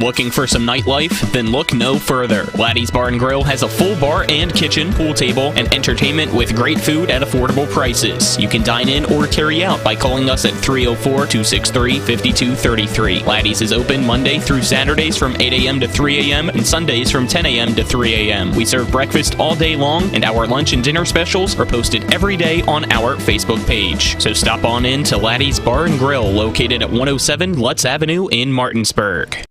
Looking for some nightlife? Then look no further. Laddie's Bar & Grill has a full bar and kitchen, pool table, and entertainment with great food at affordable prices. You can dine in or carry out by calling us at 304-263-5233. Laddie's is open Monday through Saturdays from 8 a.m. to 3 a.m. and Sundays from 10 a.m. to 3 a.m. We serve breakfast all day long, and our lunch and dinner specials are posted every day on our Facebook page. So stop on in to Laddie's Bar & Grill, located at 107 Lutz Avenue in Martinsburg.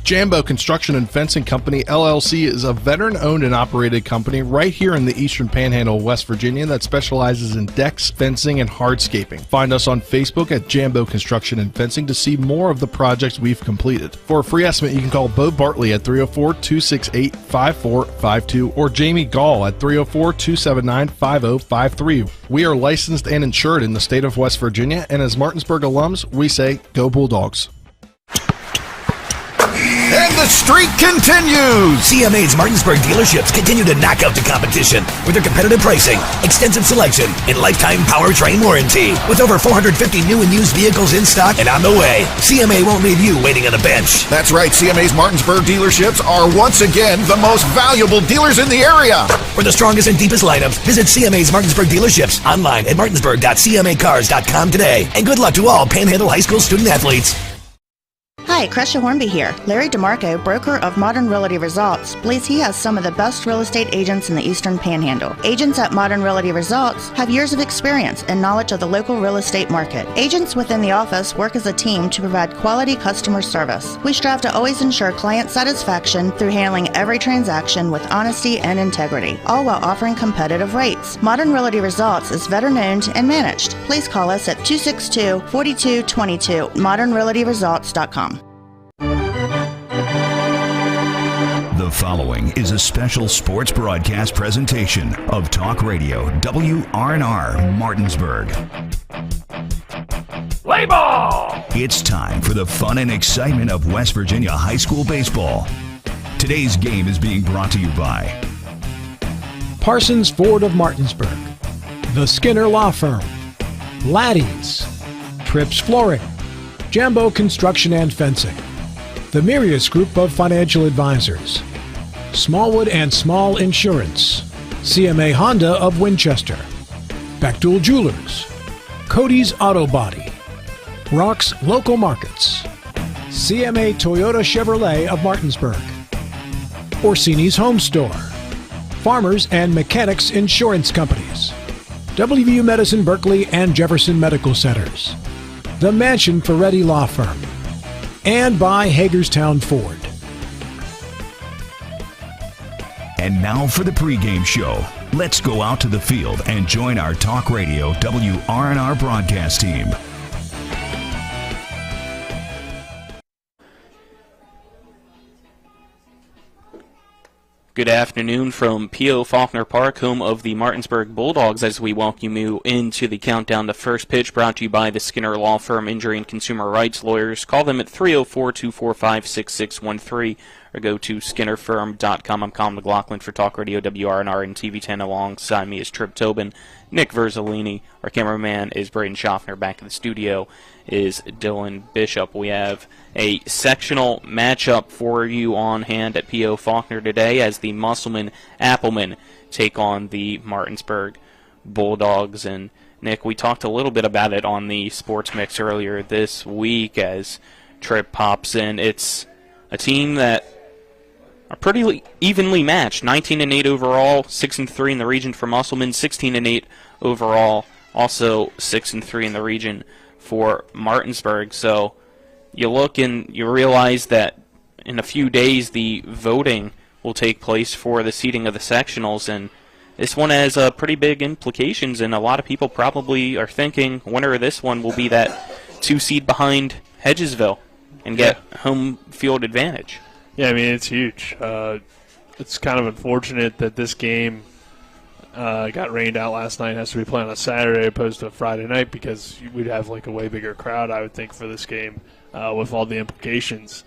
Jambo Construction and Fencing Company, LLC is a veteran-owned and operated company right here in the Eastern Panhandle, West Virginia that specializes in decks, fencing, and hardscaping. Find us on Facebook at Jambo Construction and Fencing to see more of the projects we've completed. For a free estimate, you can call Bo Bartley at 304-268-5452 or Jamie Gall at 304-279-5053. We are licensed and insured in the state of West Virginia, and as Martinsburg alums, we say, go Bulldogs. And the streak continues! CMA's Martinsburg dealerships continue to knock out the competition with their competitive pricing, extensive selection, and lifetime powertrain warranty. With over 450 new and used vehicles in stock and on the way, CMA won't leave you waiting on a bench. That's right, CMA's Martinsburg dealerships are once again the most valuable dealers in the area. For the strongest and deepest lineups, visit CMA's Martinsburg dealerships online at martinsburg.cmacars.com today. And good luck to all Panhandle High School student athletes. Hi, Crescia Hornby here. Larry DeMarco, broker of Modern Realty Results, believes he has some of the best real estate agents in the Eastern Panhandle. Agents at Modern Realty Results have years of experience and knowledge of the local real estate market. Agents within the office work as a team to provide quality customer service. We strive to always ensure client satisfaction through handling every transaction with honesty and integrity, all while offering competitive rates. Modern Realty Results is veteran-owned and managed. Please call us at 262-4222, modernrealtyresults.com. The following is a special sports broadcast presentation of Talk Radio WRNR Martinsburg. Play ball! It's time for the fun and excitement of West Virginia high school baseball. Today's game is being brought to you by Parsons Ford of Martinsburg, the Skinner Law Firm, Laddie's, Trips Flooring, Jambo Construction and Fencing, the Mirius Group of Financial Advisors, Smallwood and Small Insurance, CMA Honda of Winchester, Bechtel Jewelers, Cody's Auto Body, Rock's Local Markets, CMA Toyota Chevrolet of Martinsburg, Orsini's Home Store, Farmers and Mechanics Insurance Companies, WVU Medicine Berkeley and Jefferson Medical Centers, the Mansion Ferretti Law Firm, and by Hagerstown Ford. And now for the pregame show. Let's go out to the field and join our Talk Radio WRNR broadcast team. Good afternoon from P.O. Faulkner Park, home of the Martinsburg Bulldogs, as we welcome you into the countdown to first pitch, brought to you by the Skinner Law Firm, Injury and Consumer Rights Lawyers. Call them at 304-245-6613 or go to skinnerfirm.com. I'm Colin McLaughlin for Talk Radio WRNR and TV10. Alongside me is Trip Tobin, Nick Verzolini. Our cameraman is Braden Schaffner. Back in the studio is Dylan Bishop. We have a sectional matchup for you on hand at P.O. Faulkner today as the Musselman Applemen take on the Martinsburg Bulldogs. And Nick, we talked a little bit about it on the Sports Mix earlier this week as Trip pops in. It's a team that are pretty evenly matched. 19-8 overall, 6-3 in the region for Musselman, 16-8 overall, also 6-3 in the region for Martinsburg. So you look and you realize that in a few days the voting will take place for the seeding of the sectionals, and this one has pretty big implications, and a lot of people probably are thinking winner of this one will be that 2 seed behind Hedgesville and get home field advantage. Yeah, I mean, it's huge. It's kind of unfortunate that this game got rained out last night and has to be played on a Saturday opposed to a Friday night, because we'd have like a way bigger crowd, I would think, for this game with all the implications.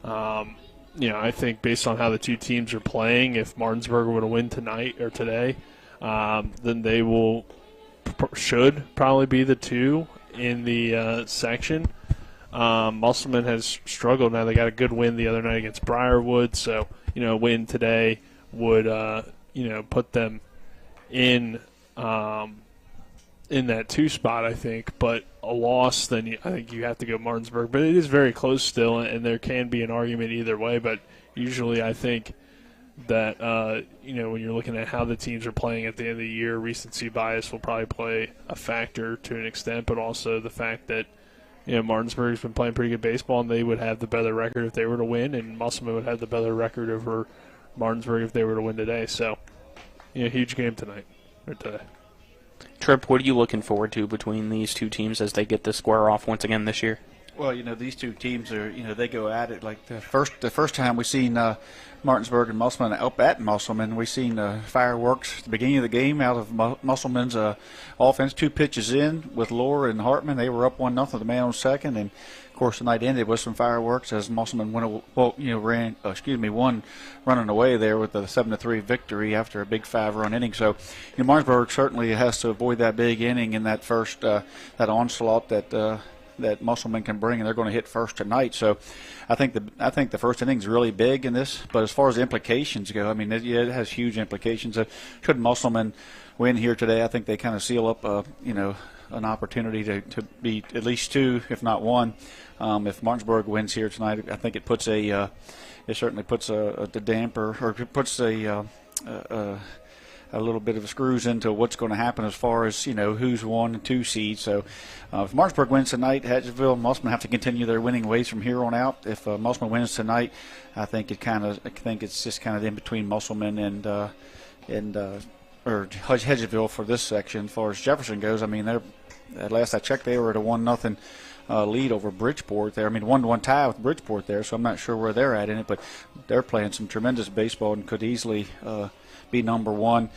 I think based on how the two teams are playing, if Martinsburg were to win tonight or today, then they should probably be the 2 in the section. Musselman has struggled. Now they got a good win the other night against Briarwood, so a win today would put them in that 2 spot, I think. But a loss, then I think you have to go Martinsburg. But it is very close still, and there can be an argument either way. But usually I think that when you're looking at how the teams are playing at the end of the year, recency bias will probably play a factor to an extent, but also the fact that Martinsburg's been playing pretty good baseball, and they would have the better record if they were to win, and Musselman would have the better record over Martinsburg if they were to win today. So, huge game tonight or today. Tripp, what are you looking forward to between these two teams as they get to square off once again this year? Well, these two teams are, they go at it like the first time we seen Martinsburg and Musselman up at Musselman. We seen fireworks at the beginning of the game out of Musselman's offense. 2 pitches in with Lohr and Hartman. They were up 1-0. The man on second, and of course the night ended with some fireworks as Musselman won running away there with the 7-3 victory after a big 5-run inning. So, Martinsburg certainly has to avoid that big inning in that first that onslaught that Musselman can bring, and they're going to hit first tonight. So I think the first inning is really big in this. But as far as the implications go, it has huge implications. Should Musselman win here today, I think they kind of seal up an opportunity to beat at least 2, if not 1. If Martinsburg wins here tonight, I think it puts it certainly puts a damper, or it puts a little bit of screws into what's going to happen as far as who's 1 and 2 seeds. So if Martinsburg wins tonight, Hedgesville and Musselman have to continue their winning ways from here on out. If Musselman wins tonight, I think it's just kind of in between Musselman and Hedgesville for this section. As far as Jefferson goes, they're at last I checked, they were at a 1-0 lead over Bridgeport there. 1-1 tie with Bridgeport there, so I'm not sure where they're at in it, but they're playing some tremendous baseball and could easily be number 1,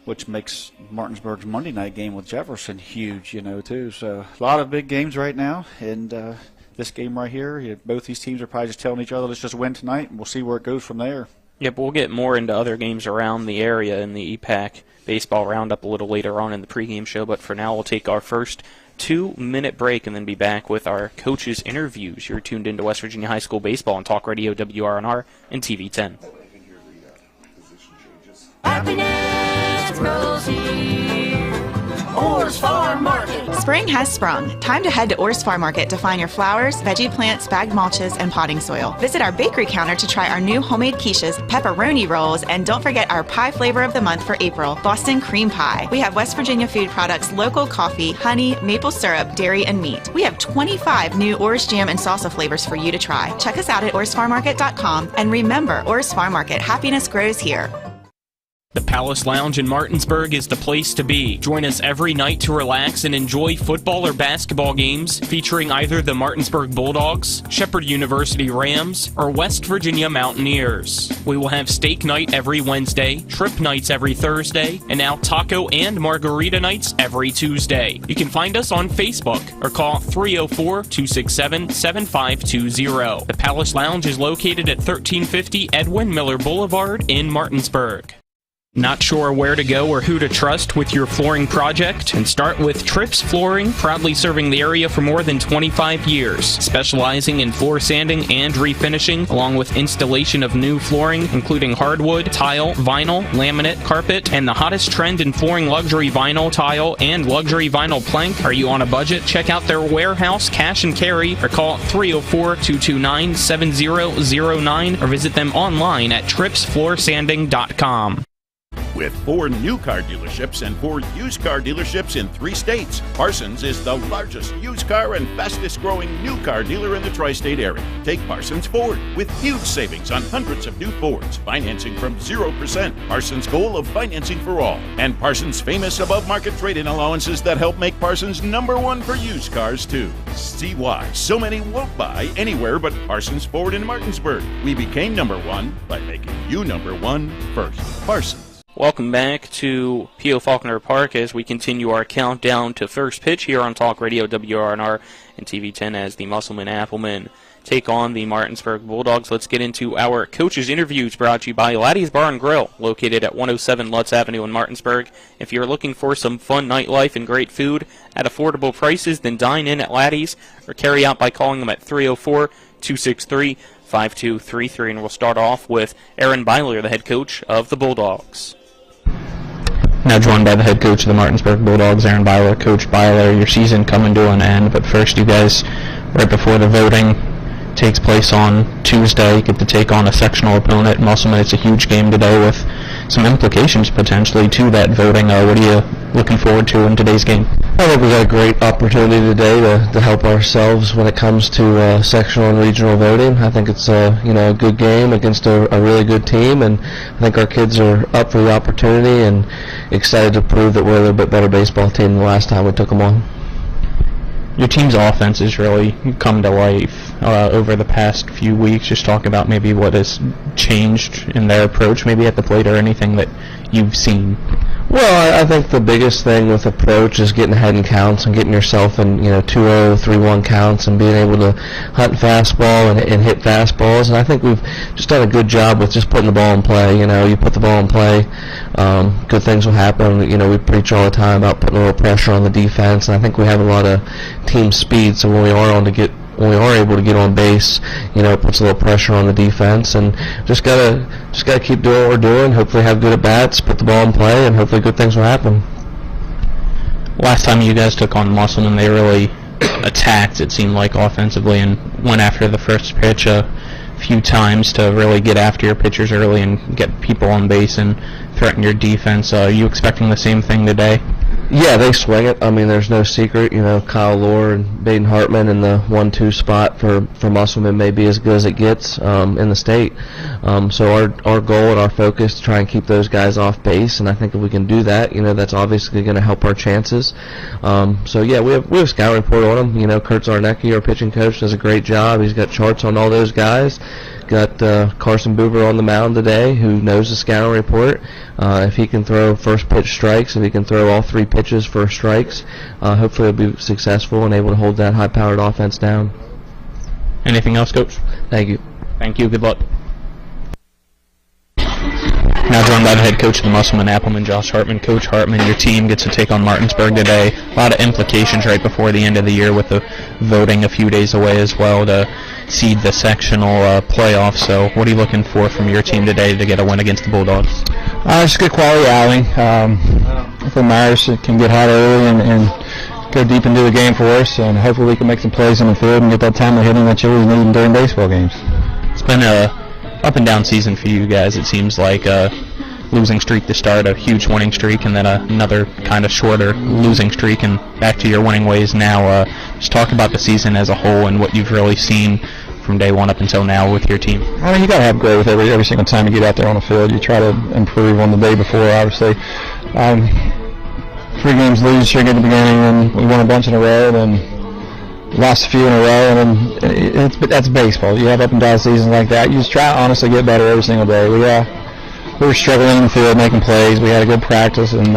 which makes Martinsburg's Monday night game with Jefferson huge, too. So a lot of big games right now, and this game right here, both these teams are probably just telling each other, let's just win tonight, and we'll see where it goes from there. Yep, we'll get more into other games around the area in the EPAC baseball roundup a little later on in the pregame show, but for now we'll take our first 2-minute break and then be back with our coaches' interviews. You're tuned into West Virginia High School Baseball on Talk Radio WRNR and TV 10. Happiness grows here. Orr's Farm Market. Spring has sprung. Time to head to Orr's Farm Market to find your flowers, veggie plants, bagged mulches, and potting soil. Visit our bakery counter to try our new homemade quiches, pepperoni rolls, and don't forget our pie flavor of the month for April, Boston cream pie. We have West Virginia food products, local coffee, honey, maple syrup, dairy, and meat. We have 25 new Orr's jam and salsa flavors for you to try. Check us out at orrsfarmmarket.com, and remember, Orr's Farm Market, happiness grows here. The Palace Lounge in Martinsburg is the place to be. Join us every night to relax and enjoy football or basketball games featuring either the Martinsburg Bulldogs, Shepherd University Rams, or West Virginia Mountaineers. We will have steak night every Wednesday, trip nights every Thursday, and now taco and margarita nights every Tuesday. You can find us on Facebook or call 304-267-7520. The Palace Lounge is located at 1350 Edwin Miller Boulevard in Martinsburg. Not sure where to go or who to trust with your flooring project? And start with Trips Flooring, proudly serving the area for more than 25 years, specializing in floor sanding and refinishing, along with installation of new flooring, including hardwood, tile, vinyl, laminate, carpet, and the hottest trend in flooring, luxury vinyl, tile, and luxury vinyl plank. Are you on a budget? Check out their warehouse, cash and carry, or call 304-229-7009, or visit them online at tripsfloorsanding.com. With 4 new car dealerships and 4 used car dealerships in 3 states, Parsons is the largest used car and fastest growing new car dealer in the tri-state area. Take Parsons Ford with huge savings on hundreds of new Fords, financing from 0%, Parsons' goal of financing for all, and Parsons' famous above-market trade-in allowances that help make Parsons #1 for used cars too. See why so many won't buy anywhere but Parsons Ford in Martinsburg. We became #1 by making you #1 first. Parsons. Welcome back to P.O. Faulkner Park as we continue our countdown to first pitch here on Talk Radio WRNR and TV 10 as the Musselman Applemen take on the Martinsburg Bulldogs. Let's get into our coaches' interviews brought to you by Laddie's Bar and Grill, located at 107 Lutz Avenue in Martinsburg. If you're looking for some fun nightlife and great food at affordable prices, then dine in at Laddie's or carry out by calling them at 304-263-5233. And we'll start off with Aaron Byler, the head coach of the Bulldogs. Now joined by the head coach of the Martinsburg Bulldogs, Aaron Byler. Coach Byler, your season coming to an end, but first you guys, right before the voting takes place on Tuesday, get to take on a sectional opponent, Musselman. It's a huge game today with some implications potentially to that voting. What are you looking forward to in today's game? I think we got a great opportunity today to help ourselves when it comes to sectional and regional voting. I think it's a good game against a really good team, and I think our kids are up for the opportunity and excited to prove that we're a little bit better baseball team than the last time we took them on. Your team's offense has really come to life over the past few weeks. Just talk about maybe what has changed in their approach, maybe at the plate, or anything that you've seen. Well, I think the biggest thing with approach is getting ahead in counts and getting yourself in 2-0, 3-1 counts and being able to hunt fastball and hit fastballs. And I think we've just done a good job with just putting the ball in play. You put the ball in play, good things will happen. We preach all the time about putting a little pressure on the defense, and I think we have a lot of team speed. So when we are able to get on base, it puts a little pressure on the defense, and just gotta keep doing what we're doing. Hopefully, have good at bats, put the ball in play, and hopefully, good things will happen. Last time you guys took on Musselman, they really attacked. It seemed like offensively, and went after the first pitch a few times to really get after your pitchers early and get people on base and threaten your defense. Are you expecting the same thing today? Yeah, they swing it. I mean, there's no secret. Kyle Lohr and Baden Hartman in the 1-2 spot for Musselman may be as good as it gets in the state. So our goal and our focus is to try and keep those guys off base, and I think if we can do that, that's obviously going to help our chances. So yeah, we have a scouting report on them. Kurt Zarnecki, our pitching coach, does a great job. He's got charts on all those guys. Got Carson Buber on the mound today, who knows the scouting report. If he can throw first pitch strikes, if he can throw all 3 pitches for strikes, hopefully he'll be successful and able to hold that high-powered offense down. Anything else, Coach? Thank you. Thank you. Good luck. Now joined by the head coach of the Musselman Applemen, Josh Hartman. Coach Hartman, your team gets to take on Martinsburg today. A lot of implications right before the end of the year with the voting a few days away as well to seed the sectional playoffs. So what are you looking for from your team today to get a win against the Bulldogs? Just a good quality outing. I think Myers can get hot early and go deep into the game for us, and hopefully we can make some plays in the field and get that timely hitting that you always need during baseball games. It's been a up and down season for you guys. It seems like a losing streak to start, a huge winning streak, and then another kind of shorter losing streak, and back to your winning ways now. Just talk about the season as a whole and what you've really seen from day one up until now with your team. I mean, you got to have growth every single time you get out there on the field. You try to improve on the day before, obviously. 3 games losing streak at the beginning, and we won a bunch in a row, and lost a few in a row, and then that's baseball. You have up and down seasons like that. You just try to honestly get better every single day. We were struggling in the field, making plays. We had a good practice and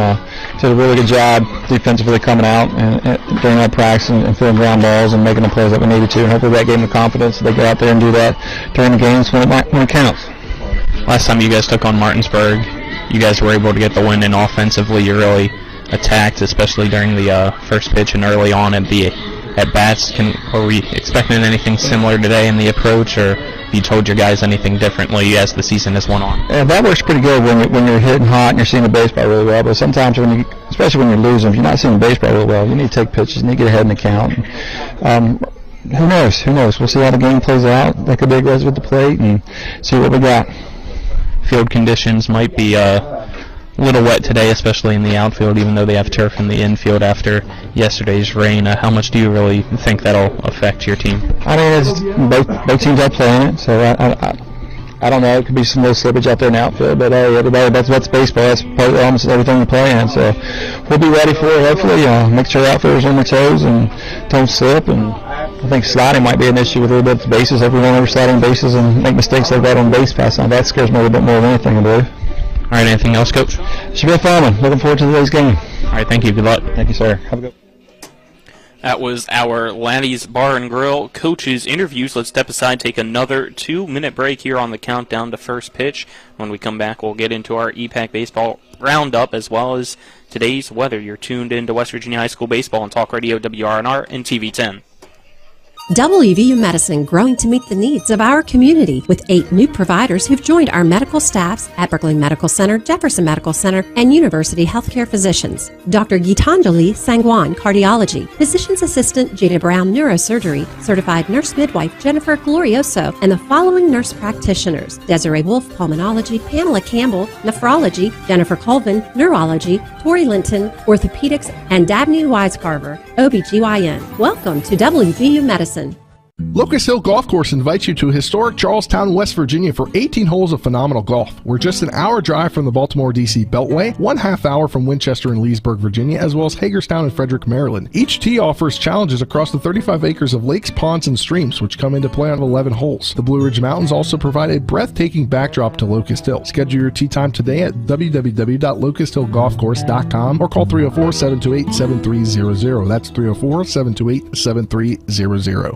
did a really good job defensively coming out and during that practice and throwing ground balls and making the plays that we needed to. And hopefully that gave them the confidence that they go out there and do that during the games when it counts. Last time you guys took on Martinsburg, you guys were able to get the win, and offensively you really attacked, especially during the first pitch and early on at bats. Are we expecting anything similar today in the approach, or have you told your guys anything differently as the season has went on? Yeah, that works pretty good when you're hitting hot and you're seeing the baseball really well. But sometimes especially when you're losing, if you're not seeing the baseball really well, you need to take pitches, you need to get ahead in the count. Who knows? We'll see how the game plays out. They could be aggressive at the plate and see what we got. Field conditions might be a little wet today, especially in the outfield, even though they have turf in the infield after yesterday's rain. How much do you really think that'll affect your team? I mean, both teams are playing it, so I don't know. It could be some little slippage out there in the outfield, but that's baseball. That's part of almost everything we play in. So we'll be ready for it, hopefully. Make sure our outfielders on their toes and don't slip. And I think sliding might be an issue with a little bit of bases. Everyone over sliding bases and make mistakes like that on base pass. Now that scares me a little bit more than anything, I believe. All right, anything else, Coach? Should be a fun one. Looking forward to today's game. All right, thank you. Good luck. Thank you, sir. Have a good one. That was our Laddie's Bar and Grill coaches interviews. Let's step aside, take another 2-minute break here on the countdown to first pitch. When we come back, we'll get into our EPAC baseball roundup as well as today's weather. You're tuned into West Virginia High School Baseball on Talk Radio WRNR and TV 10. WVU Medicine, growing to meet the needs of our community with 8 new providers who've joined our medical staffs at Berkeley Medical Center, Jefferson Medical Center, and University Healthcare Physicians. Dr. Gitanjali Sangwan, Cardiology, Physician's Assistant Jada Brown, Neurosurgery, Certified Nurse Midwife Jennifer Glorioso, and the following nurse practitioners: Desiree Wolf, Pulmonology, Pamela Campbell, Nephrology, Jennifer Colvin, Neurology, Tori Linton, Orthopedics, and Dabney Wisecarver, OBGYN. Welcome to WVU Medicine. Locust Hill Golf Course invites you to historic Charlestown, West Virginia for 18 holes of phenomenal golf. We're just an hour drive from the Baltimore-D.C. Beltway, 1/2 hour from Winchester and Leesburg, Virginia, as well as Hagerstown and Frederick, Maryland. Each tee offers challenges across the 35 acres of lakes, ponds, and streams, which come into play on 11 holes. The Blue Ridge Mountains also provide a breathtaking backdrop to Locust Hill. Schedule your tee time today at www.locusthillgolfcourse.com or call 304-728-7300. That's 304-728-7300.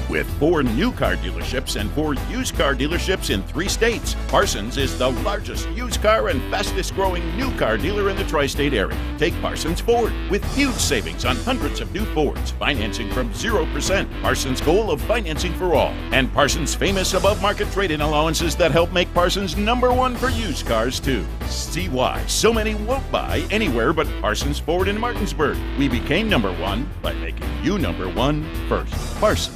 With 4 new car dealerships and 4 used car dealerships in 3 states, Parsons is the largest used car and fastest growing new car dealer in the tri-state area. Take Parsons Ford with huge savings on hundreds of new Fords, financing from 0%, Parsons' goal of financing for all, and Parsons' famous above-market trade-in allowances that help make Parsons #1 for used cars too. See why so many won't buy anywhere but Parsons Ford in Martinsburg. We became #1 by making you #1 first. Parsons.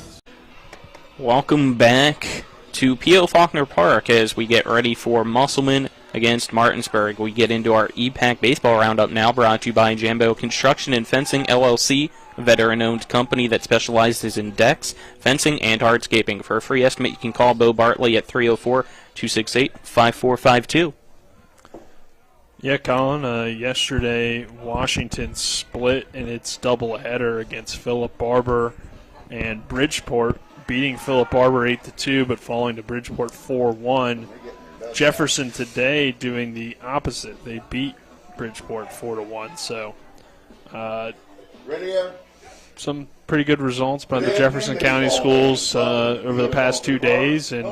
Welcome back to P.O. Faulkner Park as we get ready for Musselman against Martinsburg. We get into our EPAC baseball roundup now, brought to you by Jambo Construction and Fencing, LLC, a veteran-owned company that specializes in decks, fencing, and hardscaping. For a free estimate, you can call Bo Bartley at 304-268-5452. Yeah, Colin, yesterday Washington split in its doubleheader against Philip Barber and Bridgeport, beating Philip Barber 8-2, but falling to Bridgeport 4-1. Jefferson today doing the opposite. They beat Bridgeport 4-1. So, some pretty good results by the Jefferson County schools over the past 2 days, and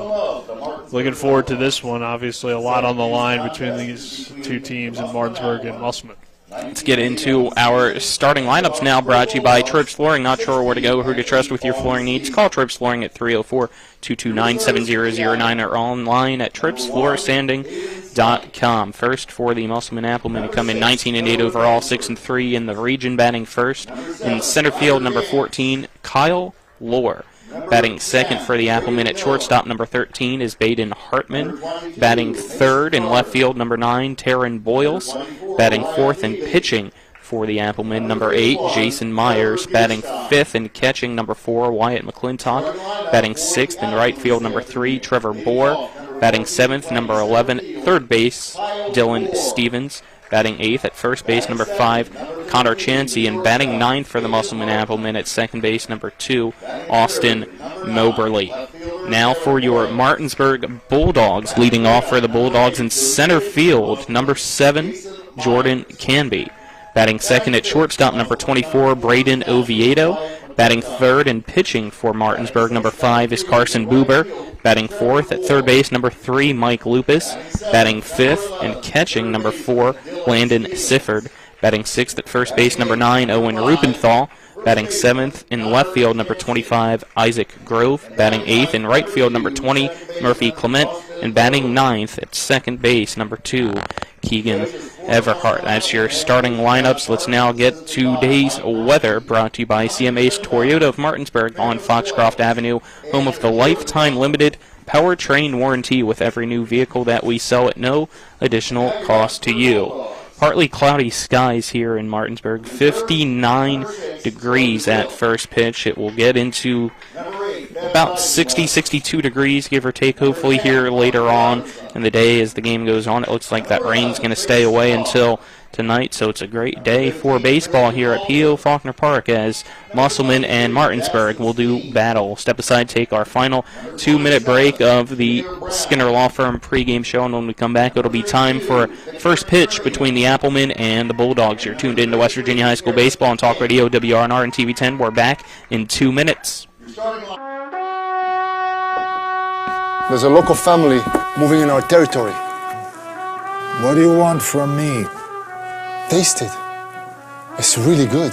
looking forward to this one. Obviously, a lot on the line between these 2 teams in Martinsburg and Musselman. Let's get into our starting lineups now, brought to you by Trips Flooring. Not sure where to go, who to trust with your flooring needs? Call Trips Flooring at 304-229-7009 or online at tripsfloorstanding.com. First for the Musselman Applemen, who come in 19-8 overall, 6-3 in the region, batting first. In center field, number 14, Kyle Lohr. Batting second for the Applemen at shortstop, number 13, is Baden Hartman. Batting third in left field, number 9, Taryn Boyles. Batting fourth and pitching for the Applemen, number 8, Jason Myers. Batting fifth and catching, number 4, Wyatt McClintock. Batting sixth in right field, number 3, Trevor Bohr. Batting seventh, number 11, third base, Dylan Stevens. Batting eighth at first base, number 5, Connor Chansey, and batting ninth for the Musselman Applemen at second base, number 2, Austin Moberly. Now for your Martinsburg Bulldogs, leading off for the Bulldogs in center field, number 7, Jordan Canby. Batting second at shortstop, number 24, Braden Oviedo. Batting third and pitching for Martinsburg, number 5, is Carson Buber. Batting fourth at third base, number 3, Mike Lupus. Batting fifth and catching, number 4, Landon Sifford. Batting sixth at first base, number 9, Owen Rupenthal. Batting seventh in left field, number 25, Isaac Grove. Batting eighth in right field, number 20, Murphy Clement. And batting ninth at second base, number 2, Keegan Everhart. That's your starting lineups. Let's now get today's weather, brought to you by CMA's Toyota of Martinsburg on Foxcroft Avenue, home of the lifetime limited powertrain warranty with every new vehicle that we sell at no additional cost to you. Partly cloudy skies here in Martinsburg, 59 degrees at first pitch. It will get into about 60, 62 degrees, give or take, hopefully here later on in the day as the game goes on. It looks like that rain's going to stay away until tonight, so it's a great day for baseball here at P.O. Faulkner Park as Musselman and Martinsburg will do battle. Step aside, take our final 2-minute break of the Skinner Law Firm pregame show, and when we come back, it'll be time for first pitch between the Applemen and the Bulldogs. You're tuned into West Virginia High School Baseball on Talk Radio, WRNR, and TV10. We're back in 2 minutes. There's a local family moving in our territory. What do you want from me? Taste it. It's really good.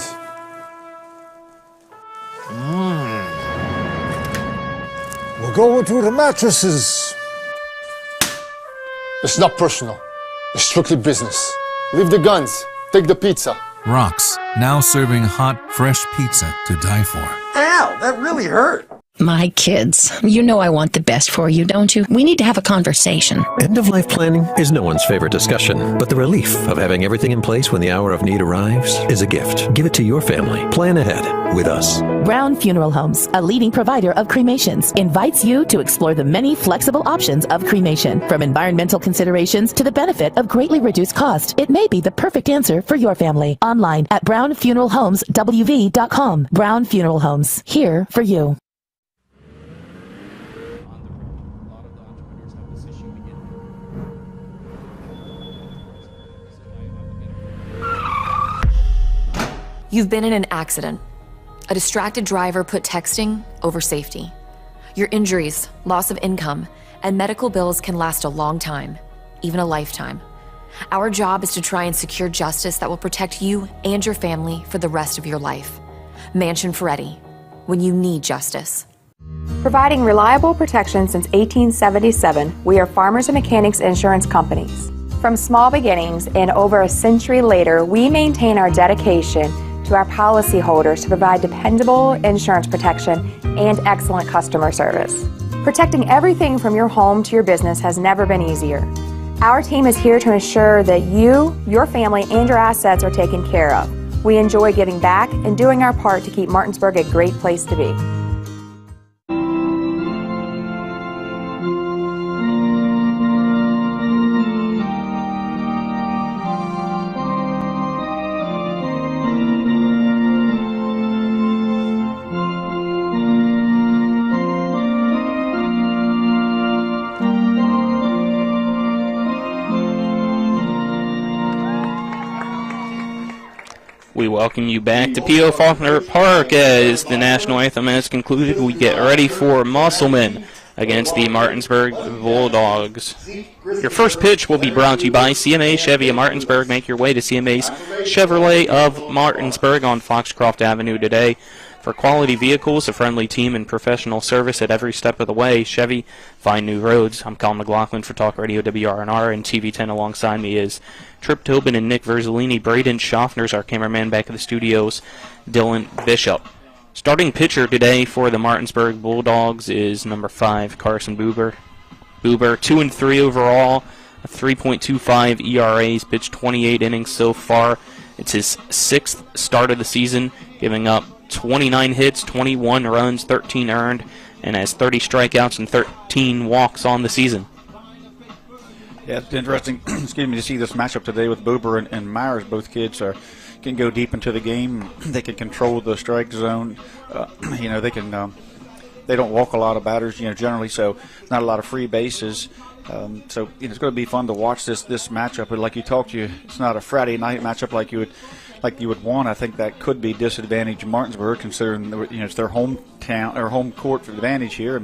We're going to the mattresses. It's not personal. It's strictly business. Leave the guns. Take the pizza. Rock's, now serving hot, fresh pizza to die for. Ow, that really hurt. My kids, you know I want the best for you, don't you? We need to have a conversation. End-of-life planning is no one's favorite discussion, but the relief of having everything in place when the hour of need arrives is a gift. Give it to your family. Plan ahead with us. Brown Funeral Homes, a leading provider of cremations, invites you to explore the many flexible options of cremation. From environmental considerations to the benefit of greatly reduced cost, it may be the perfect answer for your family. Online at brownfuneralhomeswv.com. Brown Funeral Homes, here for you. You've been in an accident. A distracted driver put texting over safety. Your injuries, loss of income, and medical bills can last a long time, even a lifetime. Our job is to try and secure justice that will protect you and your family for the rest of your life. Mansion Ferretti, when you need justice. Providing reliable protection since 1877, we are Farmers and Mechanics Insurance Companies. From small beginnings and over a century later, we maintain our dedication to our policyholders to provide dependable insurance protection and excellent customer service. Protecting everything from your home to your business has never been easier. Our team is here to ensure that you, your family, and your assets are taken care of. We enjoy giving back and doing our part to keep Martinsburg a great place to be. We welcome you back to P.O. Faulkner Park as the national anthem has concluded. We get ready for Musselman against the Martinsburg Bulldogs. Your first pitch will be brought to you by CMA Chevy of Martinsburg. Make your way to CMA's Chevrolet of Martinsburg on Foxcroft Avenue today. For quality vehicles, a friendly team, and professional service at every step of the way, Chevy, find new roads. I'm Colin McLaughlin for Talk Radio WRNR, and TV10 alongside me is Trip Tobin and Nick Verzolini. Braden Schaffner's our cameraman back at the studios, Dylan Bishop. Starting pitcher today for the Martinsburg Bulldogs is number 5, Carson Buber. Buber, 2-3 overall, a 3.25 ERA. He's pitched 28 innings so far. It's his 6th start of the season, giving up 29 hits, 21 runs, 13 earned, and has 30 strikeouts and 13 walks on the season. Yeah, it's interesting to see this matchup today with Buber and Myers. Both kids can go deep into the game. They can control the strike zone. They can. They don't walk a lot of batters, generally, so not a lot of free bases. So it's going to be fun to watch this matchup. But like you talked to, it's not a Friday night matchup like you would want. I think that could be disadvantage Martinsburg, considering it's their hometown or home court advantage here,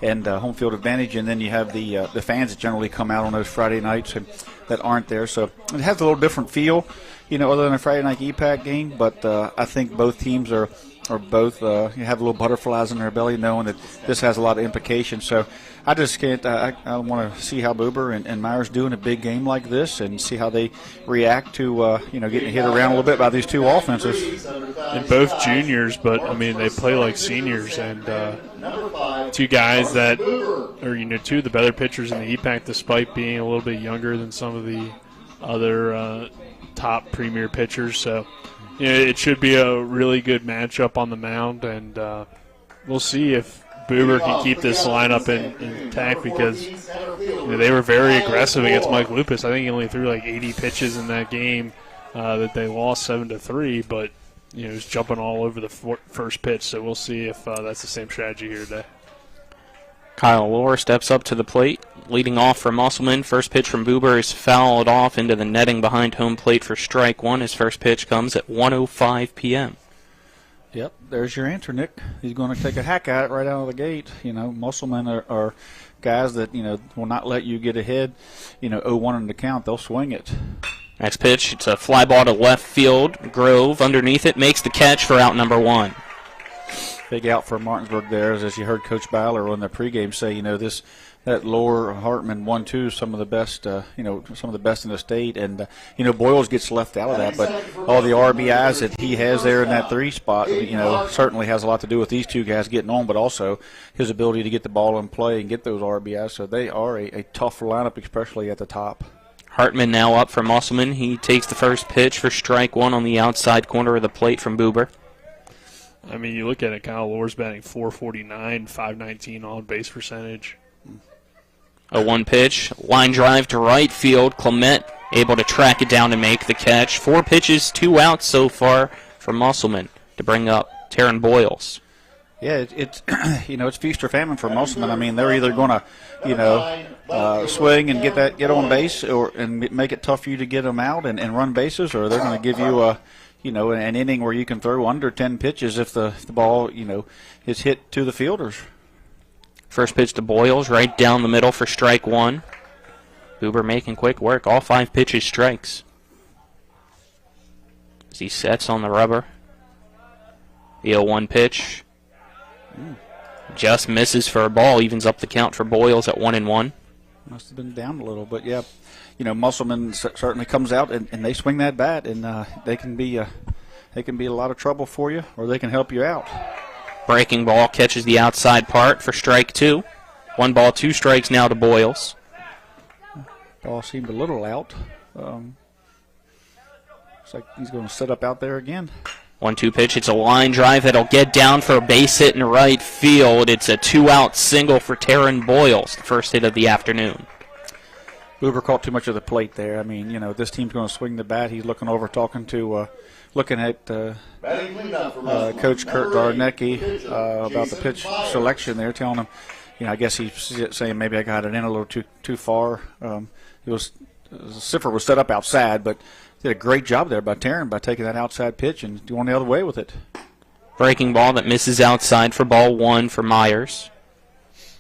and home field advantage, and then you have the fans that generally come out on those Friday nights and that aren't there. So it has a little different feel, other than a Friday night EPAC game. But I think both teams are both have a little butterflies in their belly, knowing that this has a lot of implications. So I just can't. I want to see how Buber and Myers do in a big game like this, and see how they react to getting hit around a little bit by these two offenses. And both juniors, but they play like seniors, and two guys that are two of the better pitchers in the EPAC, despite being a little bit younger than some of the other top premier pitchers. So it should be a really good matchup on the mound, and we'll see if Buber can keep this lineup intact because they were very aggressive against Mike Lupus. I think he only threw like 80 pitches in that game that they lost 7-3, but he was jumping all over the first pitch, so we'll see if that's the same strategy here today. Kyle Lohr steps up to the plate, leading off for Musselman. First pitch from Buber is fouled off into the netting behind home plate for strike one. His first pitch comes at 1:05 p.m. Yep, there's your answer, Nick. He's going to take a hack at it right out of the gate. Musselman are guys that, will not let you get ahead, 0-1 in the count. They'll swing it. Next pitch, it's a fly ball to left field. Grove underneath it makes the catch for out number one. Big out for Martinsburg there, as you heard Coach Byler on the pregame say, that Lohr Hartman 1-2, some of the best, some of the best in the state, and Boyles gets left out of that, but all the RBIs that he has there in that 3 spot, certainly has a lot to do with these two guys getting on, but also his ability to get the ball in play and get those RBIs. So they are a tough lineup, especially at the top. Hartman now up for Musselman. He takes the first pitch for strike one on the outside corner of the plate from Buber. I mean, you look at it, Kyle Lohr's batting .449, .519 on base percentage. A 1 pitch, line drive to right field. Clement able to track it down and make the catch. 4 pitches, 2 outs so far for Musselman to bring up Taryn Boyles. Yeah, it's it's feast or famine for Musselman. I mean, they're either going to swing and get on base and make it tough for you to get them out and run bases, or they're going to give you an inning where you can throw under 10 pitches if the ball is hit to the fielders. First pitch to Boyles, right down the middle for strike one. Buber making quick work. All 5 pitches strikes. As he sets on the rubber. The 0-1 pitch. Just misses for a ball. Evens up the count for Boyles at 1-1. Must have been down a little, but yeah. Musselman certainly comes out and they swing that bat, and they can be a lot of trouble for you, or they can help you out. Breaking ball catches the outside part for strike 2. 1 ball, 2 strikes now to Boyles. Ball seemed a little out. Looks like he's going to set up out there again. 1-2 pitch. It's a line drive that'll get down for a base hit in right field. It's a 2-out single for Taryn Boyles, the first hit of the afternoon. Buber caught too much of the plate there. I mean, this team's going to swing the bat. He's looking over, looking at Coach Kurt Darnecki about the pitch selection there, telling him, I guess he's saying maybe I got it in a little too far. Cipher was set up outside, but did a great job there by Taryn by taking that outside pitch and going the other way with it. Breaking ball that misses outside for ball 1 for Myers.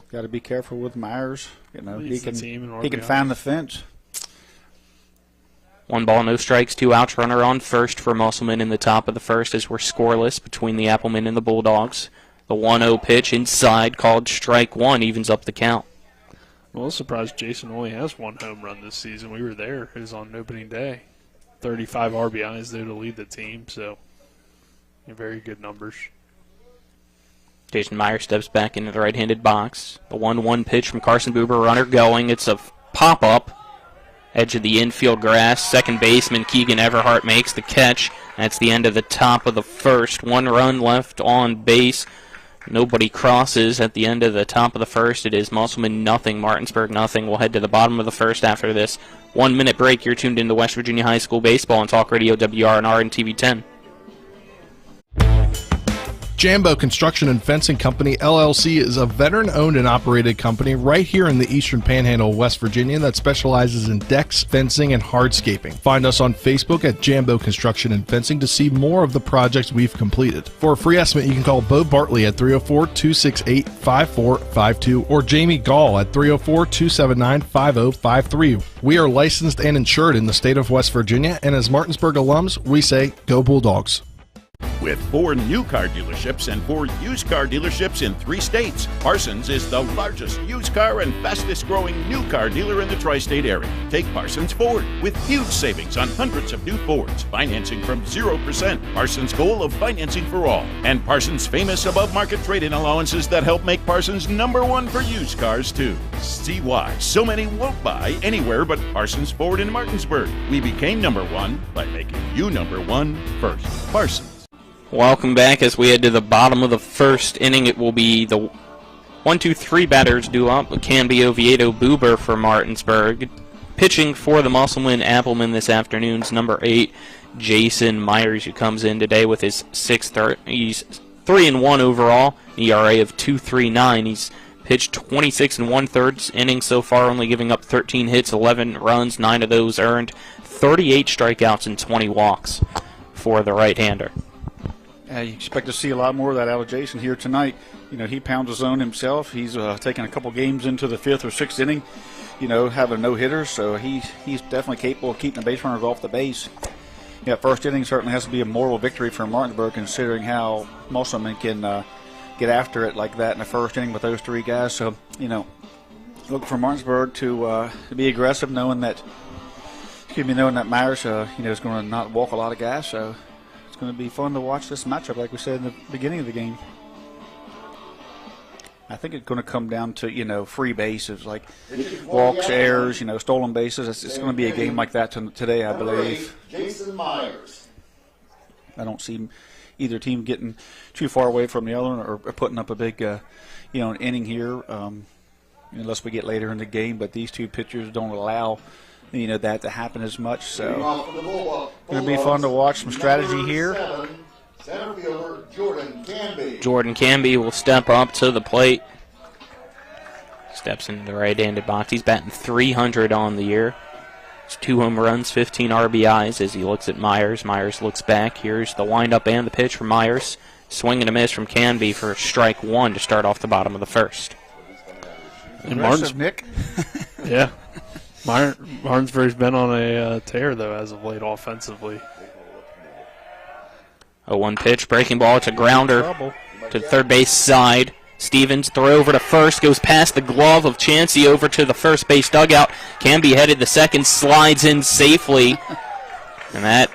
Got to be careful with Myers. He can find find the fence. 1 ball, no strikes, 2 outs. Runner on first for Musselman in the top of the first as we're scoreless between the Applemen and the Bulldogs. The 1-0 pitch inside called strike 1 evens up the count. Well, I was surprised Jason only has 1 home run this season. We were there. It was on opening day. 35 RBIs there to lead the team, so very good numbers. Jason Meyer steps back into the right-handed box. The 1-1 pitch from Carson Buber, runner going. It's a pop-up, edge of the infield grass. Second baseman Keegan Everhart makes the catch. That's the end of the top of the first. 1 run left on base. Nobody crosses at the end of the top of the first. It is Musselman nothing, Martinsburg nothing. We'll head to the bottom of the first after this 1-minute break. You're tuned into West Virginia High School Baseball on Talk Radio WRNR and TV 10. Jambo Construction and Fencing Company, LLC, is a veteran-owned and operated company right here in the Eastern Panhandle of West Virginia that specializes in decks, fencing, and hardscaping. Find us on Facebook at Jambo Construction and Fencing to see more of the projects we've completed. For a free estimate, you can call Bo Bartley at 304-268-5452 or Jamie Gall at 304-279-5053. We are licensed and insured in the state of West Virginia, and as Martinsburg alums, we say, Go Bulldogs. With 4 new car dealerships and 4 used car dealerships in 3 states, Parsons is the largest used car and fastest growing new car dealer in the tri-state area. Take Parsons Ford with huge savings on hundreds of new Fords, financing from 0%. Parsons' goal of financing for all. And Parsons' famous above-market trade-in allowances that help make Parsons #1 for used cars, too. See why so many won't buy anywhere but Parsons Ford in Martinsburg. We became #1 by making you #1 first. Parsons. Welcome back as we head to the bottom of the first inning. It will be the 1-2-3 batters due up. Canby, Oviedo, Buber for Martinsburg. Pitching for the Musselman Applemen this afternoon's number 8, Jason Myers, who comes in today with his 6th. He's 3-1 overall, ERA of 2.39. He's pitched 26 1/3 innings so far, only giving up 13 hits, 11 runs, 9 of those earned, 38 strikeouts, and 20 walks for the right-hander. You expect to see a lot more of that out of Jason here tonight. You know, he pounds his own himself. He's taken a couple games into the 5th or 6th inning, you know, having no-hitters, so he's definitely capable of keeping the base runners off the base. Yeah, first inning certainly has to be a moral victory for Martinsburg, considering how Musselman can get after it like that in the first inning with those 3 guys. So, you know, look for Martinsburg to be aggressive, knowing that Myers, is going to not walk a lot of guys. So it's going to be fun to watch this matchup, like we said in the beginning of the game. I think it's going to come down to, you know, free bases, like walks, errors, you know, stolen bases. It's going to be a game like that today, I believe. Jason Myers. I don't see either team getting too far away from the other one or putting up a big, inning here, unless we get later in the game. But these 2 pitchers don't allow, that to happen as much. So it's going to be fun to watch some strategy here. Center fielder Jordan Canby. Jordan Canby will step up to the plate. Steps into the right-handed box. He's batting .300 on the year. It's 2 home runs, 15 RBIs as he looks at Myers. Myers looks back. Here's the windup and the pitch from Myers. Swing and a miss from Canby for strike 1 to start off the bottom of the first. And Martin's, Nick. Yeah. Martinsburg's been on a tear, though, as of late offensively. A 1 pitch, breaking ball. It's a grounder to the third base side. Stevens throw over to first, goes past the glove of Chansey over to the first base dugout. Canby headed to second, slides in safely. And that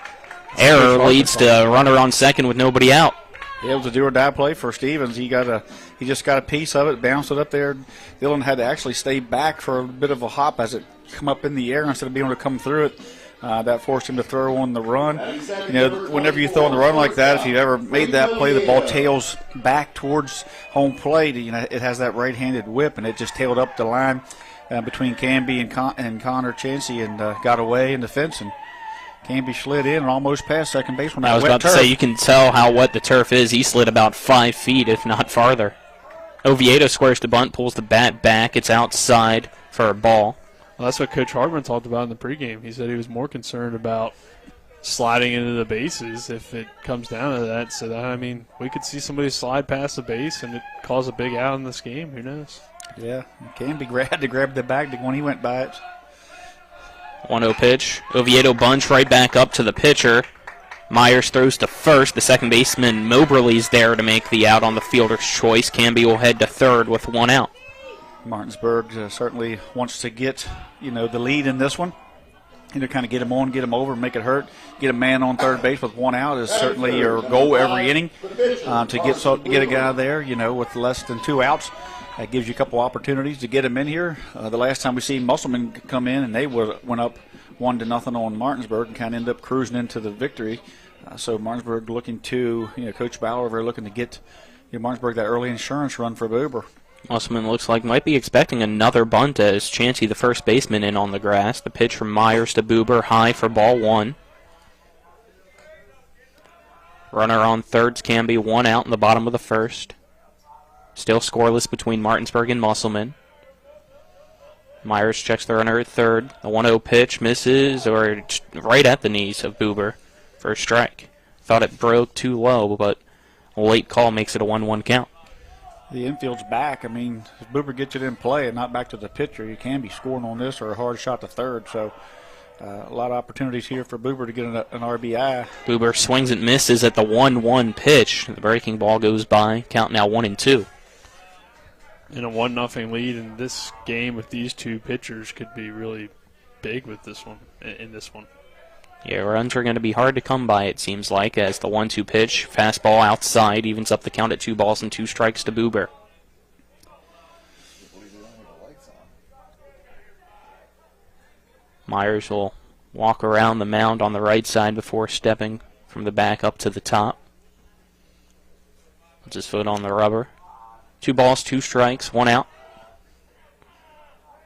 error leads to a runner on second with nobody out. Yeah, it was a do-or-die play for Stevens. He just got a piece of it, bounced it up there. Dillon had to actually stay back for a bit of a hop as it come up in the air instead of being able to come through it. That forced him to throw on the run. You know, whenever you throw on the run like that, if you've ever made that play, the ball tails back towards home plate. You know, it has that right-handed whip, and it just tailed up the line between Canby and Connor Chansey and got away in the fence. And Canby slid in and almost past second base when that I was about to say, you can tell how wet the turf is. He slid about 5 feet, if not farther. Oviedo squares the bunt, pulls the bat back. It's outside for a ball. Well, that's what Coach Hartman talked about in the pregame. He said he was more concerned about sliding into the bases if it comes down to that. So, that, I mean, we could see somebody slide past the base and it cause a big out in this game. Who knows? Yeah, Canby had to grab the bag when he went by it. 1-0 pitch. Oviedo bunch right back up to the pitcher. Myers throws to first. The second baseman Moberly's there to make the out on the fielder's choice. Canby will head to third with 1 out. Martinsburg certainly wants to get, the lead in this one. Kind of get him on, get him over, make it hurt. Get a man on third base with 1 out is certainly your goal every inning. To get a guy there, with less than 2 outs. That gives you a couple opportunities to get him in here. The last time we see Musselman come in, and they went up 1-0 on Martinsburg and kind of ended up cruising into the victory. So Martinsburg looking to, Coach Bauer over looking to get Martinsburg that early insurance run for Buber. Musselman looks like might be expecting another bunt as Chansey, the first baseman, in on the grass. The pitch from Myers to Buber, high for ball 1. Runner on thirds, Canby, 1 out in the bottom of the first. Still scoreless between Martinsburg and Musselman. Myers checks the runner at third. The 1-0 pitch misses, or right at the knees of Buber for a strike. Thought it broke too low, but a late call makes it a 1-1 count. The infield's back. I mean, if Buber gets it in play and not back to the pitcher, you can be scoring on this or a hard shot to third. So A lot of opportunities here for Buber to get an RBI. Buber swings and misses at the 1-1 pitch. The breaking ball goes by. Count now 1-2. And a 1-0 lead in this game with these two pitchers could be really big with this one. In this one. Yeah, runs are going to be hard to come by, it seems like, as the 1-2 pitch, fastball outside, evens up the count at 2 balls and 2 strikes to Buber. Myers will walk around the mound on the right side before stepping from the back up to the top. Puts his foot on the rubber. 2 balls, 2 strikes, 1 out.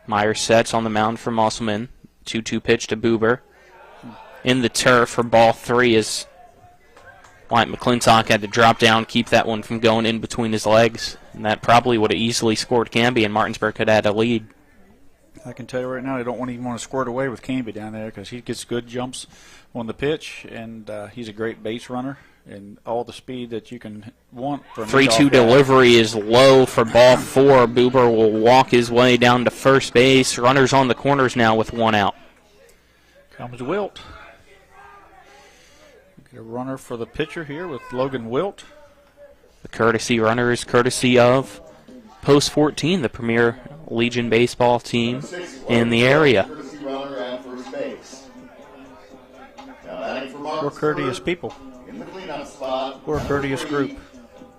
Myers sets on the mound for Musselman. 2-2 pitch to Buber. In the turf for ball 3 as Wyatt McClintock had to drop down, keep that one from going in between his legs. And that probably would have easily scored Canby, and Martinsburg could have had a lead. I can tell you right now, they don't even want to squirt away with Canby down there because he gets good jumps on the pitch, and he's a great base runner and all the speed that you can want. 3-2 delivery is low for ball 4. Buber will walk his way down to first base. Runners on the corners now with 1 out. Comes Wilt. Get a runner for the pitcher here with Logan Wilt. The courtesy runner is courtesy of Post 14, the premier Legion baseball team in the area. We're courteous people. We're a courteous group.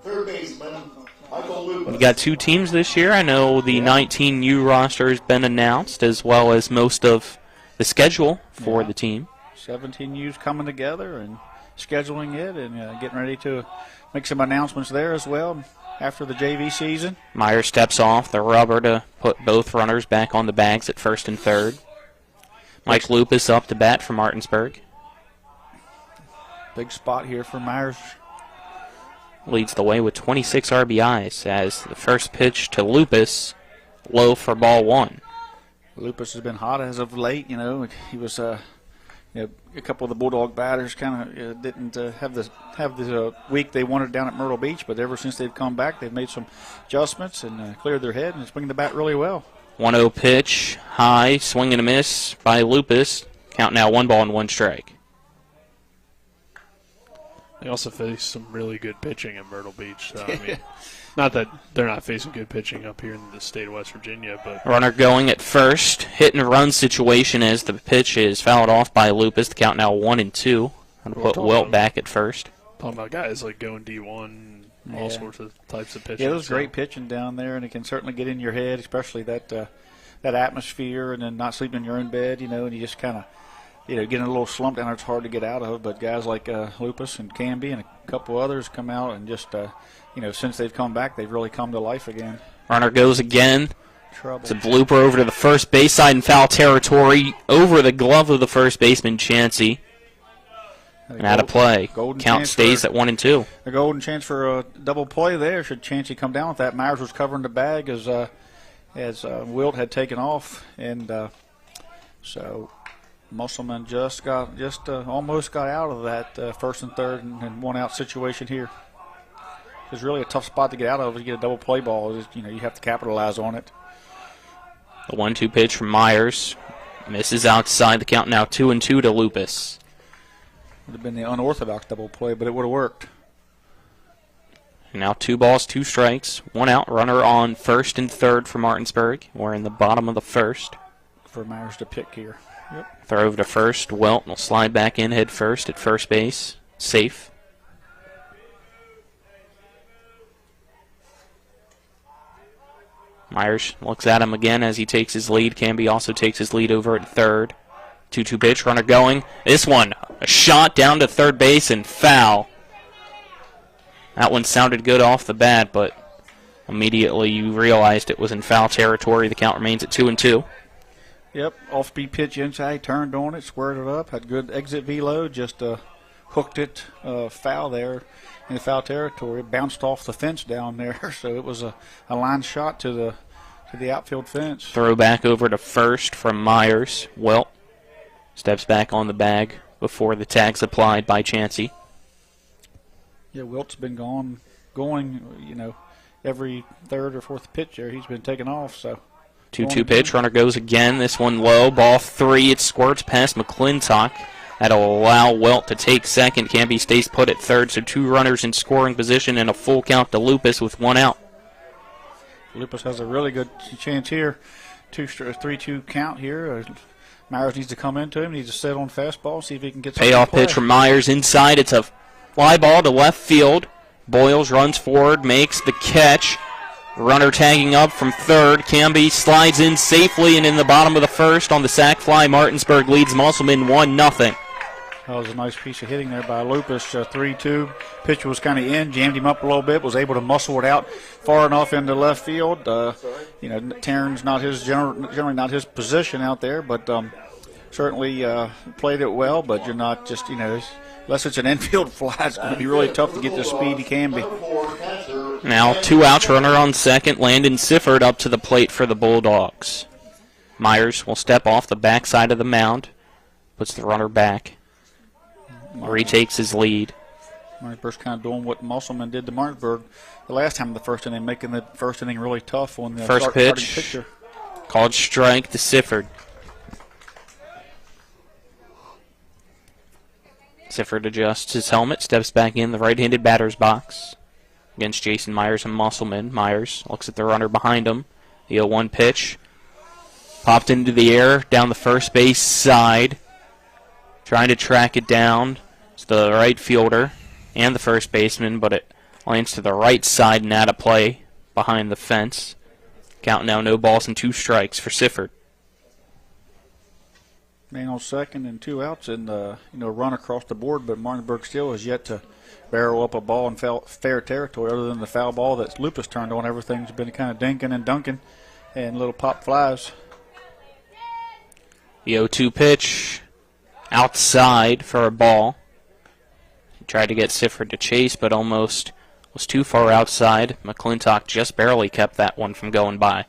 We've got 2 teams this year. I know the 19U roster has been announced, as well as most of the schedule for the team. 17 U's coming together and scheduling it and getting ready to make some announcements there as well after the JV season. Myers steps off the rubber to put both runners back on the bags at first and third. Mike Lupus up to bat for Martinsburg. Big spot here for Myers. Leads the way with 26 RBIs as the first pitch to Lupus, low for ball 1. Lupus has been hot as of late. He was a couple of the Bulldog batters kind of didn't have the week they wanted down at Myrtle Beach, but ever since they've come back, they've made some adjustments and cleared their head, and it's bringing the bat really well. 1-0 pitch, high, swing and a miss by Lupus. Count now 1 ball and 1 strike. They also face some really good pitching in Myrtle Beach. So, I mean, not that they're not facing good pitching up here in the state of West Virginia, but runner going at first, hit and run situation as the pitch is fouled off by Lupus. The count now 1-2. And put Wilt back at first. Talking about guys like going D1, all sorts of types of pitching. Yeah, it was great pitching down there, and it can certainly get in your head, especially that atmosphere, and then not sleeping in your own bed, and you just kind of, getting a little slump down there. It's hard to get out of, but guys like Lupus and Canby and a couple others come out and just, since they've come back, they've really come to life again. Runner goes again. Trouble. It's a blooper over to the first base side in foul territory, over the glove of the first baseman, Chansey. And out of play. Count stays at 1-2. A golden chance for a double play there. Should Chansey come down with that. Myers was covering the bag as Wilt had taken off, and so Musselman just almost got out of that first and third and 1 out situation here. It's really a tough spot to get out of. You get a double play ball. You have to capitalize on it. The 1-2 pitch from Myers misses outside. The count now 2-2 to Lupus. Would have been the unorthodox double play, but it would have worked. And now 2 balls, 2 strikes, 1 out. Runner on first and third for Martinsburg. We're in the bottom of the first. For Myers to pick here. Yep. Throw over to first. Wilt will slide back in head first at first base. Safe. Myers looks at him again as he takes his lead. Canby also takes his lead over at third. 2-2 pitch, runner going. This one, a shot down to third base and foul. That one sounded good off the bat, but immediately you realized it was in foul territory. The count remains at 2-2. Yep, off-speed pitch inside, turned on it, squared it up, had good exit velo, just hooked it foul there in the foul territory. It bounced off the fence down there, so it was a line shot to the outfield fence. Throw back over to first from Myers. Wilt steps back on the bag before the tag's applied by Chansey. Yeah, Wilt's been going, every third or fourth pitch there. He's been taken off, so 2-2 pitch. Runner goes again. This one low. Ball 3. It squirts past McClintock. That'll allow Welt to take second. Canby stays put at third, so 2 runners in scoring position and a full count to Lupus with 1 out. Lupus has a really good chance here. 3-2 count here. Myers needs to come into him. Needs to set on fastball, see if he can get some payoff pitch from Myers inside. It's a fly ball to left field. Boyles runs forward, makes the catch. Runner tagging up from third. Canby slides in safely, and in the bottom of the first on the sac fly, Martinsburg leads Musselman 1-0. That was a nice piece of hitting there by Lupus. 3-2. Pitcher was kind of in, jammed him up a little bit, was able to muscle it out far enough into left field. Taryn's not his generally not his position out there, but certainly played it well. But you're not just unless it's an infield fly, it's going to be really tough to get the speed he can be. Now 2 outs, runner on second. Landon Sifford up to the plate for the Bulldogs. Myers will step off the backside of the mound, puts the runner back. Retakes his lead. Martinsburg's kind of doing what Musselman did to Martinsburg the last time in the first inning, making the first inning really tough on the first pitch. Called strike to Sifford. Sifford adjusts his helmet, steps back in the right-handed batter's box against Jason Myers and Musselman. Myers looks at the runner behind him. The 0-1 pitch popped into the air down the first base side. Trying to track it down. It's the right fielder and the first baseman, but it lands to the right side and out of play behind the fence. Count now 0 balls and 2 strikes for Sifford. Man on second and 2 outs and run across the board, but Martinsburg still has yet to barrel up a ball in fair territory other than the foul ball that Lupus turned on. Everything's been kind of dinking and dunking and little pop flies. The 0-2 pitch outside for a ball. He tried to get Sifford to chase, but almost was too far outside. McClintock just barely kept that one from going by.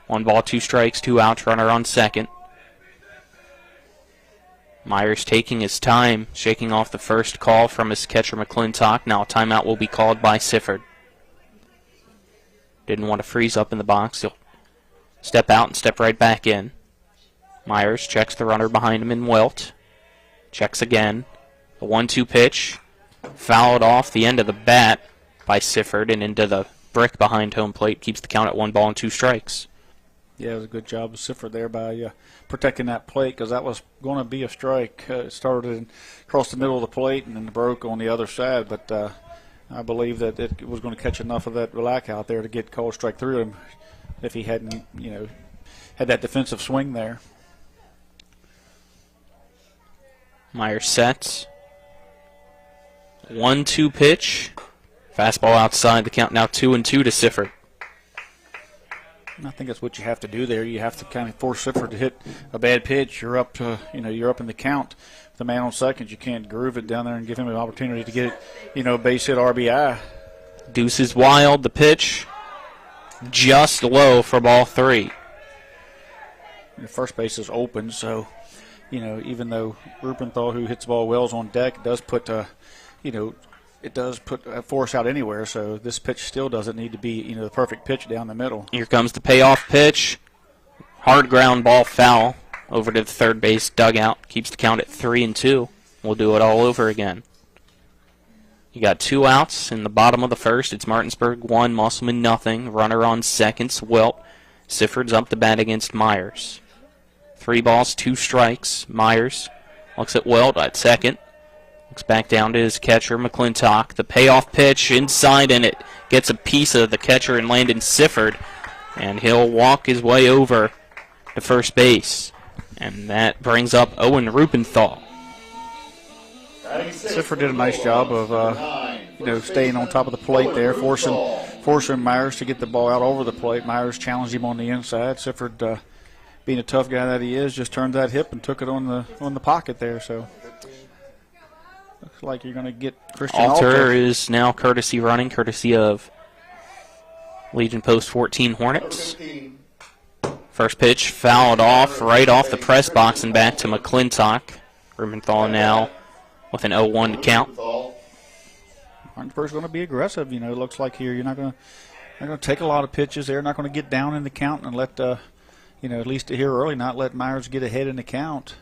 1 ball, 2 strikes, 2 outs, runner on second. Myers taking his time, shaking off the first call from his catcher McClintock. Now a timeout will be called by Sifford. Didn't want to freeze up in the box. He'll step out and step right back in. Myers checks the runner behind him in Welt. Checks again. The 1-2 pitch. Fouled off the end of the bat by Sifford and into the brick behind home plate. Keeps the count at 1 ball and 2 strikes. Yeah, it was a good job of Sifford there by protecting that plate because that was going to be a strike. It started across the middle of the plate and then broke on the other side, but I believe that it was going to catch enough of that relax out there to get called strike through him if he hadn't, had that defensive swing there. Myers sets. 1-2 pitch. Fastball outside. The count now 2-2 to Sifford. I think that's what you have to do there. You have to kind of force Sifford to hit a bad pitch. You're up to, you're up in the count. The man on second, you can't groove it down there and give him an opportunity to get it, base hit RBI. Deuce is wild. The pitch just low for ball 3. The first base is open, so even though Rupenthal, who hits the ball well, is on deck, it does put it does put a force out anywhere, so this pitch still doesn't need to be, the perfect pitch down the middle. Here comes the payoff pitch. Hard ground ball foul over to the third base dugout. Keeps the count at 3-2. We'll do it all over again. You got 2 outs in the bottom of the first. It's Martinsburg 1, Musselman nothing. Runner on second, Welt. Sifford's up the bat against Myers. 3 balls, 2 strikes. Myers looks at Welt at second. Looks back down to his catcher, McClintock. The payoff pitch inside, and it gets a piece of the catcher and Landon Sifford. And he'll walk his way over to first base. And that brings up Owen Rupenthal. Sifford did a nice job of, staying on top of the plate there, forcing Myers to get the ball out over the plate. Myers challenged him on the inside. Sifford, being a tough guy that he is, just turned that hip and took it on the pocket there. So looks like you're going to get Christian Alter is now courtesy of Legion Post 14 Hornets. First pitch fouled off right off the press box and back to McClintock. Rubenthal now with an 0-1 to count. Martinsburg's going to be aggressive. It looks like here you're not going to They're going to take a lot of pitches. They're not going to get down in the count and let, at least here early, not let Myers get ahead in the count.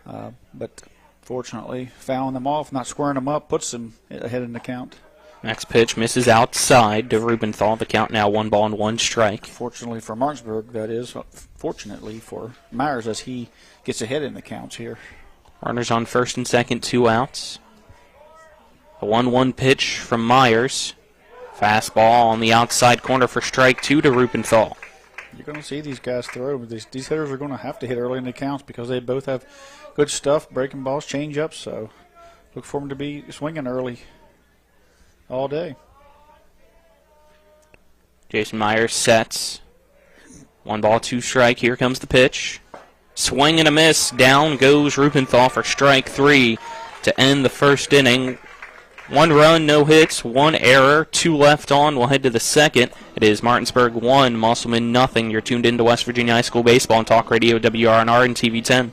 But fortunately, fouling them off, not squaring them up, puts them ahead in the count. Next pitch misses outside to Rubenthal. The count now 1-1 strike. Fortunately for Martinsburg, that is. Fortunately for Myers, as he gets ahead in the counts here. Runners on first and second, 2 outs. A 1-1 pitch from Myers. Fastball on the outside corner for strike 2 to Rubenthal. You're going to see these guys throw. These hitters are going to have to hit early in the counts because they both have good stuff, breaking balls, change-ups. So look for them to be swinging early all day. Jason Myers sets. 1-2 strike. Here comes the pitch. Swing and a miss. Down goes Rubenthal for strike 3 to end the first inning. 1 run, no hits, 1 error, 2 left on. We'll head to the second. It is Martinsburg 1, Musselman nothing. You're tuned into West Virginia High School Baseball on Talk Radio WRNR and TV 10.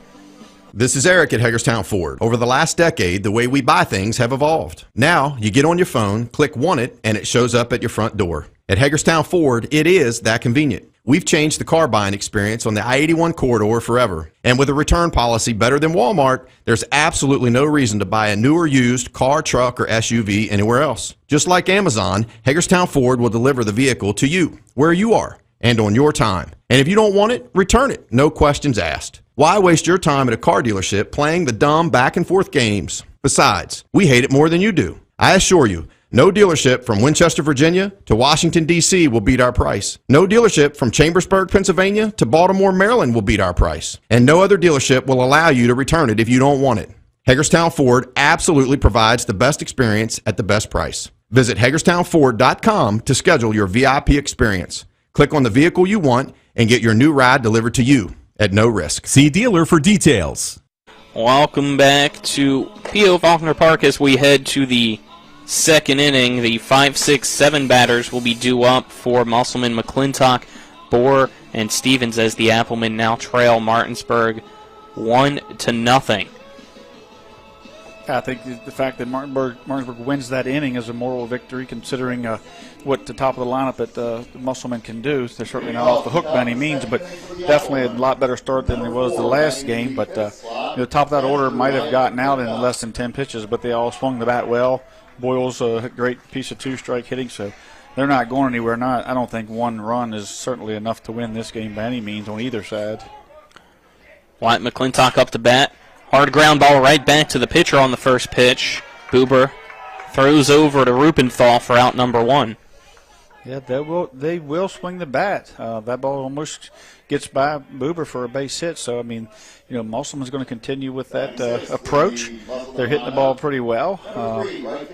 This is Eric at Hagerstown Ford. Over the last decade, the way we buy things have evolved. Now, you get on your phone, click Want It, and it shows up at your front door. At Hagerstown Ford, it is that convenient. We've changed the car buying experience on the I-81 corridor forever. And with a return policy better than Walmart, there's absolutely no reason to buy a new or used car, truck, or SUV anywhere else. Just like Amazon, Hagerstown Ford will deliver the vehicle to you, where you are, and on your time. And if you don't want it, return it. No questions asked. Why waste your time at a car dealership playing the dumb back-and-forth games? Besides, we hate it more than you do. I assure you, no dealership from Winchester, Virginia to Washington, D.C. will beat our price. No dealership from Chambersburg, Pennsylvania to Baltimore, Maryland will beat our price. And no other dealership will allow you to return it if you don't want it. Hagerstown Ford absolutely provides the best experience at the best price. Visit HagerstownFord.com to schedule your VIP experience. Click on the vehicle you want and get your new ride delivered to you at no risk. See dealer for details. Welcome back to P.O. Faulkner Park as we head to the second inning. The 5, 6, 7 batters will be due up for Musselman, McClintock, Bohr, and Stevens as the Applemen now trail Martinsburg 1-0. I think the fact that Martinsburg wins that inning is a moral victory, considering what the top of the lineup that Musselman can do. They're certainly not off the hook by any means, but definitely a lot better start than it was the last game. But the top of that order might have gotten out in less than 10 pitches, but they all swung the bat well. Boyle's a great piece of 2-strike hitting, so they're not going anywhere. I don't think 1 run is certainly enough to win this game by any means on either side. Wyatt McClintock up to bat. Hard ground ball right back to the pitcher on the first pitch. Buber throws over to Rubenthal for out number 1. Yeah, they will swing the bat. That ball almost gets by Buber for a base hit. So, I mean, Musselman's going to continue with that approach. They're hitting the ball pretty well,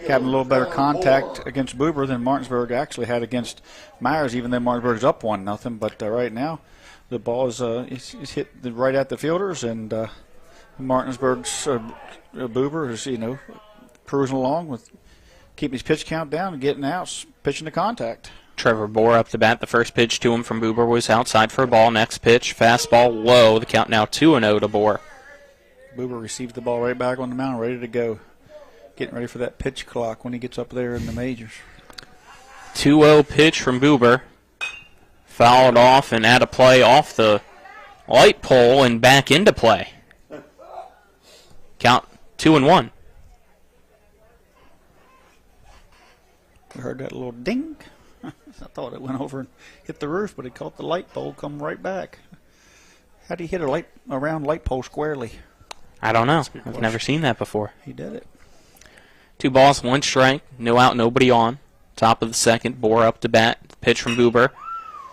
having a little better contact against Buber than Martinsburg actually had against Myers, even though Martinsburg's up 1-0. But right now, the ball is hit right at the fielders, and Martinsburg's Buber is, cruising along with keeping his pitch count down and getting outs, pitching to contact. Trevor Bohr up to bat. The first pitch to him from Buber was outside for a ball. Next pitch, fastball low. The count now 2-0 to Bohr. Buber received the ball right back on the mound, ready to go. Getting ready for that pitch clock when he gets up there in the majors. 2-0 pitch from Buber. Fouled off and out of play off the light pole and back into play. Count 2-1. We heard that little ding. I thought it went over and hit the roof, but it caught the light pole, come right back. How do you hit a round light pole squarely? I don't know. I've never seen that before. He did it. 2 balls, 1 strike, no out, nobody on. Top of the second, Bohr up to bat. Pitch from Buber.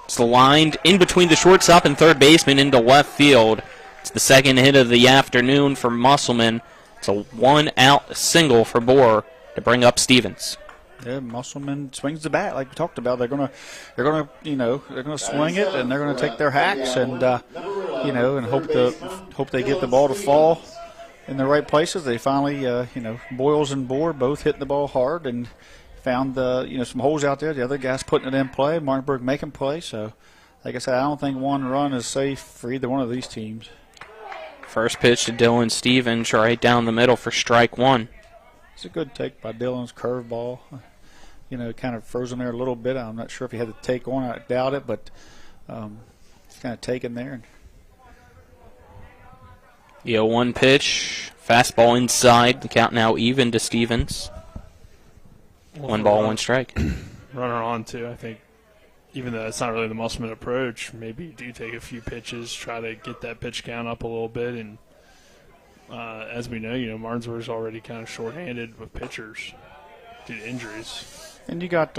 It's lined in between the shortstop and third baseman into left field. It's the second hit of the afternoon for Musselman. It's a 1-out single for Bohr to bring up Stevens. Yeah, Musselman swings the bat like we talked about. They're gonna swing it, and they're gonna take their hacks and and hope they get the ball to fall in the right places. They finally Boyles and Bohr both hitting the ball hard and found some holes out there. The other guys putting it in play. Martinsburg making play. So, like I said, I don't think 1 run is safe for either one of these teams. First pitch to Dylan Stevens right down the middle for strike 1. It's a good take by Dylan's curveball. kind of frozen there a little bit. I'm not sure if he had to take on. I doubt it, but it's kind of taken there. The 0-1 pitch, fastball inside. The count now even to Stevens. 1 ball, 1 strike. Runner on too. I think even though it's not really the Musselman approach, maybe you do take a few pitches, try to get that pitch count up a little bit. And as we know, Martinsburg's already kind of shorthanded with pitchers due to injuries. And you got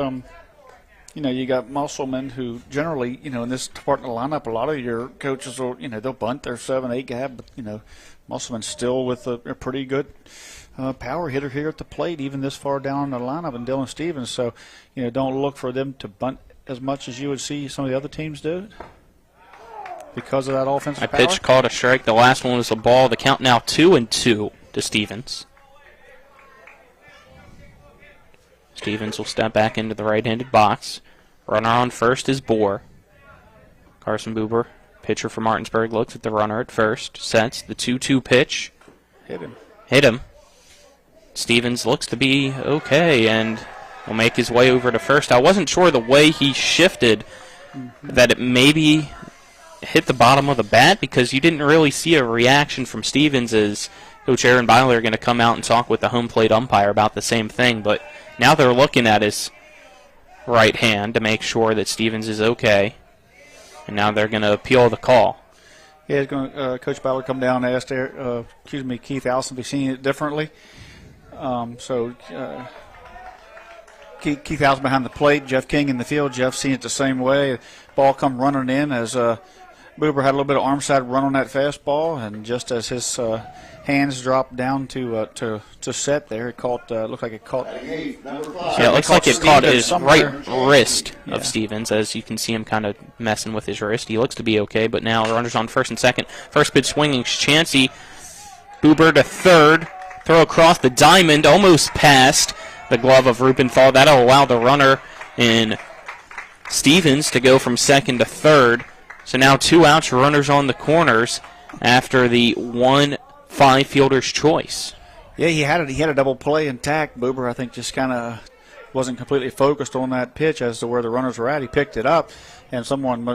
you got Musselman, who generally, in this part of the lineup, a lot of your coaches will, they'll bunt their 7-8 guy, but, Musselman's still with a pretty good power hitter here at the plate, even this far down in the lineup, and Dylan Stevens. So, don't look for them to bunt as much as you would see some of the other teams do because of that offensive power. Pitch called a strike. The last one was a ball. The count now 2-2 to Stevens. Stevens will step back into the right-handed box. Runner on first is Bohr. Carson Buber, pitcher for Martinsburg, looks at the runner at first, sets the 2-2 pitch. Hit him. Stevens looks to be okay and will make his way over to first. I wasn't sure the way he shifted that it maybe hit the bottom of the bat because you didn't really see a reaction from Stevens as Coach Aaron Byler are going to come out and talk with the home plate umpire about the same thing. But now they're looking at his right hand to make sure that Stevens is okay. And now they're going to appeal the call. Yeah, he's going to, Coach Ballard come down and ask Keith Allison if he's seen it differently. Keith Allison behind the plate, Jeff King in the field. Jeff seen it the same way. Ball come running in as Buber had a little bit of arm side run on that fastball, and just as his hands dropped down to set there, it caught. Looked like it caught. Yeah, it looks like it caught his right wrist of Stevens, as you can see him kind of messing with his wrist. He looks to be okay, but now runners on first and second. First pitch swinging, Chansey. Buber to third. Throw across the diamond, almost past the glove of Rupenthal. That'll allow the runner in Stevens to go from second to third. So now 2 outs, runners on the corners after the 1-5 fielder's choice. Yeah, he had a double play intact. Buber, I think, just kind of wasn't completely focused on that pitch as to where the runners were at. He picked it up, and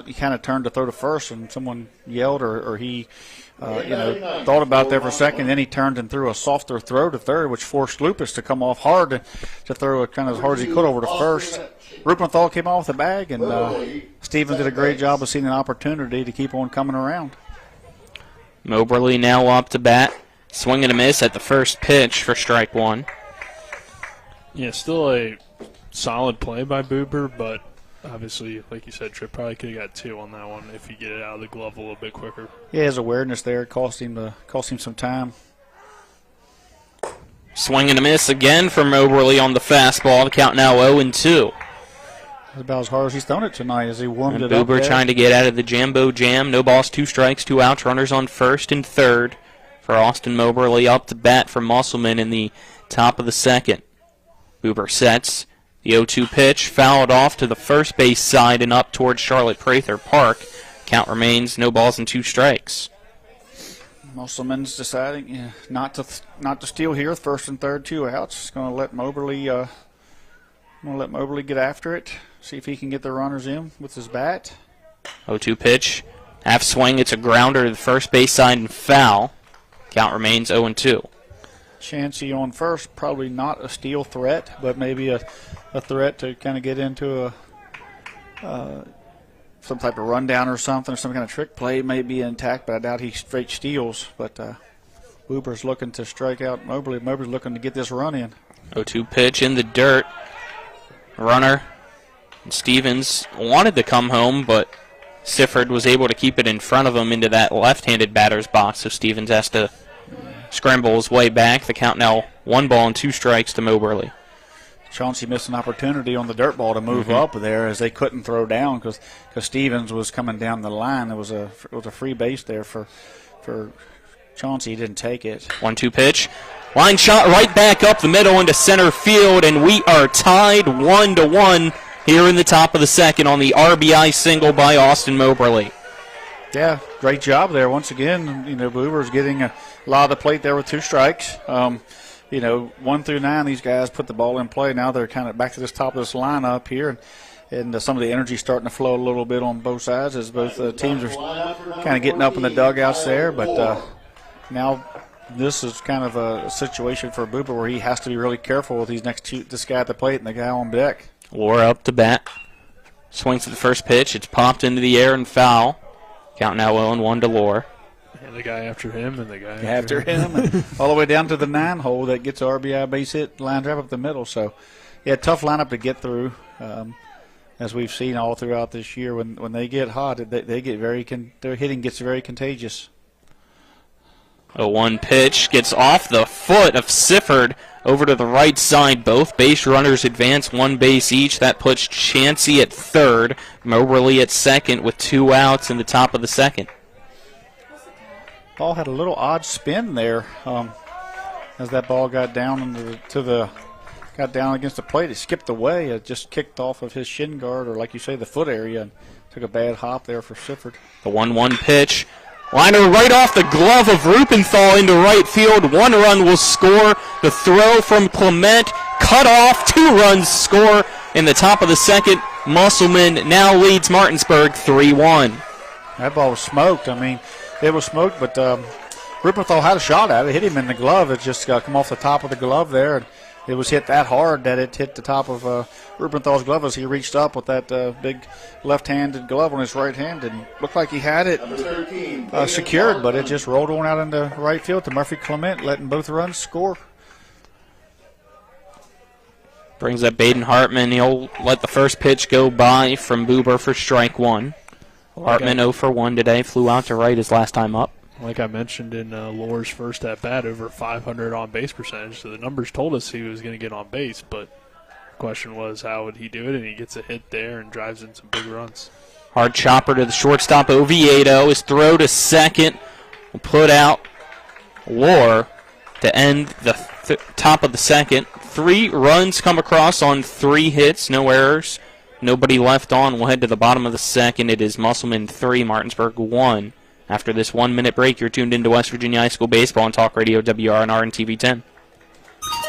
he kind of turned to throw to first, and someone yelled, or he thought about there for a second. Then he turned and threw a softer throw to third, which forced Lupus to come off hard to throw it kind of as hard as he could over to first. Rupenthal came off the bag, and Stevens did a great job of seeing an opportunity to keep on coming around. Moberly now up to bat. Swing and a miss at the first pitch for strike 1. Yeah, still a solid play by Buber, but obviously, like you said, Tripp probably could have got 2 on that one if you get it out of the glove a little bit quicker. Yeah, his awareness there cost him some time. Swing and a miss again for Moberly on the fastball. The count now 0-2. That's about as hard as he's thrown it tonight as he warmed and it up. Buber trying to get out of the Jambo Jam. No balls, 2 strikes, 2 outs. Runners on first and third for Austin Moberly. Up to bat for Musselman in the top of the second. Buber sets the 0-2 pitch, fouled off to the first base side and up towards Charlotte Prather Park. Count remains no balls and 2 strikes. Musselman's deciding not to steal here. First and third, 2 outs. Just going to let Moberly get after it. See if he can get the runners in with his bat. 0-2 pitch, half swing. It's a grounder to the first base side and foul. Count remains 0-2. Chansey on first, probably not a steal threat, but maybe a threat to kind of get into some type of rundown or something, or some kind of trick play may be intact, but I doubt he straight steals. But Buber's looking to strike out Moberly. Moberly's looking to get this run in. 0-2 pitch in the dirt. Runner. And Stevens wanted to come home, but Sifford was able to keep it in front of him into that left-handed batter's box, so Stevens has to scramble his way back. The count now 1 ball and 2 strikes to Moberly. Chauncey missed an opportunity on the dirt ball to move up there as they couldn't throw down because Stevens was coming down the line. It was a free base there for Chauncey. He didn't take it. 1-2 pitch. Line shot right back up the middle into center field, and we are tied 1-1 here in the top of the second on the RBI single by Austin Moberly. Yeah, great job there. Once again, Buber's getting a lot of the plate there with 2 strikes. 1 through 9, these guys put the ball in play. Now they're kind of back to this top of this lineup here, and some of the energy starting to flow a little bit on both sides as both teams are kind of getting up in the dugouts there. But now this is kind of a situation for Booper where he has to be really careful with this guy at the plate and the guy on deck. War up to bat. Swings at the first pitch. It's popped into the air and foul. Count now 0-1 to Lohr. And the guy after him and the guy after him. And all the way down to the 9 hole that gets an RBI base hit, line drive up the middle. So, yeah, tough lineup to get through. As we've seen all throughout this year, when they get hot, they get their hitting gets very contagious. A 1 pitch gets off the foot of Sifford over to the right side. Both base runners advance 1 base each. That puts Chansey at third, Moberly at second with 2 outs in the top of the second. Ball had a little odd spin there as that ball got down got down against the plate. It skipped away. It just kicked off of his shin guard, or like you say, the foot area, and took a bad hop there for Sifford. The 1-1 pitch. Liner right off the glove of Rupenthal into right field. 1 run will score. The throw from Clement cut off. 2 runs score in the top of the second. Musselman now leads Martinsburg 3-1. That ball was smoked. I mean, it was smoked, but Rupenthal had a shot at it. Hit him in the glove. It just come off the top of the glove there, and it was hit that hard that it hit the top of Rupenthal's glove as he reached up with that big left-handed glove on his right hand, and looked like he had it secured, but it just rolled on out into right field to Murphy Clement, letting both runs score. Brings up Baden Hartman. He'll let the first pitch go by from Buber for strike 1. Hartman 0 for 1 today. Flew out to right his last time up. Like I mentioned in Lohr's first at-bat, over 500 on-base percentage. So the numbers told us he was going to get on base, but the question was how would he do it, and he gets a hit there and drives in some big runs. Hard chopper to the shortstop. Oviedo. His throw to second will put out Lohr to end the top of the second. 3 runs come across on 3 hits, no errors. Nobody left on. We'll head to the bottom of the second. It is Musselman 3, Martinsburg 1. After this 1-minute break, you're tuned into West Virginia High School Baseball on Talk Radio WRNR and TV 10.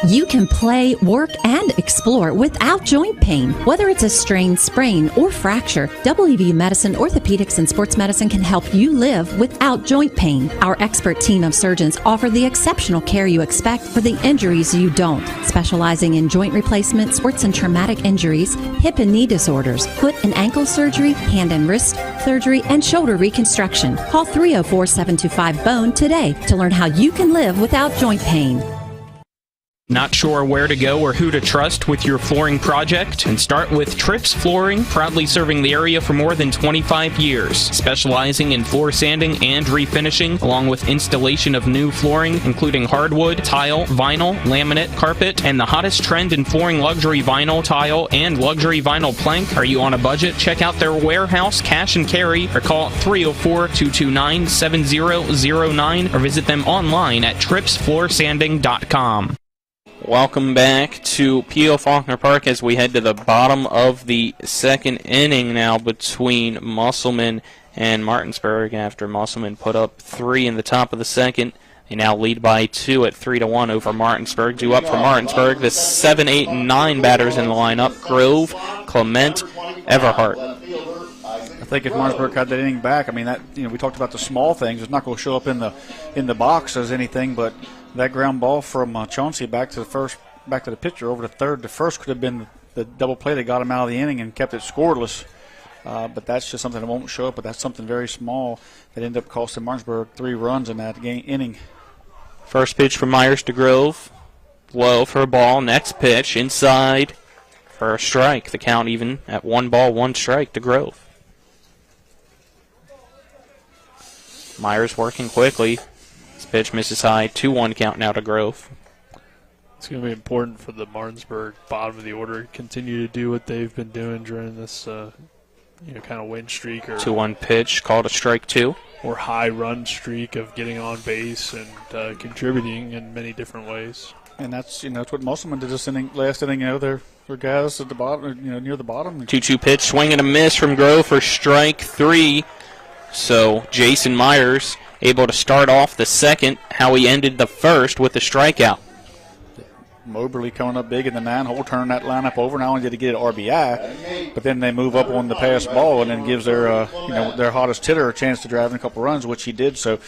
You can play, work, and explore without joint pain. Whether it's a strain, sprain, or fracture, WVU Medicine, Orthopedics, and Sports Medicine can help you live without joint pain. Our expert team of surgeons offer the exceptional care you expect for the injuries you don't, specializing in joint replacement, sports and traumatic injuries, hip and knee disorders, foot and ankle surgery, hand and wrist surgery, and shoulder reconstruction. Call 304-725-BONE today to learn how you can live without joint pain. Not sure where to go or who to trust with your flooring project? And start with Trips Flooring, proudly serving the area for more than 25 years, specializing in floor sanding and refinishing, along with installation of new flooring, including hardwood, tile, vinyl, laminate, carpet, and the hottest trend in flooring, luxury vinyl tile and luxury vinyl plank. Are you on a budget? Check out their warehouse, cash and carry, or call 304-229-7009, or visit them online at tripsfloorsanding.com. Welcome back to P.O. Faulkner Park as we head to the bottom of the second inning now between Musselman and Martinsburg. After Musselman put up 3 in the top of the second, they now lead by 2 at 3-1 over Martinsburg. Due up for Martinsburg, the 7, 8, and 9 batters in the lineup: Grove, Clement, Everhart. I think if Martinsburg had that inning back, I mean, that, we talked about the small things. It's not going to show up in the box as anything, but that ground ball from Chauncey back to the pitcher over to third. The first could have been the double play that got him out of the inning and kept it scoreless. But that's just something that won't show up. But that's something very small that ended up costing Martinsburg 3 runs in that inning. First pitch from Myers to Grove, low for a ball. Next pitch inside for a strike. The count even at 1 ball, 1 strike to Grove. Myers working quickly. Pitch misses high. 2-1 count now to Grove. It's going to be important for the Martinsburg bottom of the order to continue to do what they've been doing during this kind of win streak. Or 2-1 pitch called a strike 2. Or high run streak of getting on base and contributing in many different ways. And that's what Musselman did this last inning. Their guys at the bottom, near the bottom. 2-2 pitch, swing and a miss from Grove for strike 3. So Jason Myers able to start off the second, how he ended the first with the strikeout. Moberly coming up big in the 9-hole, turning that lineup over. Not only did he get an RBI, but then they move up on the pass ball and then gives their their hottest hitter a chance to drive in a couple runs, which he did. So,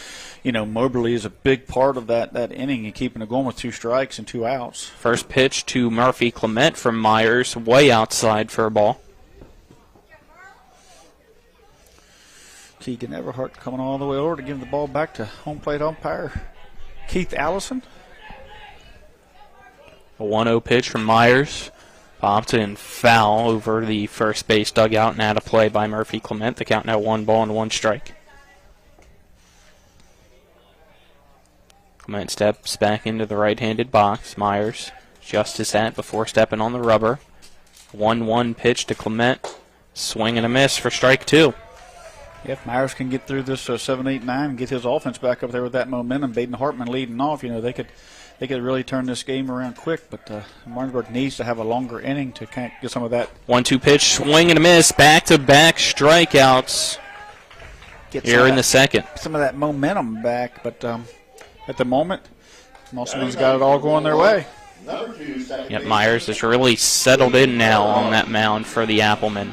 Moberly is a big part of that inning and keeping it going with 2 strikes and 2 outs. First pitch to Murphy Clement from Myers, way outside for a ball. Keegan Everhart coming all the way over to give the ball back to home plate umpire Keith Allison. A 1-0 pitch from Myers. Popped in foul over the first base dugout and out of play by Murphy Clement. The count now 1 ball and 1 strike. Clement steps back into the right-handed box. Myers adjusts his hat before stepping on the rubber. 1-1 pitch to Clement. Swing and a miss for strike 2. If Myers can get through this 7, 8, 9 and get his offense back up there with that momentum, Baden Hartman leading off, they could really turn this game around quick. But Martinsburg needs to have a longer inning to kind of get some of that. 1-2 pitch, swing and a miss, back-to-back strikeouts here in the second. Some of that momentum back, but at the moment, Musselman's got it all going their way. Yep, Myers has really settled in now on that mound for the Applemen.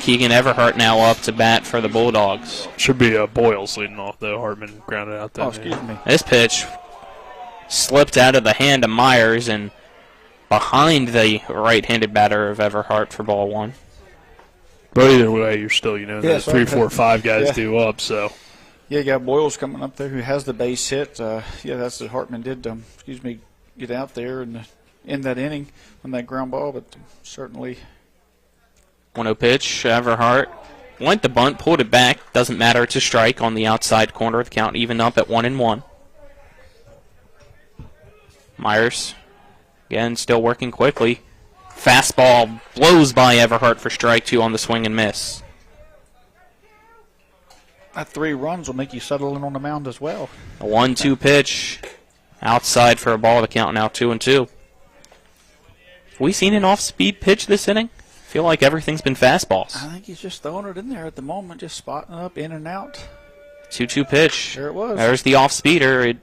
Keegan Everhart now up to bat for the Bulldogs. Should be Boyles leading off, though. Hartman grounded out there. Oh, excuse me. This pitch slipped out of the hand of Myers and behind the right-handed batter of Everhart for ball 1. But either way, you're still, there's 3, 4, 5 guys due up, so. Yeah, you got Boyles coming up there who has the base hit. That's what Hartman did, get out there and end that inning on that ground ball, but certainly. 1-0 pitch, Everhart went the bunt, pulled it back. Doesn't matter, it's a strike on the outside corner. The count even up at 1-1. Myers, again, still working quickly. Fastball blows by Everhart for strike 2 on the swing and miss. That 3 runs will make you settle in on the mound as well. A 1-2 pitch, outside for a ball. The count now 2-2. Have we seen an off-speed pitch this inning? I feel like everything's been fastballs. I think he's just throwing it in there at the moment, just spotting it up in and out. 2-2 pitch. There it was. There's the off-speeder. It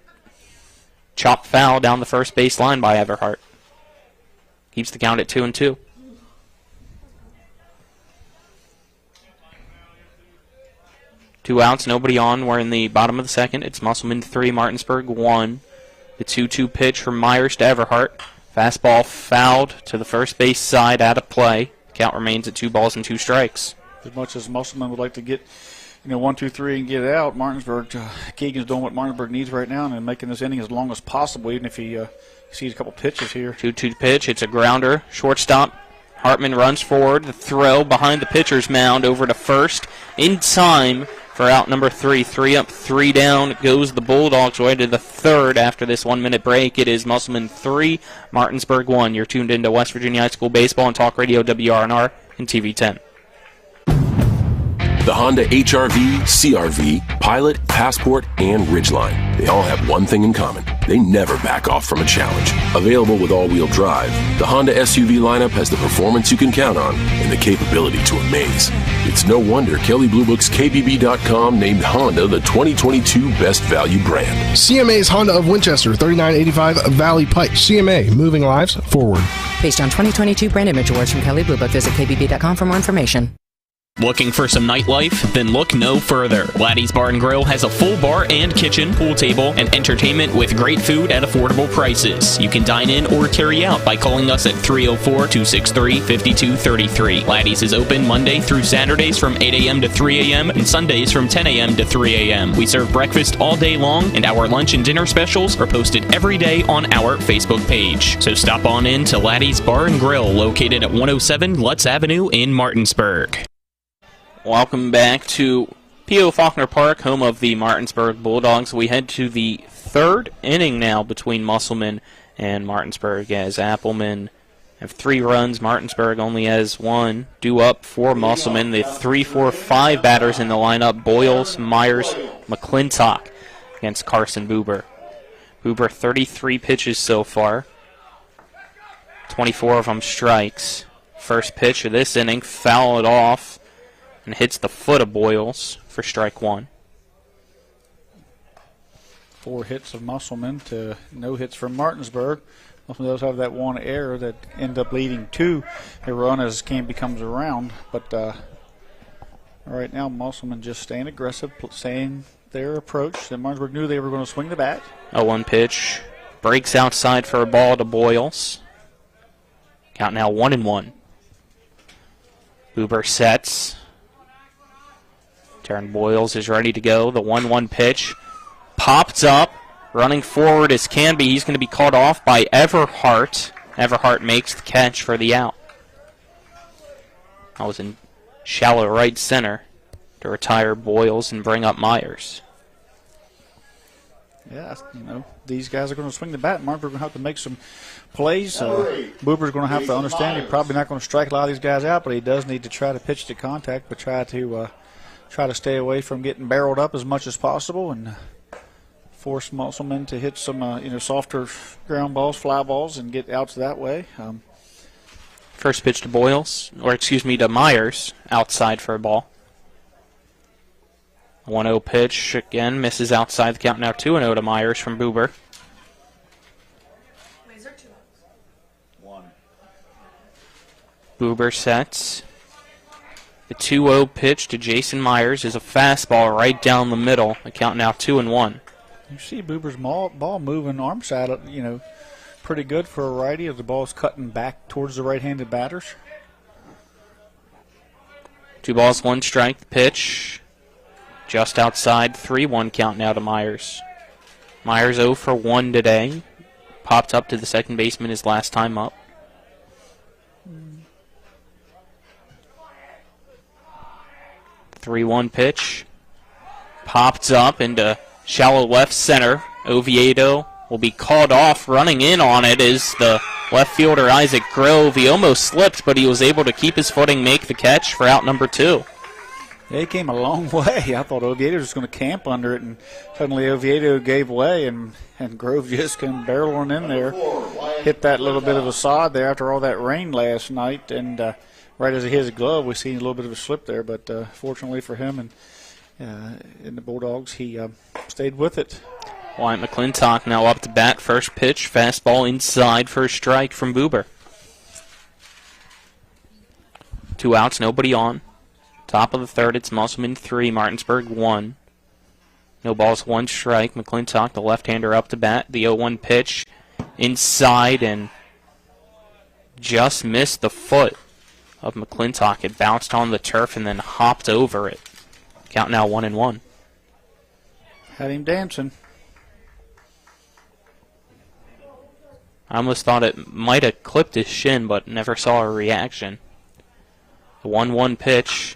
chopped foul down the first base line by Everhart. Keeps the count at 2-2. Two outs, nobody on. We're in the bottom of the second. It's Musselman 3, Martinsburg 1. The 2-2 pitch from Myers to Everhart. Fastball fouled to the first base side, out of play. Count remains at 2 balls and 2 strikes. As much as Musselman would like to get, 1, 2, 3 and get it out, Martinsburg, Keegan's doing what Martinsburg needs right now and making this inning as long as possible, even if he sees a couple pitches here. 2-2 pitch. It's a grounder. Shortstop. Hartman runs forward. The throw behind the pitcher's mound over to first. In time for out number 3. 3 up, 3 down goes the Bulldogs way to the third after this 1-minute break. It is Musselman 3, Martinsburg 1. You're tuned into West Virginia High School Baseball and Talk Radio WRNR and TV 10. The Honda HR-V, CR-V, Pilot, Passport, and Ridgeline. They all have one thing in common. They never back off from a challenge. Available with all-wheel drive, the Honda SUV lineup has the performance you can count on and the capability to amaze. It's no wonder Kelley Blue Book's KBB.com named Honda the 2022 Best Value brand. CMA's Honda of Winchester, 3985 Valley Pike. CMA, moving lives forward. Based on 2022 brand image awards from Kelley Blue Book, visit KBB.com for more information. Looking for some nightlife? Then look no further. Laddie's Bar and Grill has a full bar and kitchen, pool table, and entertainment with great food at affordable prices. You can dine in or carry out by calling us at 304-263-5233. Laddie's is open Monday through Saturdays from 8 a.m. to 3 a.m. and Sundays from 10 a.m. to 3 a.m. We serve breakfast all day long, and our lunch and dinner specials are posted every day on our Facebook page. So stop on in to Laddie's Bar and Grill, located at 107 Lutz Avenue in Martinsburg. Welcome back to P.O. Faulkner Park, home of the Martinsburg Bulldogs. We head to the third inning now between Musselman and Martinsburg as Applemen have 3 runs. Martinsburg only has 1. Due up for Musselman. The 3, 4, 5 batters in the lineup: Boyles, Myers, McClintock against Carson Buber. Buber 33 pitches so far. 24 of them strikes. First pitch of this inning, foul it off and hits the foot of Boyles for strike 1. 4 hits of Musselman to no hits from Martinsburg. Musselman does have that one error that ends up leading to a run as Canby comes around. But right now, Musselman just staying aggressive, staying their approach. And Martinsburg knew they were going to swing the bat. 0-1 pitch. Breaks outside for a ball to Boyles. Count now 1-1. Buber sets. Darren Boyles is ready to go. The 1-1 pitch. Popped up. Running forward is Canby. He's going to be called off by Everhart. Everhart makes the catch for the out. I was in shallow right center to retire Boyles and bring up Myers. Yeah, these guys are going to swing the bat. Martinsburg going to have to make some plays. Buber's going to have to understand he's probably not going to strike a lot of these guys out, but he does need to try to pitch to contact, but try to stay away from getting barreled up as much as possible and force Musselman to hit some softer ground balls, fly balls, and get outs that way. First pitch to Boyles, to Myers, outside for a ball. 1-0 pitch, again, misses outside the count, now 2-0 to Myers from Buber. Buber sets. The 2-0 pitch to Jason Myers is a fastball right down the middle. The count now 2-1. You see Buber's ball moving arm side, pretty good for a righty as the ball's cutting back towards the right-handed batters. 2 balls, 1 strike. The pitch just outside. 3-1 count now to Myers. Myers 0 for 1 today. Popped up to the second baseman his last time up. The 3-1 pitch. Popped up into shallow left center. Oviedo will be called off. Running in on it is the left fielder Isaac Grove. He almost slipped, but he was able to keep his footing, make the catch for out number 2. Yeah, he came a long way. I thought Oviedo was going to camp under it, and suddenly Oviedo gave way, and Grove just came barreling in there. Hit that little bit of a sod there after all that rain last night, and right as he hit his glove, we seen a little bit of a slip there, but fortunately for him and in the Bulldogs, he stayed with it. Wyatt McClintock now up to bat. First pitch, fastball inside for a strike from Buber. 2 outs, nobody on. Top of the third, it's Musselman 3, Martinsburg 1. No balls, 1 strike. McClintock, the left-hander, up to bat. The 0-1 pitch inside and just missed the foot of McClintock. It bounced on the turf and then hopped over it. Count now 1-1. Had him dancing. I almost thought it might have clipped his shin, but never saw a reaction. The 1-1 pitch.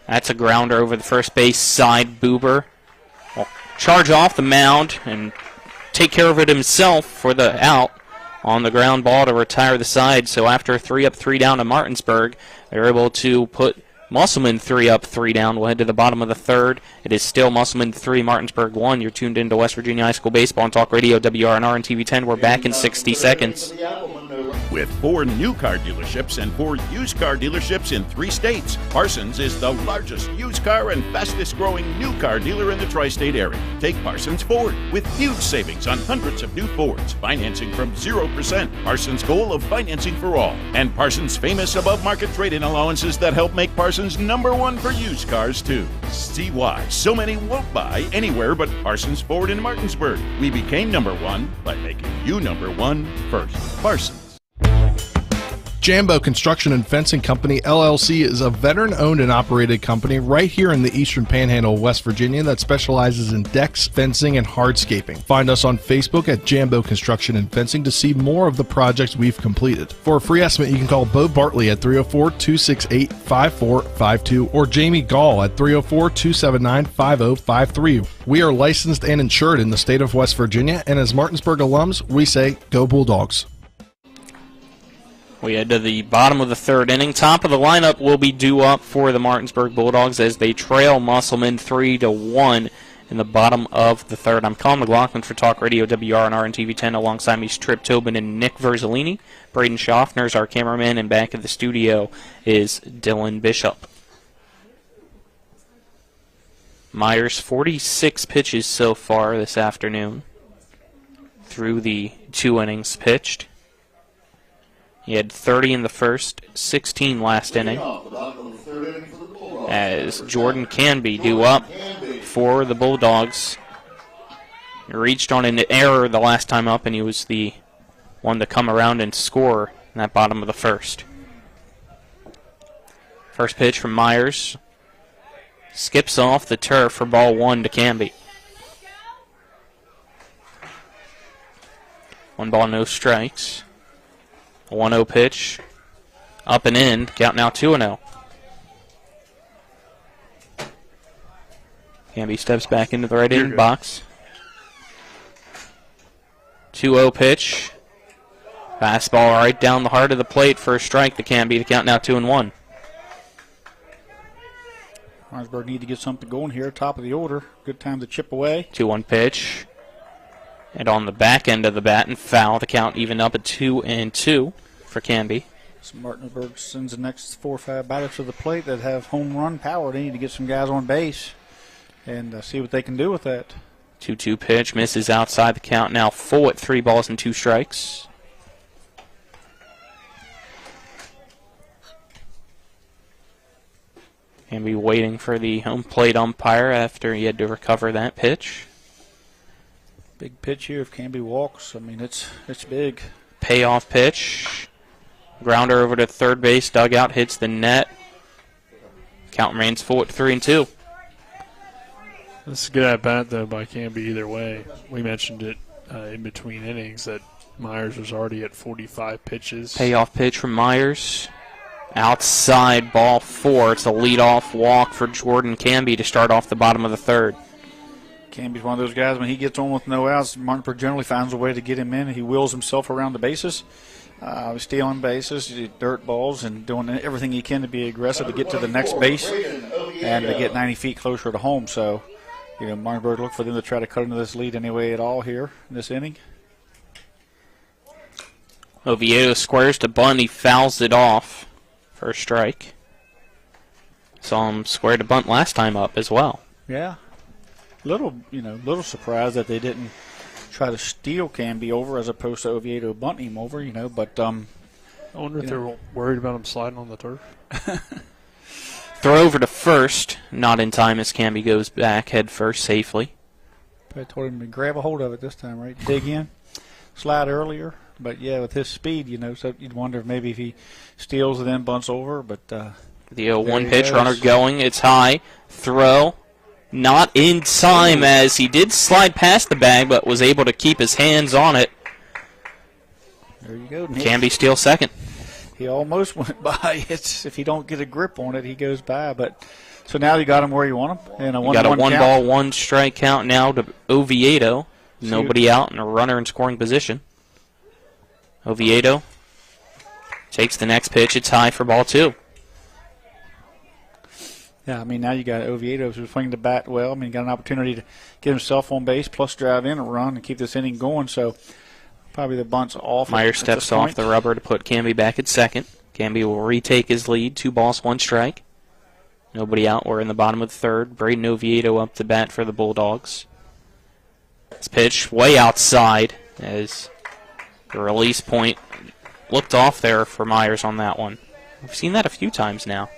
That's a grounder over the first base side. Buber will charge off the mound and take care of it himself for the out on the ground ball to retire the side. So after 3 up, 3 down to Martinsburg, they're able to put Musselman 3 up, 3 down. We'll head to the bottom of the third. It is still Musselman 3, Martinsburg 1. You're tuned into West Virginia High School Baseball on Talk Radio, WRNR, and TV 10. We're back in 60 seconds. With 4 new car dealerships and 4 used car dealerships in 3 states, Parsons is the largest used car and fastest growing new car dealer in the tri-state area. Take Parsons Ford with huge savings on hundreds of new Fords, financing from 0%, Parsons' goal of financing for all, and Parsons' famous above-market trade-in allowances that help make Parsons #1 for used cars too. See why so many won't buy anywhere but Parsons Ford in Martinsburg. We became #1 by making you #1 first. Parsons. Jambo Construction and Fencing Company, LLC, is a veteran-owned and operated company right here in the Eastern Panhandle of West Virginia that specializes in decks, fencing, and hardscaping. Find us on Facebook at Jambo Construction and Fencing to see more of the projects we've completed. For a free estimate, you can call Bo Bartley at 304-268-5452 or Jamie Gall at 304-279-5053. We are licensed and insured in the state of West Virginia, and as Martinsburg alums, we say, go Bulldogs. We head to the bottom of the third inning. Top of the lineup will be due up for the Martinsburg Bulldogs as they trail Musselman 3-1 in the bottom of the third. I'm Colin McLaughlin for Talk Radio, WRNR, and TV 10. Alongside me is Trip Tobin and Nick Verzolini. Braden Schaffner is our cameraman, and back at the studio is Dylan Bishop. Myers, 46 pitches so far this afternoon through the 2 innings pitched. He had 30 in the first, 16 last inning. As Jordan Canby due up for the Bulldogs. He reached on an error the last time up, and he was the one to come around and score in that bottom of the first. First pitch from Myers. Skips off the turf for ball 1 to Canby. 1 ball, no strikes. A 1-0 pitch. Up and in. Count now 2-0. Canby steps back into the right-hand box. 2-0 pitch. Fastball right down the heart of the plate for a strike to Canby. The count now 2-1. Martinsburg need to get something going here. Top of the order. Good time to chip away. 2-1 pitch. And on the back end of the bat and foul. The count even up at 2-2 for Canby. So Martinsburg sends the next 4 or 5 batters to the plate that have home run power. They need to get some guys on base and see what they can do with that. 2-2 pitch. Misses outside. The count now full at 3 balls and 2 strikes. Canby waiting for the home plate umpire after he had to recover that pitch. Big pitch here if Canby walks. I mean, it's big. Payoff pitch. Grounder over to third base. Dugout hits the net. Count remains full at 3-2. This is a good at bat though by Canby either way. We mentioned it in between innings that Myers was already at 45 pitches. Payoff pitch from Myers. Outside, ball 4. It's a leadoff walk for Jordan Canby to start off the bottom of the third. Canby's one of those guys, when he gets on with no outs, Martinsburg generally finds a way to get him in. He wheels himself around the bases, stealing bases, dirt balls, and doing everything he can to be aggressive to get to the next base and to get 90 feet closer to home. So, Martinsburg look for them to try to cut into this lead anyway at all here in this inning. Oviedo squares to bunt. He fouls it off for a strike. Saw him square to bunt last time up as well. Yeah. Little surprised that they didn't try to steal Canby over as opposed to Oviedo bunting him over, but I wonder if they're worried about him sliding on the turf. Throw over to first, not in time as Canby goes back head first safely. I told him to grab a hold of it this time, right? Dig in, slide earlier, but yeah, with his speed, so you'd wonder if maybe if he steals and then bunts over, but the 0-1 pitch, runner going, it's high, throw. Not in time as he did slide past the bag, but was able to keep his hands on it. There you go, Nick. Canby steals second. He almost went by. If he don't get a grip on it, he goes by. But so now you got him where you want him. And you got a 1 ball, 1 strike count now to Oviedo. Nobody out and a runner in scoring position. Oviedo takes the next pitch. It's high for ball 2. Yeah, now you got Oviedo who's swinging the bat well. Got an opportunity to get himself on base, plus drive in a run and keep this inning going. So probably the bunt's off. Myers steps off the rubber to put Canby back at second. Canby will retake his lead. 2 balls, 1 strike. Nobody out. We're in the bottom of the third. Braden Oviedo up to bat for the Bulldogs. This pitch way outside as the release point looked off there for Myers on that one. We've seen that a few times now.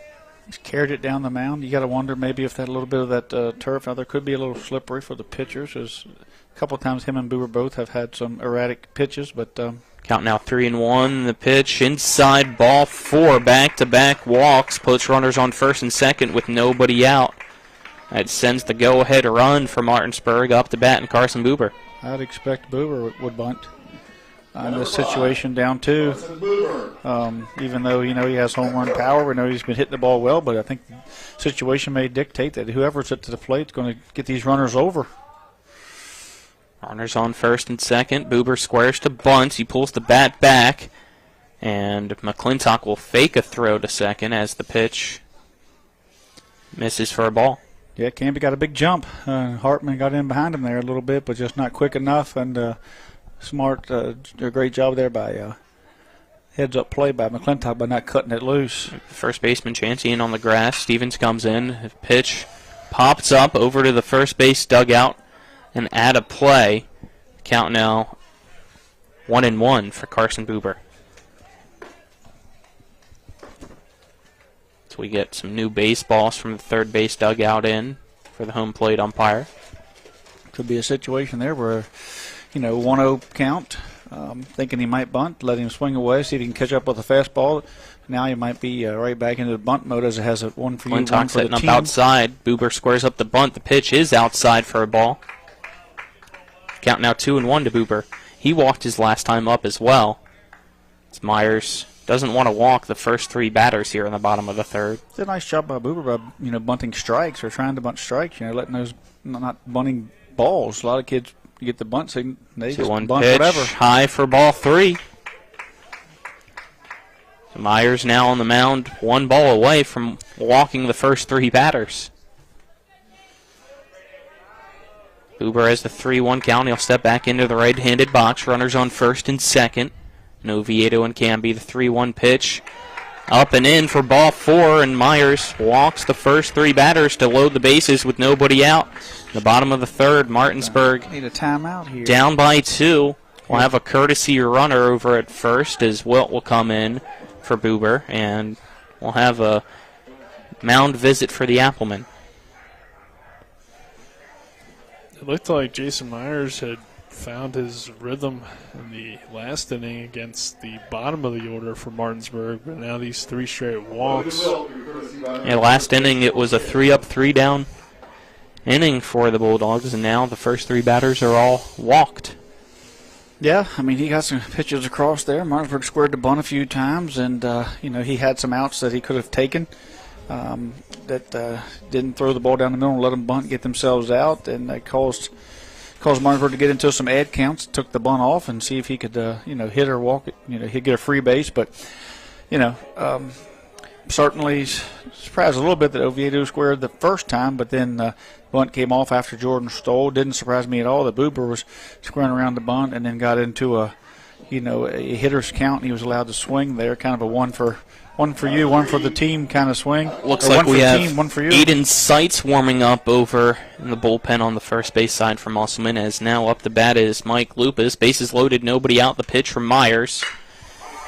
He's carried it down the mound. You got to wonder maybe if that little bit of that turf out there could be a little slippery for the pitchers. As a couple of times him and Boober both have had some erratic pitches, but count now 3-1. The pitch inside, ball 4. Back-to-back walks. Puts runners on first and second with nobody out. That sends the go-ahead run for Martinsburg up to bat and Carson Boober. I'd expect Boober would bunt. In this situation down 2, even though he has home run power, we know he's been hitting the ball well, but I think the situation may dictate that whoever's at the plate is going to get these runners over. Runners on first and second. Boober squares to bunt. He pulls the bat back, and McClintock will fake a throw to second as the pitch misses for a ball. Yeah, Canby got a big jump. Hartman got in behind him there a little bit, but just not quick enough, and smart, a great job there by heads-up play by McClintock by not cutting it loose. First baseman Chancey in on the grass. Stevens comes in. Pitch pops up over to the first base dugout and add a play. Count now 1-1 for Carson Boober. So we get some new baseballs from the third base dugout in for the home plate umpire. Could be a situation there where, 1-0 count, thinking he might bunt, let him swing away, see if he can catch up with a fastball. Now he might be right back into the bunt mode as it has a one for you, one for the team. Up outside. Buber squares up the bunt. The pitch is outside for a ball. Count now 2-1 to Buber. He walked his last time up as well. It's Myers doesn't want to walk the first three batters here in the bottom of the third. It's a nice job by Buber by bunting strikes or trying to bunt strikes. Letting those not bunting balls. A lot of kids get the bunt, so they just bunt pitch, whatever. High for ball 3. So Myers now on the mound, 1 ball away from walking the first 3 batters. Buber has the 3-1 count. He'll step back into the right-handed box. Runners on first and second. Noviedo and Camby, the 3-1 pitch. Up and in for ball 4, and Myers walks the first 3 batters to load the bases with nobody out. In the bottom of the third, Martinsburg need a timeout here. Down by 2. We'll have a courtesy runner over at first as Wilt will come in for Buber, and we'll have a mound visit for the Applemen. It looked like Jason Myers had found his rhythm in the last inning against the bottom of the order for Martinsburg, but now these 3 straight walks. Yeah, last inning it was a 3-up, 3-down inning for the Bulldogs, and now the first 3 batters are all walked. Yeah, he got some pitches across there. Martinsburg squared the bunt a few times, and, he had some outs that he could have taken that didn't throw the ball down the middle and let them bunt, get themselves out, and that caused Martinsburg to get into some ad counts, took the bunt off, and see if he could, hit or walk it, he'd get a free base. But, certainly surprised a little bit that Oviedo squared the first time, but then bunt came off after Jordan stole. Didn't surprise me at all that Buber was squaring around the bunt and then got into a hitter's count, and he was allowed to swing there, kind of a one for you, one for the team kind of swing. Looks like we have one for you. Aiden Seitz warming up over in the bullpen on the first base side for Musselman, as now up the bat is Mike Lupus. Bases loaded, nobody out. The pitch from Myers,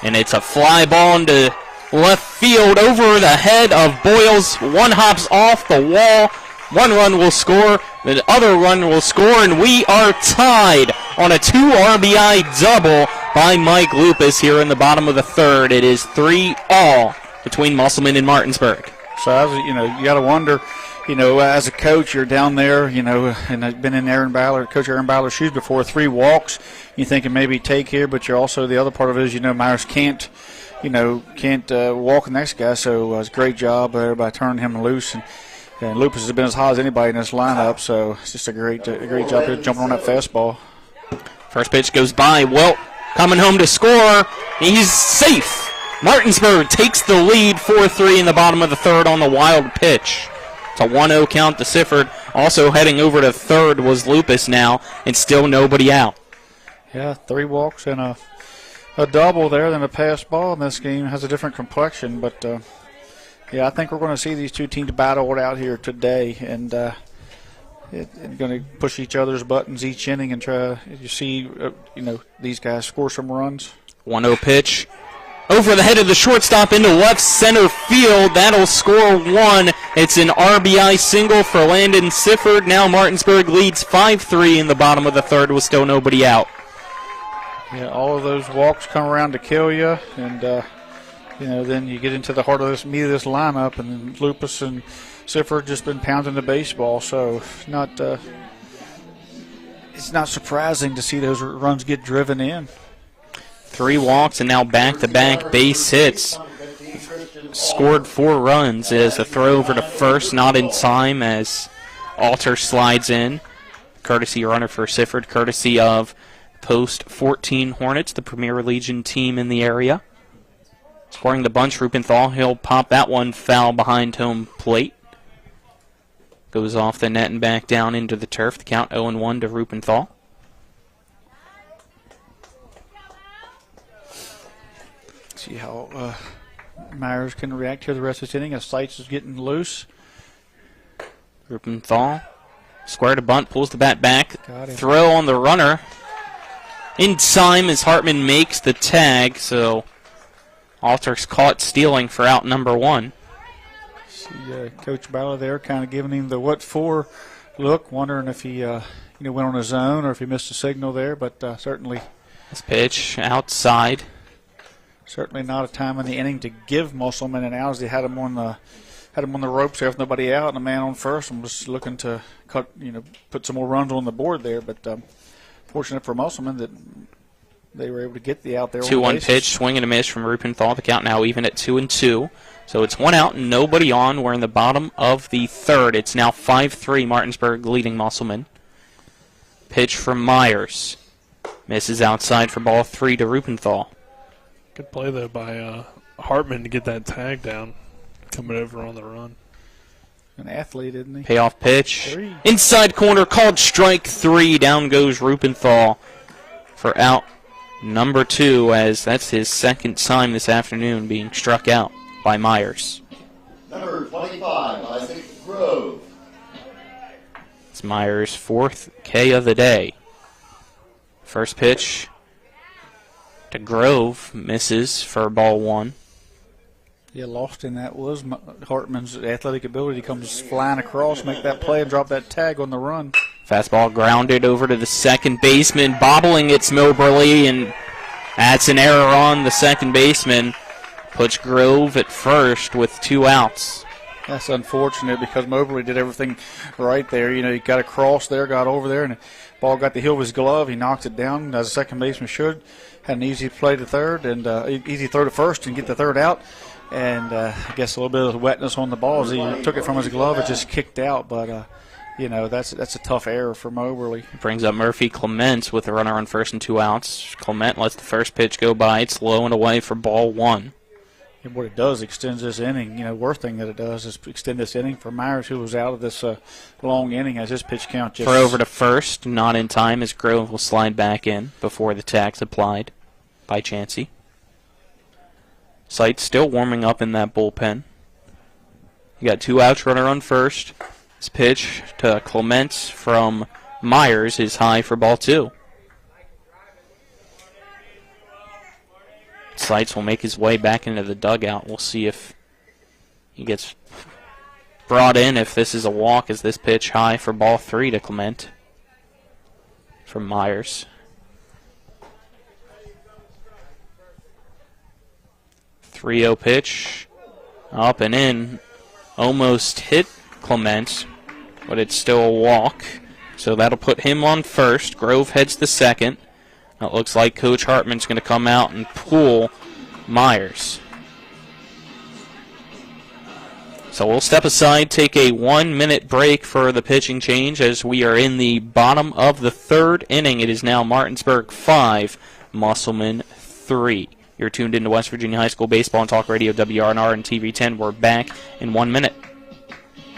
and it's a fly ball into left field over the head of Boyles. 1 hops off the wall. 1 run will score. The other run will score, and we are tied on a 2 RBI double by Mike Lupus here in the bottom of the third. It is 3-all between Musselman and Martinsburg. So, you got to wonder, as a coach, you're down there, and I've been in Coach Aaron Ballard's shoes before. 3 walks, you're thinking maybe take here, but you're also, the other part of it is, Myers can't walk the next guy. So it's a great job by turning him loose. And Lupus has been as hot as anybody in this lineup, so it's just a great job here jumping on that fastball. First pitch goes by. Wilt coming home to score. He's safe. Martinsburg takes the lead 4-3 in the bottom of the third on the wild pitch. It's a 1-0 count to Sifford. Also heading over to third was Lupus now, and still nobody out. Yeah, 3 walks and a double there, then a pass ball in this game. Has a different complexion, but I think we're going to see these 2 teams battle it out here today, and going to push each other's buttons each inning and try to see, these guys score some runs. 1-0 pitch over the head of the shortstop into left center field. That'll score 1. It's an RBI single for Landon Sifford. Now Martinsburg leads 5-3 in the bottom of the third with still nobody out. Yeah, all of those walks come around to kill you, and then you get into the heart of this meat of this lineup, and Lupus and Sifford just been pounding the baseball. So it's not surprising to see those runs get driven in. 3 walks and now back-to-back base hits. Scored 4 runs as a throw over to first, not in time as Alter slides in. Courtesy runner for Sifford, courtesy of Post 14 Hornets, the Premier Legion team in the area. Scoring the bunch, Rupenthal. He'll pop that one foul behind home plate. Goes off the net and back down into the turf. The count 0-1 to Rupenthal. See how Myers can react here the rest of this inning as Seitz is getting loose. Rupenthal. Square to bunt, pulls the bat back. Throw on the runner. In time as Hartman makes the tag, so Alter's caught stealing for out number 1. See Coach Ballard there kind of giving him the what for look, wondering if he went on his own or if he missed a signal there, but certainly. This pitch outside. Certainly not a time in the inning to give Musselman an out, as he had him on the ropes there with nobody out and a man on first, and was looking to put some more runs on the board there. But fortunate for Musselman that they were able to get the out there. 2-1 pitch, swing and a miss from Rupenthal. The count now even at 2-2. So it's one out and nobody on. We're in the bottom of the third. It's now 5-3. Martinsburg leading Musselman. Pitch from Myers. Misses outside for ball 3 to Rupenthal. Good play, though, by Hartman to get that tag down, coming over on the run. An athlete, isn't he? Payoff pitch. Inside corner, called strike 3. Down goes Rupenthal for out number 2, as that's his second time this afternoon being struck out by Myers. Number 25, Isaac Grove. It's Myers' 4th K of the day. First pitch to Grove, misses for ball 1. Yeah, lost in that was Hartman's athletic ability. Comes flying across, make that play, and drop that tag on the run. Fastball grounded over to the second baseman, bobbling it's Moberly, and that's an error on the second baseman. Puts Grove at first with 2 outs. That's unfortunate because Moberly did everything right there. He got across there, got over there, and the ball got the heel of his glove. He knocked it down as a second baseman should. Had an easy play to third and easy throw to first and get the third out. And I guess a little bit of wetness on the ball as he took it from his glove. It just kicked out, but that's a tough error for Moberly. Brings up Murphy Clement with a runner on first and 2 outs. Clement lets the first pitch go by. It's low and away for ball 1. And what it does extends this inning. Worst thing that it does is extend this inning for Myers, who was out of this long inning as his pitch count just. Throw over to first, not in time, as Grove will slide back in before the tag's applied by Chansey. Sight still warming up in that bullpen. You got 2 outs, runner on first. This pitch to Clement from Myers is high for ball 2. Sights will make his way back into the dugout. We'll see if he gets brought in, if this is a walk, as this pitch high for ball 3 to Clement from Myers. 3-0 pitch, up and in, almost hit Clement, but it's still a walk. So that'll put him on first. Grove heads to second. It looks like Coach Hartman's going to come out and pull Myers. So we'll step aside, take a 1-minute break for the pitching change as we are in the bottom of the third inning. It is now Martinsburg 5, Musselman 3. You're tuned into West Virginia High School Baseball on Talk Radio WRNR and TV 10. We're back in 1 minute.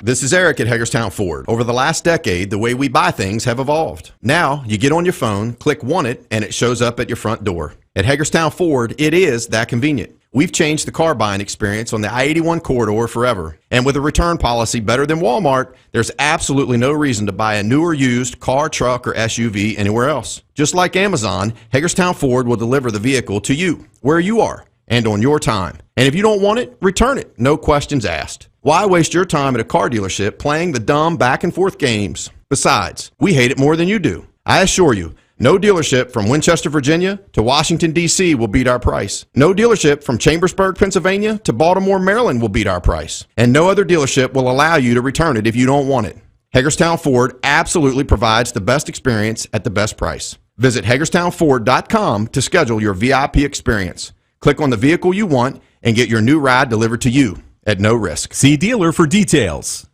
This is Eric at Hagerstown Ford. Over the last decade, the way we buy things have evolved. Now, you get on your phone, click Want It, and it shows up at your front door. At Hagerstown Ford, it is that convenient. We've changed the car buying experience on the I-81 corridor forever. And with a return policy better than Walmart, there's absolutely no reason to buy a new or used car, truck, or SUV anywhere else. Just like Amazon, Hagerstown Ford will deliver the vehicle to you, where you are, and on your time. And if you don't want it, return it. No questions asked. Why waste your time at a car dealership playing the dumb back-and-forth games? Besides, we hate it more than you do. I assure you, no dealership from Winchester, Virginia to Washington, D.C. will beat our price. No dealership from Chambersburg, Pennsylvania to Baltimore, Maryland will beat our price. And no other dealership will allow you to return it if you don't want it. Hagerstown Ford absolutely provides the best experience at the best price. Visit HagerstownFord.com to schedule your VIP experience. Click on the vehicle you want and get your new ride delivered to you at no risk. See dealer for details.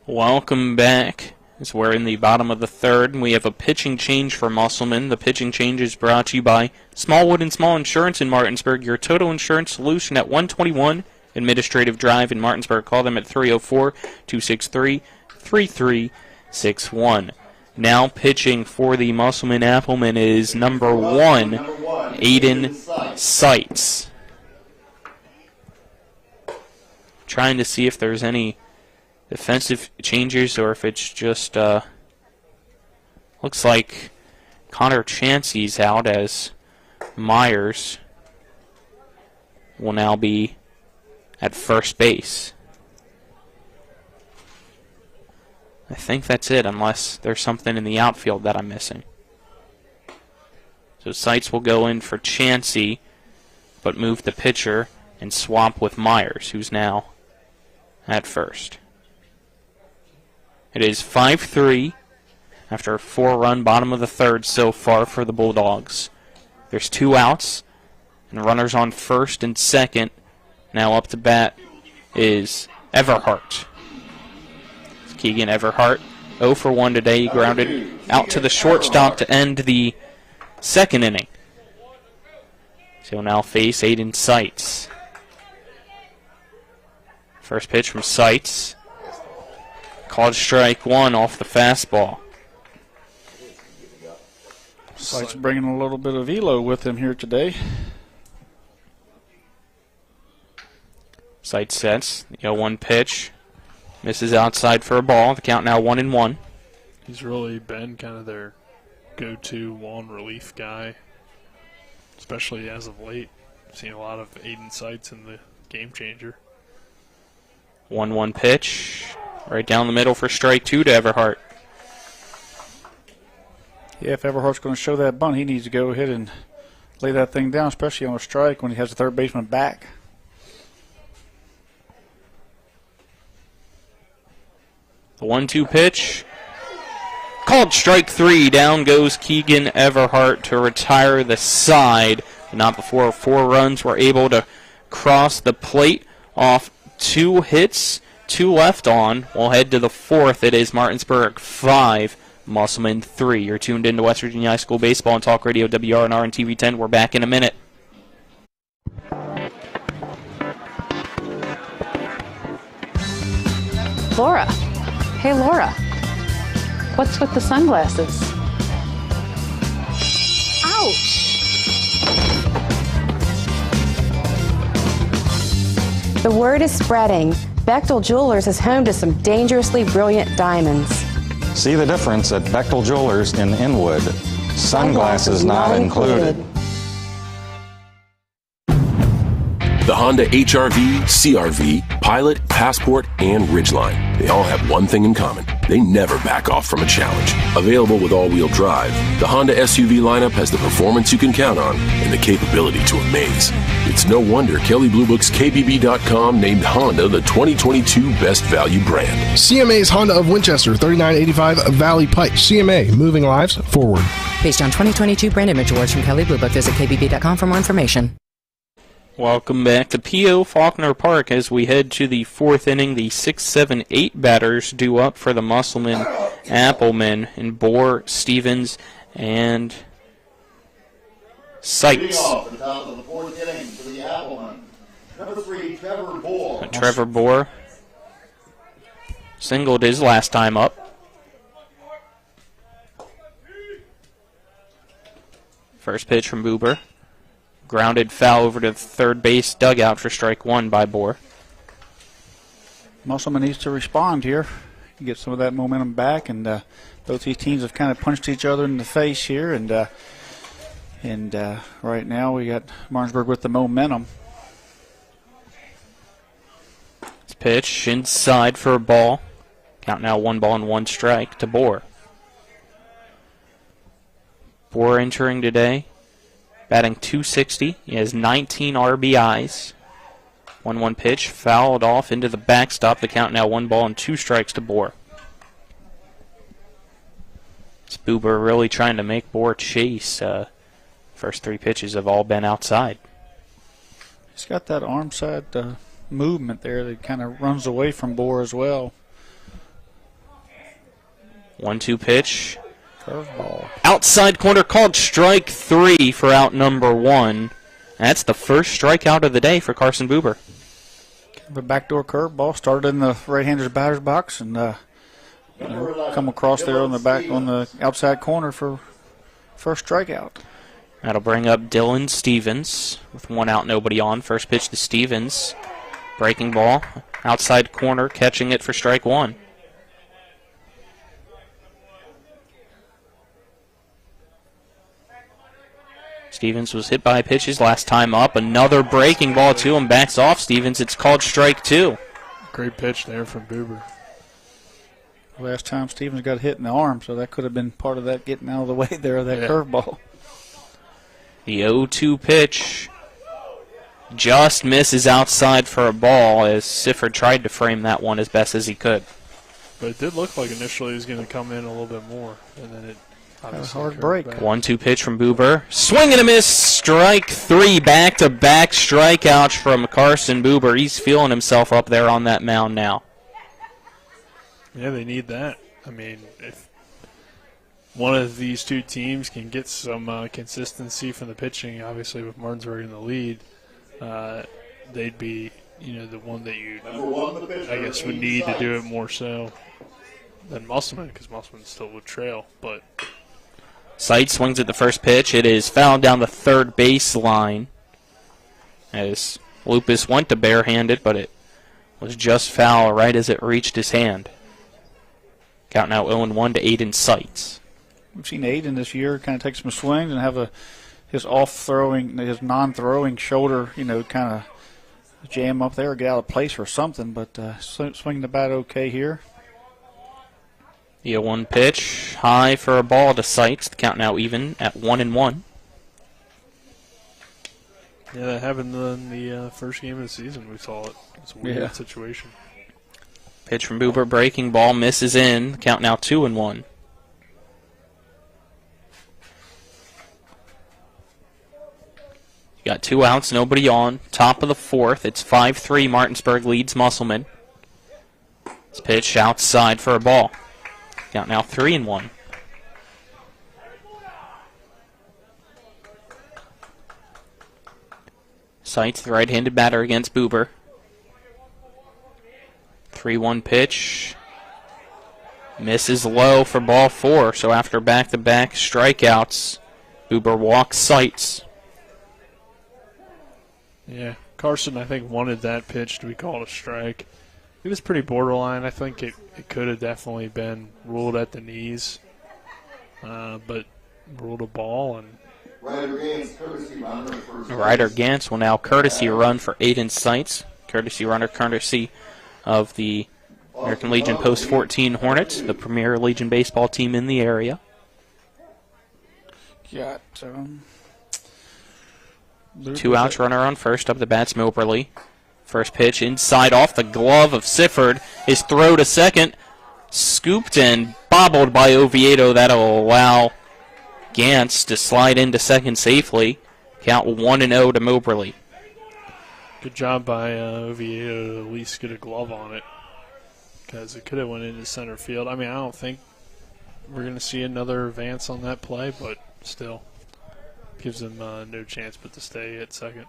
Welcome back. As we're in the bottom of the third, and we have a pitching change for Musselman. The pitching change is brought to you by Smallwood and Small Insurance in Martinsburg, your total insurance solution at 121 Administrative Drive in Martinsburg. Call them at 304-263-3361. Now pitching for the Musselman Applemen is number 1, Aiden Seitz. Trying to see if there's any defensive changes or if it's just looks like Connor Chansey's out, as Myers will now be at first base. I think that's it, unless there's something in the outfield that I'm missing. So Seitz will go in for Chansey, but move the pitcher and swap with Myers, who's now at first. It is 5-3 after a 4-run bottom of the third so far for the Bulldogs. There's 2 outs and runners on first and second. Now up to bat is Everhart. Keegan Everhart, 0 for 1 today. He grounded out to the shortstop to end the second inning. So he'll now face Aiden Seitz. First pitch from Seitz. Called strike 1 off the fastball. Seitz bringing a little bit of velo with him here today. Seitz sets. The 0-1 pitch. Misses outside for a ball. The count now 1-1. He's really been kind of their go-to wall relief guy, especially as of late. I've seen a lot of Aiden Seitz in the game changer. 1-1 pitch. Right down the middle for strike 2 to Everhart. Yeah, if Everhart's going to show that bunt, he needs to go ahead and lay that thing down, especially on a strike when he has the third baseman back. The 1-2 pitch. Called strike 3. Down goes Keegan Everhart to retire the side. But not before 4 runs were able to cross the plate off 2 hits, 2 left on. We'll head to the 4th. It is Martinsburg 5, Musselman 3. You're tuned into West Virginia High School Baseball on Talk Radio WRNR and TV 10. We're back in a minute. Laura. Hey, Laura. What's with the sunglasses? Ouch! The word is spreading. Bechtel Jewelers is home to some dangerously brilliant diamonds. See the difference at Bechtel Jewelers in Inwood. Sunglasses not included. The Honda HR-V, CR-V, Pilot, Passport, and Ridgeline. They all have one thing in common. They never back off from a challenge. Available with all-wheel drive, the Honda SUV lineup has the performance you can count on and the capability to amaze. It's no wonder Kelley Blue Book's KBB.com named Honda the 2022 Best Value brand. CMA's Honda of Winchester, 3985 Valley Pike. CMA, moving lives forward. Based on 2022 brand image awards from Kelley Blue Book, visit KBB.com for more information. Welcome back to P.O. Faulkner Park as we head to the 4th inning. The 6, 7, 8 batters due up for the Musselman Applemen in Bohr, Stevens, and Seitz. Trevor Bohr singled his last time up. First pitch from Buber. Grounded foul over to the third base dugout for strike 1 by Bohr. Musselman needs to respond here. Get some of that momentum back, and both these teams have kind of punched each other in the face here, and right now we got Martinsburg with the momentum. This pitch inside for a ball. Count now 1 ball and 1 strike to Bohr. Bohr entering today, batting .260. He has 19 RBIs. 1-1 pitch, fouled off into the backstop. The count now 1 ball and 2 strikes to Bohr. It's Buber really trying to make Bohr chase. First 3 pitches have all been outside. He's got that arm side movement there that kind of runs away from Bohr as well. 1-2 pitch. Curveball. Outside corner, called strike 3 for out number 1. That's the first strikeout of the day for Carson Buber. The backdoor curveball started in the right-hander's batter's box and come across there on the outside corner for first strikeout. That'll bring up Dylan Stevens with 1 out, nobody on. First pitch to Stevens. Breaking ball, outside corner, catching it for strike 1. Stevens was hit by pitches last time up. Another breaking ball to him. Backs off Stevens. It's called strike 2. Great pitch there from Buber. Last time Stevens got hit in the arm, so that could have been part of that getting out of the way there of that curveball. The 0-2 pitch just misses outside for a ball as Sifford tried to frame that one as best as he could. But it did look like initially he was going to come in a little bit more, and then it obviously hard break. 1-2 pitch from Buber. Swing and a miss. Strike 3. Back-to-back strikeouts from Carson Buber. He's feeling himself up there on that mound now. Yeah, they need that. I mean, if one of these two teams can get some consistency from the pitching, obviously with Martinsburg in the lead, they'd be, the one that you, I guess, would need to do it more so than Musselman, because Musselman still would trail. But Sight swings at the first pitch. It is fouled down the third baseline as Lupus went to barehanded, but it was just foul right as it reached his hand. Count now 0-1 to Aiden Sights. We've seen Aiden this year kind of take some swings and have his non-throwing shoulder, kind of jam up there or get out of place or something, but swinging the bat okay here. The 0-1 pitch, high for a ball to Sights. The count now even at 1-1. Yeah, that happened in the first game of the season. We saw it. It's a weird situation. Pitch from Buber, breaking ball, misses in. The count now 2-1. You got 2 outs, nobody on. Top of the 4th. It's 5-3. Martinsburg leads Musselman. This pitch outside for a ball. Count now 3-1. Sights, the right-handed batter against Buber. 3-1 pitch. Misses low for ball 4. So after back-to-back strikeouts, Buber walks Sights. Yeah, Carson, I think, wanted that pitch to be called a strike. It was pretty borderline. I think it could have definitely been ruled at the knees, but ruled a ball. And Ryder Gantz will now courtesy run for Aiden Sights. Courtesy runner, courtesy of the American Legion Post 14 Hornets, the premier Legion baseball team in the area. Got 2 outs, runner on first. Up the bats, Moberly. First pitch inside off the glove of Sifford. His throw to second, scooped and bobbled by Oviedo. That'll allow Gantz to slide into second safely. Count 1-0 to Moberly. Good job by Oviedo to at least get a glove on it, because it could have went into center field. I mean, I don't think we're going to see another advance on that play, but still gives them no chance but to stay at second.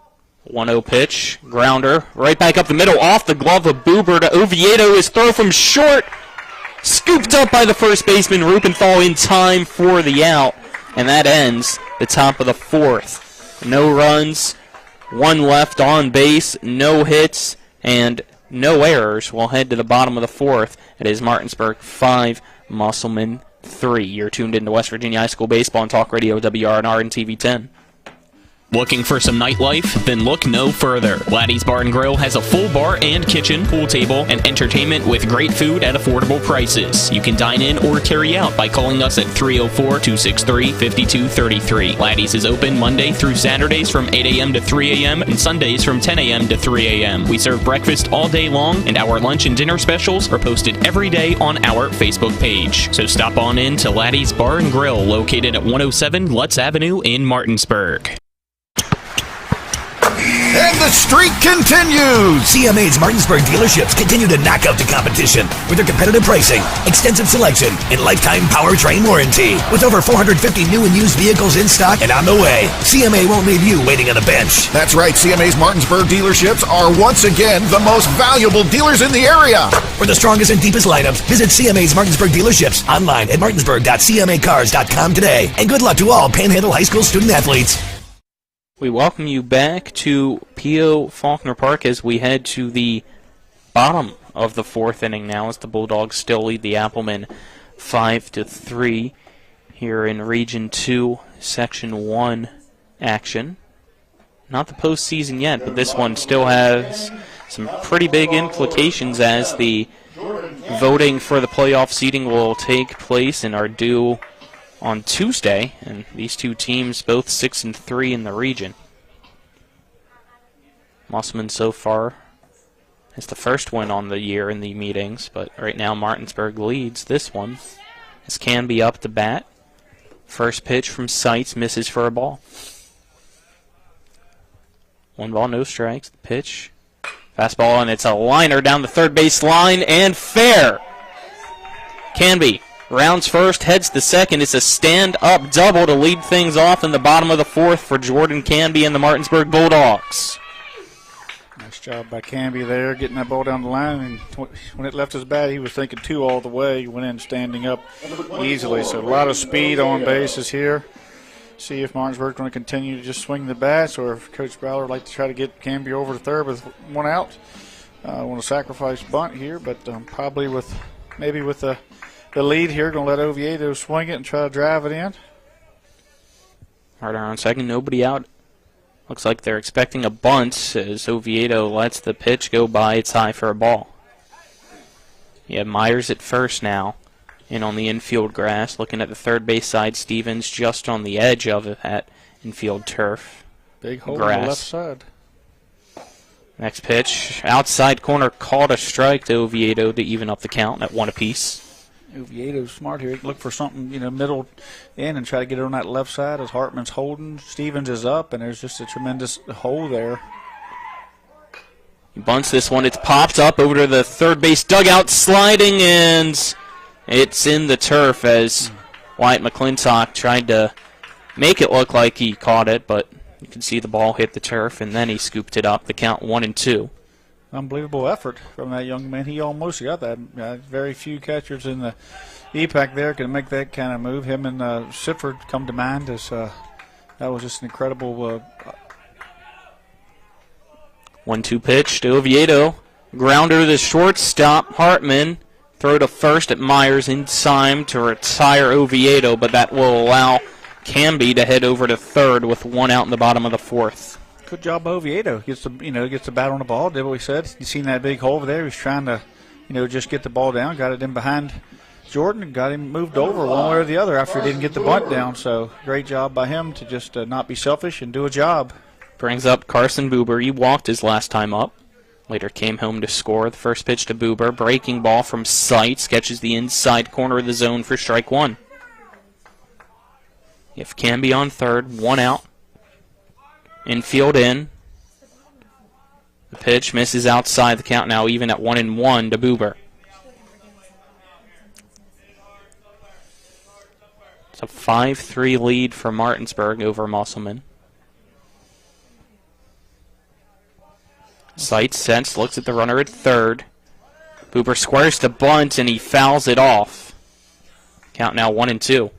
1-0 pitch, grounder, right back up the middle, off the glove of Buber to Oviedo. His throw from short, scooped up by the first baseman Rupenthal in time for the out, and that ends the top of the 4th. No runs, 1 left on base, no hits, and no errors. We'll head to the bottom of the 4th. It is Martinsburg 5, Musselman 3. You're tuned into West Virginia High School Baseball on Talk Radio WRNR and TV 10. Looking for some nightlife? Then look no further. Laddie's Bar and Grill has a full bar and kitchen, pool table, and entertainment with great food at affordable prices. You can dine in or carry out by calling us at 304-263-5233. Laddie's is open Monday through Saturdays from 8 a.m. to 3 a.m. and Sundays from 10 a.m. to 3 a.m. We serve breakfast all day long, and our lunch and dinner specials are posted every day on our Facebook page. So stop on in to Laddie's Bar and Grill, located at 107 Lutz Avenue in Martinsburg. And the streak continues! CMA's Martinsburg dealerships continue to knock out the competition with their competitive pricing, extensive selection, and lifetime powertrain warranty. With over 450 new and used vehicles in stock and on the way, CMA won't leave you waiting on a bench. That's right, CMA's Martinsburg dealerships are once again the most valuable dealers in the area. For the strongest and deepest lineups, visit CMA's Martinsburg dealerships online at martinsburg.cmacars.com today. And good luck to all Panhandle High School student athletes. We welcome you back to P.O. Faulkner Park as we head to the bottom of the 4th inning now, as the Bulldogs still lead the Applemen 5-3 here in Region 2, Section 1 action. Not the postseason yet, but this one still has some pretty big implications as the voting for the playoff seeding will take place and are due on Tuesday, and these two teams both 6-3 in the region. Musselman so far is the first win on the year in the meetings, but right now Martinsburg leads this one. As Canby up to bat. First pitch from Seitz misses for a ball. 1 ball, no strikes. The pitch. Fastball, and it's a liner down the third base line, and fair. Canby rounds first, heads to second. It's a stand-up double to lead things off in the bottom of the fourth for Jordan Canby and the Martinsburg Bulldogs. Nice job by Canby there, getting that ball down the line. And when it left his bat, he was thinking 2 all the way. He went in standing up easily. So a lot of speed on bases here. See if Martinsburg's going to continue to just swing the bats, or if Coach Ballard would like to try to get Canby over to third with 1 out. Want to sacrifice bunt here, but probably with the lead here, going to let Oviedo swing it and try to drive it in. Runner on second, nobody out. Looks like they're expecting a bunt as Oviedo lets the pitch go by. It's high for a ball. You have Myers at first now. In on the infield grass, looking at the third base side. Stevens just on the edge of that infield turf. Big hole grass. on the left side. Next pitch, outside corner, called a strike to Oviedo to even up the count at 1 apiece. Oviedo's smart here. Look for something, middle in and try to get it on that left side as Hartman's holding. Stevens is up, and there's just a tremendous hole there. He bunts this one. It's popped up over to the third base dugout, sliding, and it's in the turf as Wyatt McClintock tried to make it look like he caught it, but you can see the ball hit the turf, and then he scooped it up. The count 1-2. Unbelievable effort from that young man. He almost got that. Very few catchers in the EPAC there can make that kind of move. Him and Sifford come to mind as that was just an incredible 1-2 pitch to Oviedo. Grounder to the shortstop, Hartman. Throw to first at Myers in time to retire Oviedo, but that will allow Canby to head over to third with 1 out in the bottom of the fourth. Good job, Oviedo. Gets the bat on the ball. Did what we said. You seen that big hole over there? He was trying to, just get the ball down. Got it in behind Jordan and got him moved over one way or the other after he didn't get the bunt down. So great job by him to just not be selfish and do a job. Brings up Carson Buber. He walked his last time up. Later came home to score. The first pitch to Buber. Breaking ball from Seitz. Catches the inside corner of the zone for strike 1. If Canby on third, 1 out. Infield in. The pitch misses outside. The count now even at 1-1 to Buber. It's a 5-3 lead for Martinsburg over Musselman. Seitz sends, looks at the runner at third. Buber squares the bunt, and he fouls it off. Count now 1-2.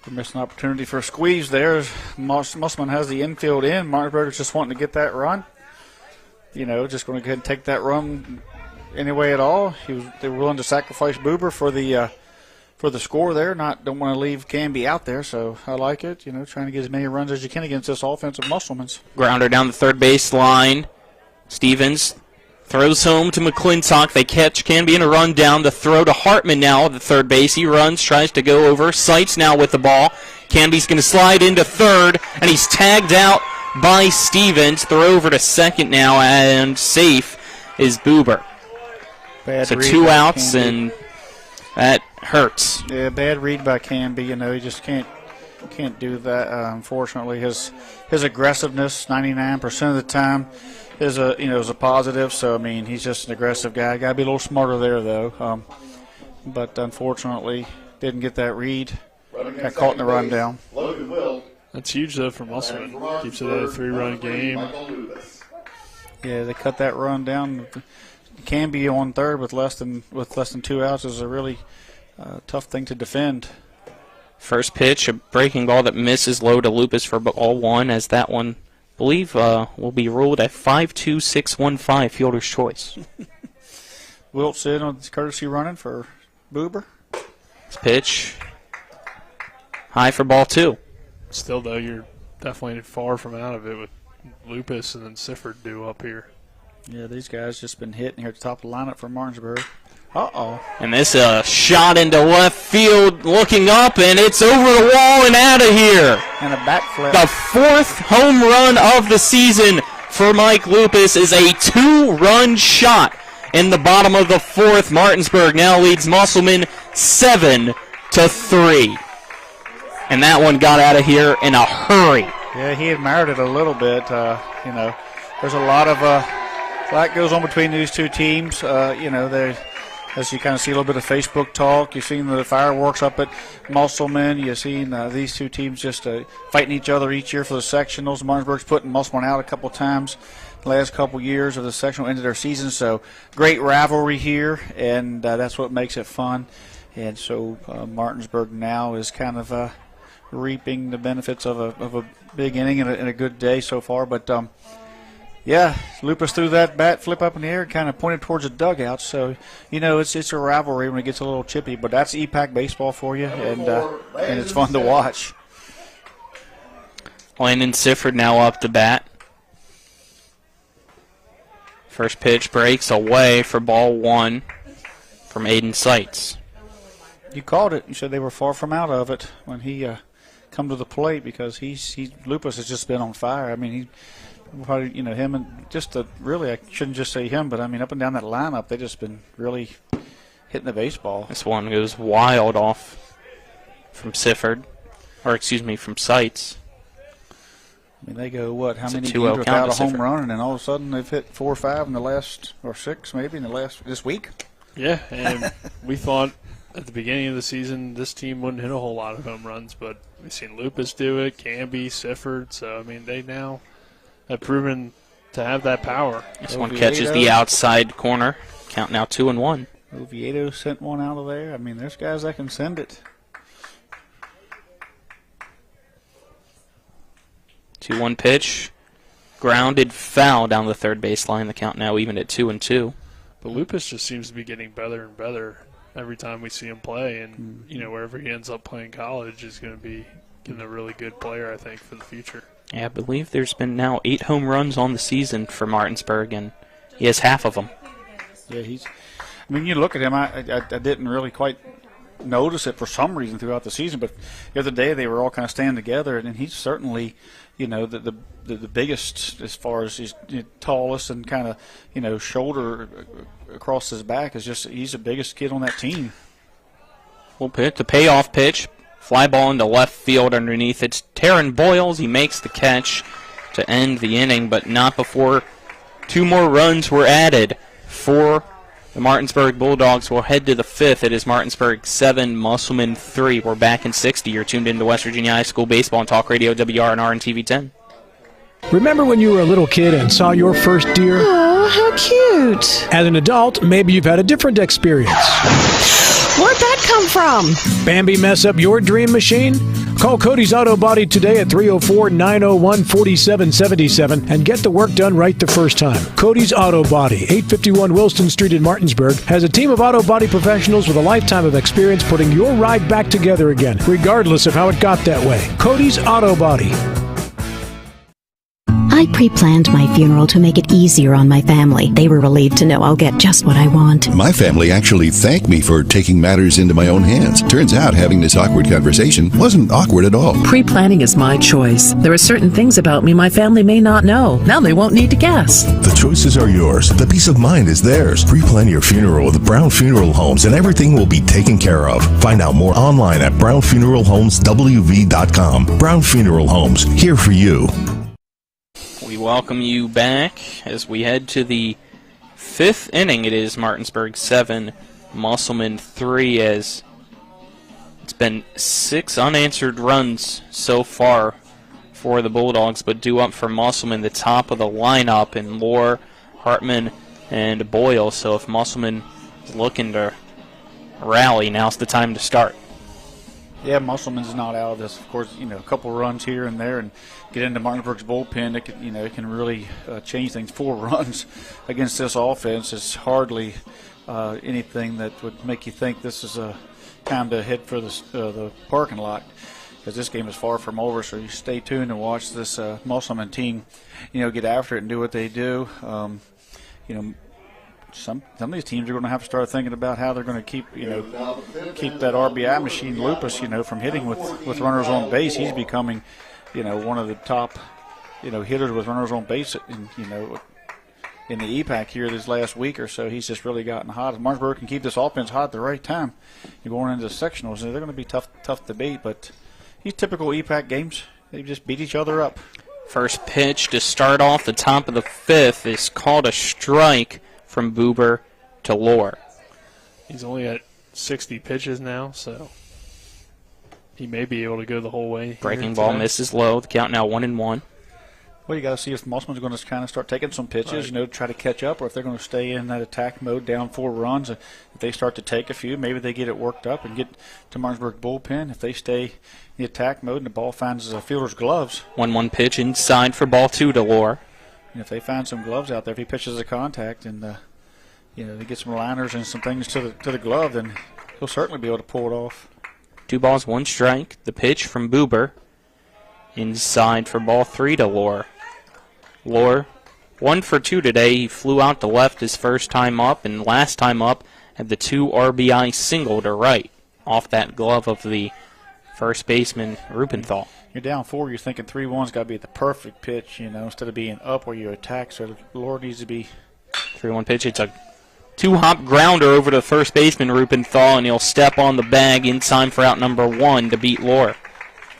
We missed an opportunity for a squeeze there. Musselman has the infield in. Martinsburg is just wanting to get that run. Just going to go ahead and take that run anyway at all. They were willing to sacrifice Buber for the score there. Don't want to leave Canby out there, so I like it. Trying to get as many runs as you can against this offense of Musselman's. Grounder down the third base line. Stevens throws home to McClintock. They catch Canby in a run down. The throw to Hartman now at the third base. He runs, tries to go over. Seitz now with the ball. Canby's going to slide into third, and he's tagged out by Stevens. Throw over to second now, and safe is Buber. So 2 outs, and that hurts. Yeah, bad read by Canby. He just can't do that. Unfortunately, his aggressiveness 99% of the time is a positive. So he's just an aggressive guy. Got to be a little smarter there though. But unfortunately, didn't get that read. Got caught in the rundown. That's huge though for Musselman. Keeps it at a 3-run game. Yeah, they cut that run down. Canby on third with less than 2 outs is a really tough thing to defend. First pitch, a breaking ball that misses low to Lupus for ball 1, as that one, I believe, will be ruled a 5-2-6-1-5 fielder's choice. Wilt's in on courtesy running for Buber. This pitch, high for ball 2. Still, though, you're definitely far from out of it with Lupus and then Sifford due up here. Yeah, these guys just been hitting here at the top of the lineup for Martinsburg. And this shot into left field, looking up, and it's over the wall and out of here. And a backflip. The 4th home run of the season for Mike Lupus is a 2-run shot in the bottom of the 4th. Martinsburg now leads Musselman 7-3. And that one got out of here in a hurry. Yeah, he admired it a little bit. There's a lot of that goes on between these two teams. As you kind of see a little bit of Facebook talk, you've seen the fireworks up at Musselman. You've seen these two teams just fighting each other each year for the sectionals. Martinsburg's putting Musselman out a couple times the last couple years of the sectional end of their season. So great rivalry here, and that's what makes it fun. And so Martinsburg now is kind of reaping the benefits of a big inning and a good day so far. But yeah, Lupus threw that bat flip up in the air and kind of pointed towards the dugout. So, it's a rivalry when it gets a little chippy. But that's EPAC baseball for you, and it's fun to watch. Landon Sifford now up to bat. First pitch breaks away for ball 1 from Aiden Seitz. You called it. You said they were far from out of it when he come to the plate, because Lupus has just been on fire. I mean, he probably, him and really, I shouldn't just say him, but I mean, up and down that lineup, they've just been really hitting the baseball. This one goes wild off from Sifford, from Seitz. I mean, they go, how many games without a home run, and then all of a sudden they've hit 4 or 5 in the last, or 6 maybe, this week? Yeah, and we thought at the beginning of the season this team wouldn't hit a whole lot of home runs, but we've seen Lupus do it, Canby, Sifford, so, I mean, they now have proven to have that power. This one catches the outside corner. Count now 2-1. Oviedo sent one out of there. I mean, there's guys that can send it. 2-1 pitch. Grounded foul down the third baseline. The count now even at 2-2. But Lupus just seems to be getting better and better every time we see him play. And, wherever he ends up playing college is going to be getting a really good player, I think, for the future. Yeah, I believe there's been now 8 home runs on the season for Martinsburg, and he has half of them. Yeah, you look at him, I didn't really quite notice it for some reason throughout the season, but the other day they were all kind of standing together, and he's certainly, the biggest as far as he's tallest and kind of, shoulder across his back is just, he's the biggest kid on that team. Full pitch, the payoff pitch. Fly ball into left field underneath. It's Taryn Boyles. He makes the catch to end the inning, but not before 2 more runs were added for the Martinsburg Bulldogs. Will head to the 5th. It is Martinsburg 7, Musselman 3. We're back in 60. You're tuned into West Virginia High School Baseball on Talk Radio WRNR and TV 10. Remember when you were a little kid and saw your first deer? Oh, how cute. As an adult, maybe you've had a different experience. Where'd that come from? Bambi mess up your dream machine? Call Cody's Auto Body today at 304-901-4777 and get the work done right the first time. Cody's Auto Body, 851 Wilston Street in Martinsburg, has a team of auto body professionals with a lifetime of experience putting your ride back together again, regardless of how it got that way. Cody's Auto Body. I pre-planned my funeral to make it easier on my family. They were relieved to know I'll get just what I want. My family actually thanked me for taking matters into my own hands. Turns out having this awkward conversation wasn't awkward at all. Pre-planning is my choice. There are certain things about me my family may not know. Now they won't need to guess. The choices are yours. The peace of mind is theirs. Pre-plan your funeral with Brown Funeral Homes and everything will be taken care of. Find out more online at brownfuneralhomeswv.com. Brown Funeral Homes, here for you. We welcome you back as we head to the 5th inning. It is Martinsburg 7, Musselman 3, as it's been 6 unanswered runs so far for the Bulldogs, but due up for Musselman, the top of the lineup in Lohr, Hartman, and Boyle. So if Musselman is looking to rally, now's the time to start. Yeah, Musselman's not out of this. Of course, a couple runs here and there, and get into Martinsburg's bullpen. It can, it can really change things. 4 runs against this offense is hardly anything that would make you think this is a time to head for the parking lot, because this game is far from over. So you stay tuned and watch this Musselman team, get after it and do what they do. some of these teams are going to have to start thinking about how they're going to keep that RBI machine Lupus, from hitting with runners on base. He's becoming, one of the top, hitters with runners on base, in the EPAC here this last week or so. He's just really gotten hot. If Martinsburg can keep this offense hot at the right time, you're going into the sectionals, they're going to be tough to beat. But these typical EPAC games, they just beat each other up. First pitch to start off the top of the fifth is called a strike from Buber to Lohr. He's only at 60 pitches now, so he may be able to go the whole way. Breaking ball misses low. The count now 1-1. Well, you got to see if Musselman's going to kind of start taking some pitches, try to catch up, or if they're going to stay in that attack mode down 4 runs. If they start to take a few, maybe they get it worked up and get to Martinsburg bullpen. If they stay in the attack mode and the ball finds a fielder's gloves. 1-1 pitch inside for ball 2 to Lohr. And if they find some gloves out there, if he pitches a contact and they get some liners and some things to the glove, then he'll certainly be able to pull it off. 2 balls, 1 strike. The pitch from Buber inside for ball 3 to Lohr. Lohr 1 for 2 today. He flew out to left his first time up, and last time up had the 2 RBI single to right off that glove of the first baseman Rupenthal. You're down 4. You're thinking 3-1's got to be the perfect pitch, instead of being up where you attack. So Lohr needs to be 3-1 pitch. It's a 2-hop grounder over to first baseman Rupenthal, and he'll step on the bag in time for out number 1 to beat Lohr.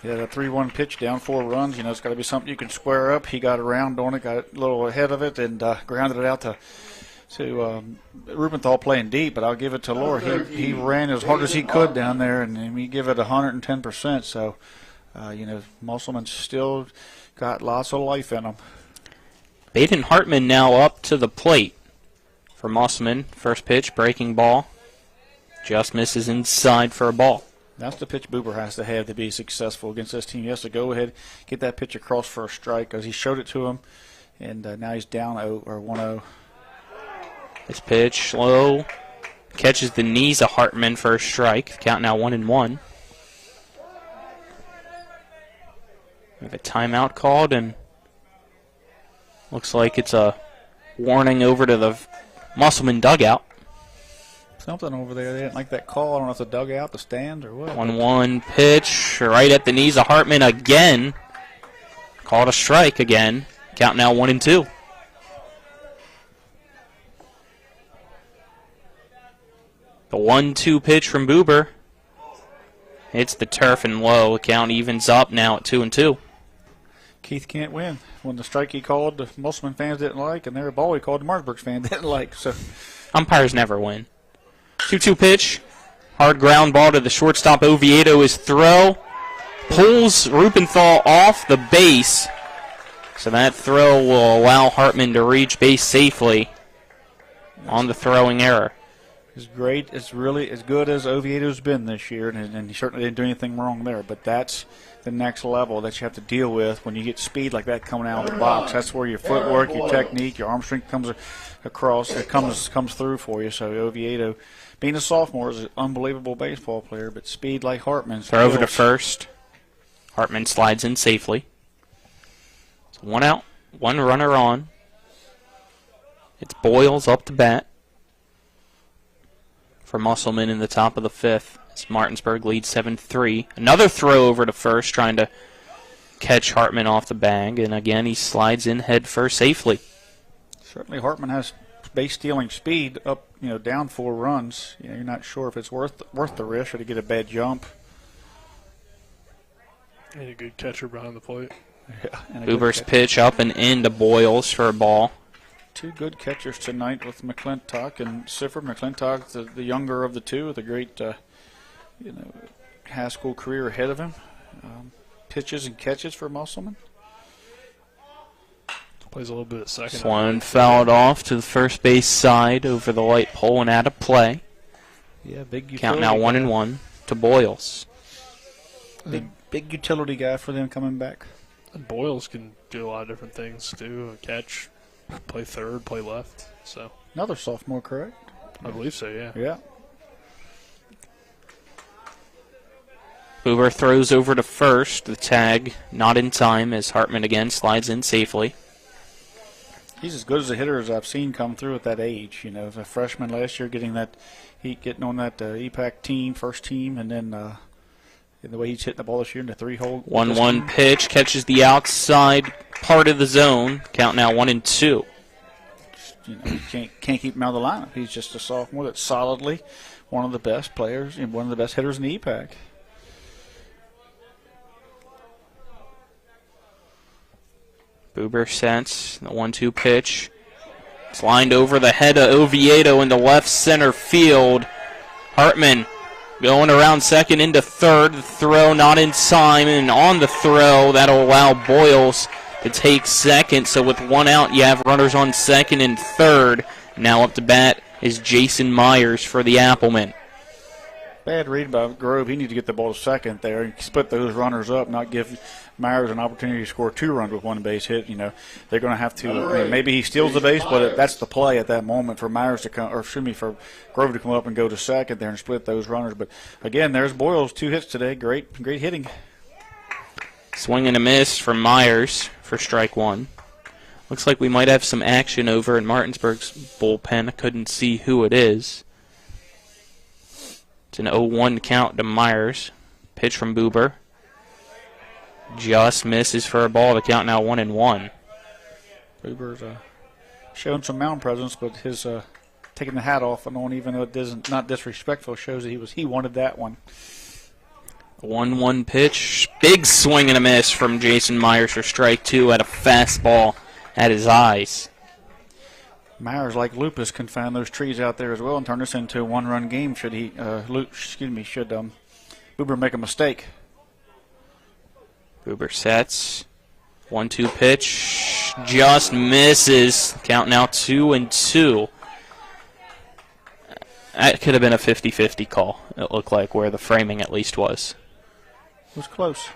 Yeah, the 3-1 pitch, down 4 runs. It's got to be something you can square up. He got around on it, got a little ahead of it, and grounded it out to Rupenthal playing deep. But I'll give it to Lohr. He ran as hard as he could down there, and he gave it 110%. So, Musselman's still got lots of life in him. Baden Hartman now up to the plate for Musselman. First pitch, breaking ball. Just misses inside for a ball. That's the pitch Buber has to have to be successful against this team. He has to go ahead, get that pitch across for a strike, because he showed it to him, and now he's down 1-0. This pitch low, catches the knees of Hartman for a strike. Count now 1-1. We have a timeout called, and looks like it's a warning over to the Musselman dugout. Something over there. They didn't like that call. I don't know if it's the dugout, the stands, or what. 1-1 pitch right at the knees of Hartman again. Called a strike again. Count now 1-2. The 1-2 pitch from Buber. Hits the turf and low. The count evens up now at 2-2. Keith can't win. When the strike he called, the Musselman fans didn't like, and their ball he called, the Martinsburg fans didn't like. So umpires never win. 2-2 pitch. Hard ground ball to the shortstop. Oviedo. His throw pulls Rupenthal off the base. So that throw will allow Hartman to reach base safely on the throwing error. It's great. It's really as good as Oviedo's been this year, and he certainly didn't do anything wrong there. But that's the next level that you have to deal with when you get speed like that coming out of the box. That's where your footwork, your technique, your arm strength comes across. It comes through for you. So Oviedo, being a sophomore, is an unbelievable baseball player, but speed like Hartman's. Throw over to first. Hartman slides in safely. So 1 out, 1 runner on. It's Boyles up to bat for Musselman in the top of the 5th. As Martinsburg leads 7-3. Another throw over to first, trying to catch Hartman off the bag, and again he slides in head first safely. Certainly Hartman has base stealing speed up, down 4 runs. You're not sure if it's worth the risk or to get a bad jump. And a good catcher behind the plate. Yeah, Buber's pitch up and in to Boyles for a ball. 2 good catchers tonight with McClintock and Sifford. McClintock, the younger of the two, with a great, high school career ahead of him. Pitches and catches for Musselman. Plays a little bit of second. This one fouled off to the first base side over the light pole and out of play. Yeah, big utility. Count now 1-1 to Boyles. Big utility guy for them coming back. And Boyles can do a lot of different things too. Catch, play third, play left. So another sophomore, correct? I believe so. Yeah. Yeah. Buber throws over to first. The tag not in time as Hartman again slides in safely. He's as good as a hitter as I've seen come through at that age. You know, a freshman last year, getting on that EPAC team, first team, and then the way he's hitting the ball this year in the 3-hole. 1-1 pitch, catches the outside part of the zone. Count now 1-2. You know, you can't keep him out of the lineup. He's just a sophomore that's solidly one of the best players and one of the best hitters in the EPAC. Buber sets the 1-2 pitch. It's lined over the head of Oviedo into left center field. Hartman going around second into third. The throw not in time, and on the throw that'll allow Boyles to take second. So with one out, you have runners on second and third. Now up to bat is Jason Myers for the Applemen. Bad read by Grove. He needs to get the ball to second there and split those runners up, not give Myers an opportunity to score 2 runs with 1 base hit. You know, they're going to have to. Maybe he steals the base, but that's the play at that moment for Myers to come, or excuse me, for Grove to come up and go to second there and split those runners. But again, there's Boyles, 2 hits today. Great hitting. Swing and a miss from Myers for strike 1. Looks like we might have some action over in Martinsburg's bullpen. I couldn't see who it is. It's an 0-1 count to Myers. Pitch from Buber. Just misses for a ball. The count now 1-1. Buber's showing some mound presence, but his taking the hat off and on, even though it isn't not disrespectful, shows that he wanted that one. 1-1 pitch. Big swing and a miss from Jason Myers for strike 2 at a fastball at his eyes. Myers, like Lupus, can find those trees out there as well and turn this into a 1-run game. Should Buber make a mistake? Buber sets. 1-2 pitch. Just misses. Count now 2-2. That could have been a 50-50 call, it looked like, where the framing at least was. It was close.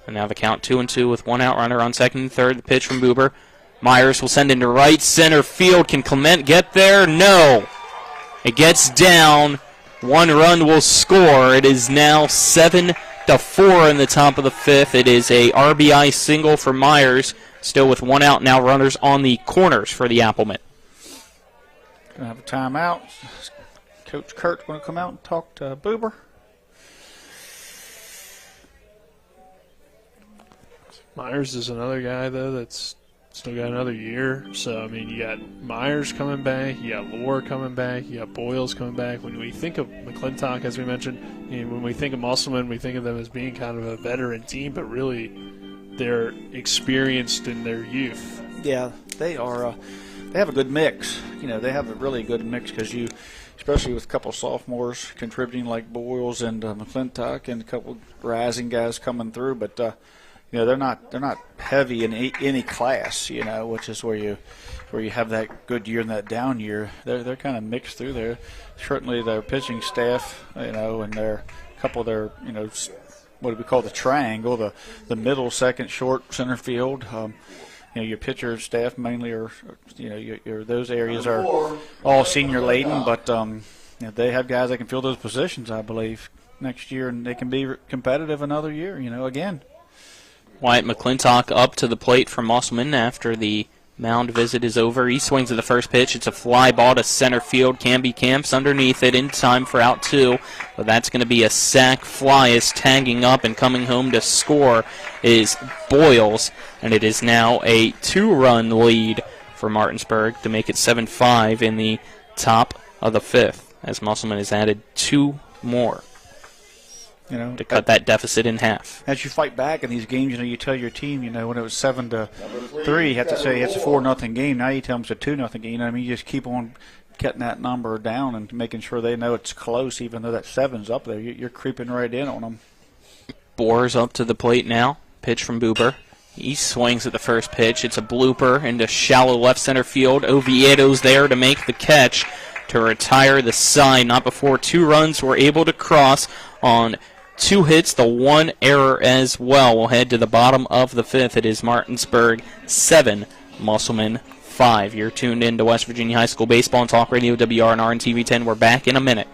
And now the count 2-2 with 1 out runner on second and third. The pitch from Buber. Myers will send into right center field. Can Clement get there? No. It gets down. 1 run will score. It is now 7-4 in the top of the 5th. It is a RBI single for Myers. Still with 1 out. Now runners on the corners for the Applemen. Going to have a timeout. Coach Kurt's going to come out and talk to Buber. Myers is another guy, though, that's still got another year. So, I mean, you got Myers coming back, you got Lohr coming back, you got Boyles coming back. When we think of McClintock, as we mentioned, when we think of Musselman, we think of them as being kind of a veteran team, but really they're experienced in their youth. Yeah, they are. They have a good mix. You know, they have a really good mix because especially with a couple sophomores contributing like Boyles and McClintock and a couple rising guys coming through, but you know, they're not heavy in any class, you know, which is where you have that good year and that down year. They're kind of mixed through there. Certainly their pitching staff, you know, and their couple of their, you know, what do we call the triangle, the middle, second, short, center field. You know, your pitcher staff mainly are, you know, your those areas are all senior laden, but you know, they have guys that can fill those positions, I believe, next year, and they can be competitive another year, you know, again. Wyatt McClintock up to the plate for Musselman after the mound visit is over. He swings at the first pitch. It's a fly ball to center field. Camby camps underneath it in time for out 2. But that's going to be a sac fly as tagging up and coming home to score is Boyles. And it is now a 2-run lead for Martinsburg to make it 7-5 in the top of the 5th as Musselman has added 2 more. You know, to cut that deficit in half. As you fight back in these games, you know, you tell your team, you know, when it was 7-3, you have to say it's a 4-0 game. Now you tell them it's a 2-0 game. You know what I mean? You just keep on cutting that number down and making sure they know it's close, even though that 7's up there. You're creeping right in on them. Boer's up to the plate now. Pitch from Buber. He swings at the first pitch. It's a blooper into shallow left center field. Oviedo's there to make the catch to retire the side. Not before 2 runs were able to cross on 2 hits, the 1 error as well. We'll head to the bottom of the 5th. It is Martinsburg 7, Musselman 5. You're tuned in to West Virginia High School Baseball and Talk Radio WRNR and TV 10. We're back in a minute.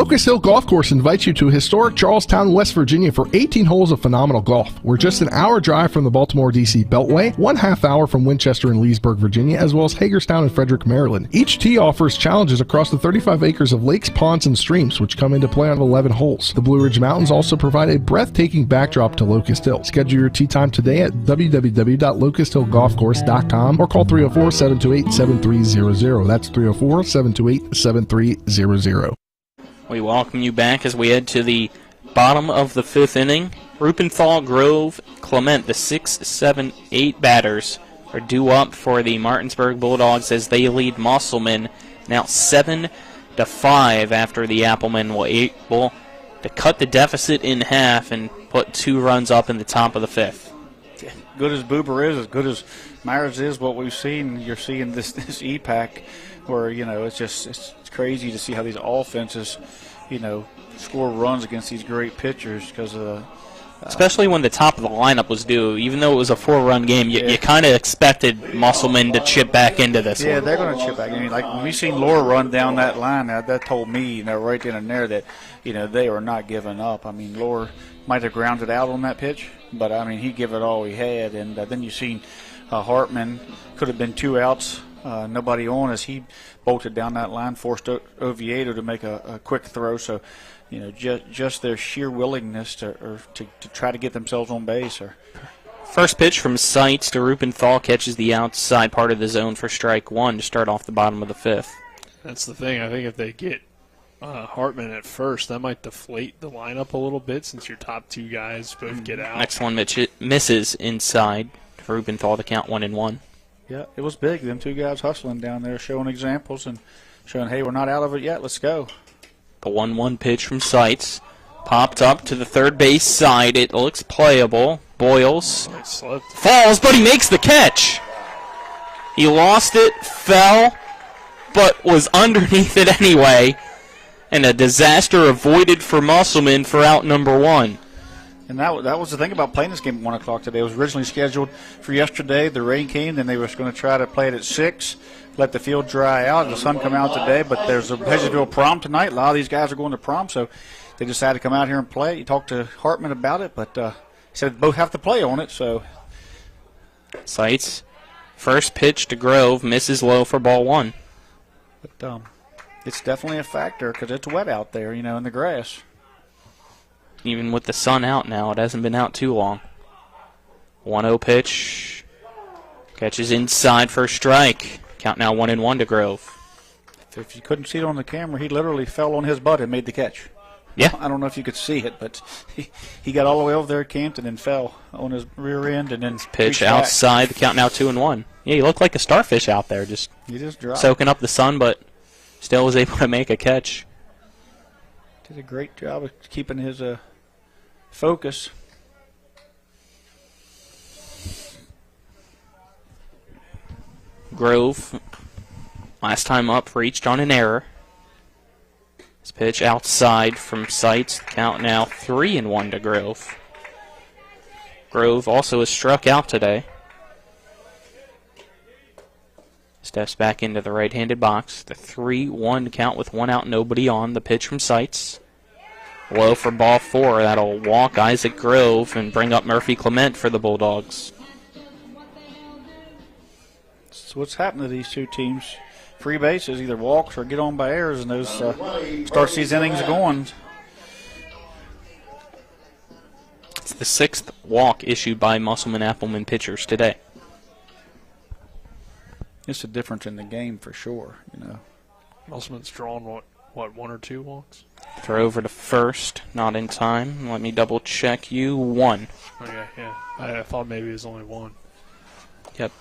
Locust Hill Golf Course invites you to historic Charlestown, West Virginia for 18 holes of phenomenal golf. We're just an hour drive from the Baltimore-D.C. Beltway, 1/2 hour from Winchester and Leesburg, Virginia, as well as Hagerstown and Frederick, Maryland. Each tee offers challenges across the 35 acres of lakes, ponds, and streams, which come into play on 11 holes. The Blue Ridge Mountains also provide a breathtaking backdrop to Locust Hill. Schedule your tee time today at www.locusthillgolfcourse.com or call 304-728-7300. That's 304-728-7300. We welcome you back as we head to the bottom of the 5th inning. Rupenthal, Grove, Clement, the 6, 7, 8 batters are due up for the Martinsburg Bulldogs as they lead Musselman now 7-5 after the Applemen were able to cut the deficit in half and put 2 runs up in the top of the 5th. Good as Boober is, as good as Myers is, what we've seen, you're seeing this EPAC where, it's crazy to see how these offenses, score runs against these great pitchers because of especially when the top of the lineup was due. Even though it was a 4-run game, you kind of expected Musselman to chip back into this one. Yeah, they're going to chip back. I mean, like when we seen Laura run down that line, that told me, right then and there that, they are not giving up. I mean, Laura might have grounded out on that pitch, but, he gave it all he had. And then you seen Hartman could have been 2 outs, nobody on as he bolted down that line, forced Oviedo to make a quick throw. So, just their sheer willingness to try to get themselves on base. First pitch from Seitz to Rupenthal catches the outside part of the zone for strike 1 to start off the bottom of the 5th. That's the thing. I think if they get Hartman at first, that might deflate the lineup a little bit since your top 2 guys both get out. Next one misses inside for Rupenthal to count 1-1. Yeah, it was big. Them 2 guys hustling down there, showing examples and showing, hey, we're not out of it yet. Let's go. The 1-1 pitch from Seitz popped up to the third base side. It looks playable. Boyles falls, but he makes the catch. He lost it, fell, but was underneath it anyway. And a disaster avoided for Musselman for out number 1. And that was the thing about playing this game at 1 o'clock today. It was originally scheduled for yesterday. The rain came, then they were going to try to play it at 6, let the field dry out, the sun come out today. But there's a Hedgesville prom tonight. A lot of these guys are going to prom, so they decided to come out here and play. He talked to Hartman about it, but he said both have to play on it. So Seitz, first pitch to Grove, misses low for ball 1. But it's definitely a factor because it's wet out there, in the grass. Even with the sun out now, it hasn't been out too long. 1-0 pitch. Catches inside for a strike. Count now 1-1 to Grove. If you couldn't see it on the camera, he literally fell on his butt and made the catch. Yeah. I don't know if you could see it, but he got all the way over there at Campton and fell on his rear end and then pitch outside. The count now 2-1. Yeah, he looked like a starfish out there, just dropped. Soaking up the sun, but still was able to make a catch. Did a great job of keeping his focus. Grove, last time up, reached on an error. This pitch outside from Seitz. Count now 3-1 to Grove. Grove also has struck out today. Steps back into the right-handed box. The 3-1 count with 1 out, nobody on. The pitch from Seitz. Low for ball 4. That'll walk Isaac Grove and bring up Murphy Clement for the Bulldogs. So what's happened to these 2 teams? Free bases, either walks or get on by errors, and those starts these innings going. It's the 6th walk issued by Musselman Applemen pitchers today. It's a difference in the game for sure, Musselman's drawn, what, 1 or 2 walks? Throw over to first, not in time. Let me double check you. 1. Okay, yeah. I thought maybe it was only 1. Yep.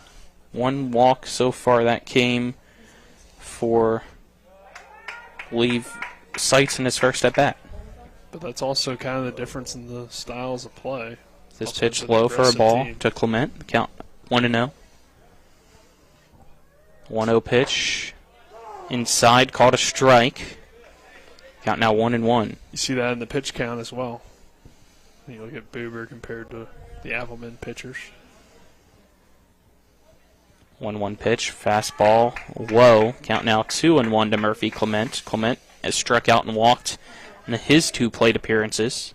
1 walk so far. That came for, I believe, Seitz in his first at bat. But that's also kind of the difference in the styles of play. This also pitch low for a ball to Clement. Count 1-0. 1-0 pitch. Inside, called a strike. Count now 1-1. You see that in the pitch count as well. You look at Boober compared to the Applemen pitchers. 1-1 pitch, fastball, low. Count now 2-1 to Murphy Clement. Clement has struck out and walked in his 2 plate appearances.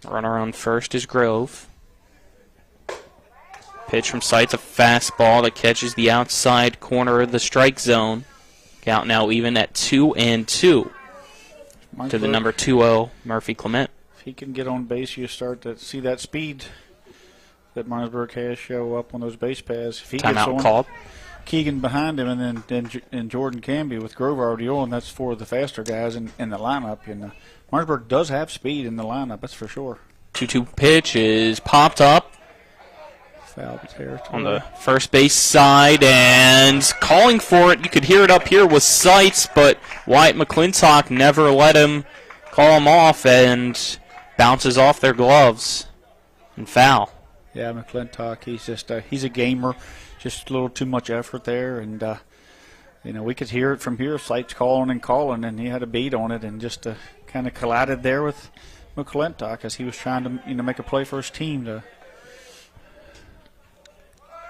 Runner on first is Grove. Pitch from Seitz, a fastball that catches the outside corner of the strike zone. Count now even at 2-2 to the number 2-0 Murphy Clement. If he can get on base, you start to see that speed that Martinsburg has show up on those base paths. If he gets on, called. Keegan behind him, and then Jordan Canby with Grove already on. That's 4 of the faster guys in the lineup. And Martinsburg does have speed in the lineup, that's for sure. 2-2 pitch is popped up foul territory on the first base side, and calling for it. You could hear it up here with Seitz, but Wyatt McClintock never let him call him off, and bounces off their gloves and foul. Yeah, McClintock, he's just he's a gamer. Just a little too much effort there, and we could hear it from here. Seitz calling, and he had a beat on it, and just kind of collided there with McClintock as he was trying to make a play for his team.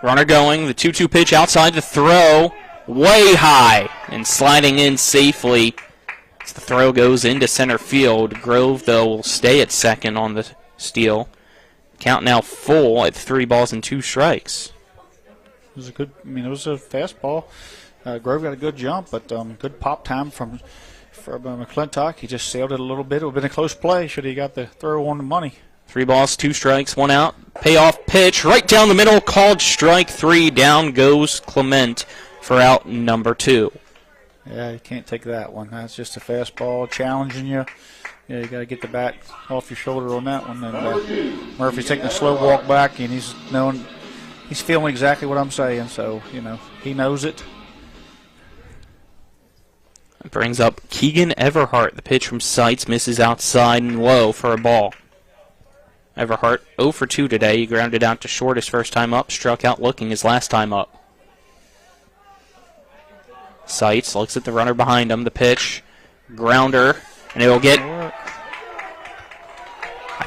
Runner going, the 2-2 pitch outside the throw, way high, and sliding in safely as the throw goes into center field. Grove, though, will stay at second on the steal. Count now full at 3 balls and 2 strikes. It was it was a fastball. Grove got a good jump, but good pop time from McClintock. He just sailed it a little bit. It would have been a close play should he got the throw on the money. 3 balls, 2 strikes, 1 out. Payoff pitch right down the middle, called strike 3. Down goes Clement for out number 2. Yeah, you can't take that one. That's just a fastball challenging you. Yeah, you got to get the bat off your shoulder on that one. And Murphy's taking a slow walk back, and he's feeling exactly what I'm saying. So he knows it. It brings up Keegan Everhart. The pitch from Seitz misses outside and low for a ball. Everhart 0 for 2 today. He grounded out to short his first time up, struck out looking his last time up. Seitz looks at the runner behind him. The pitch, grounder, and it will get. I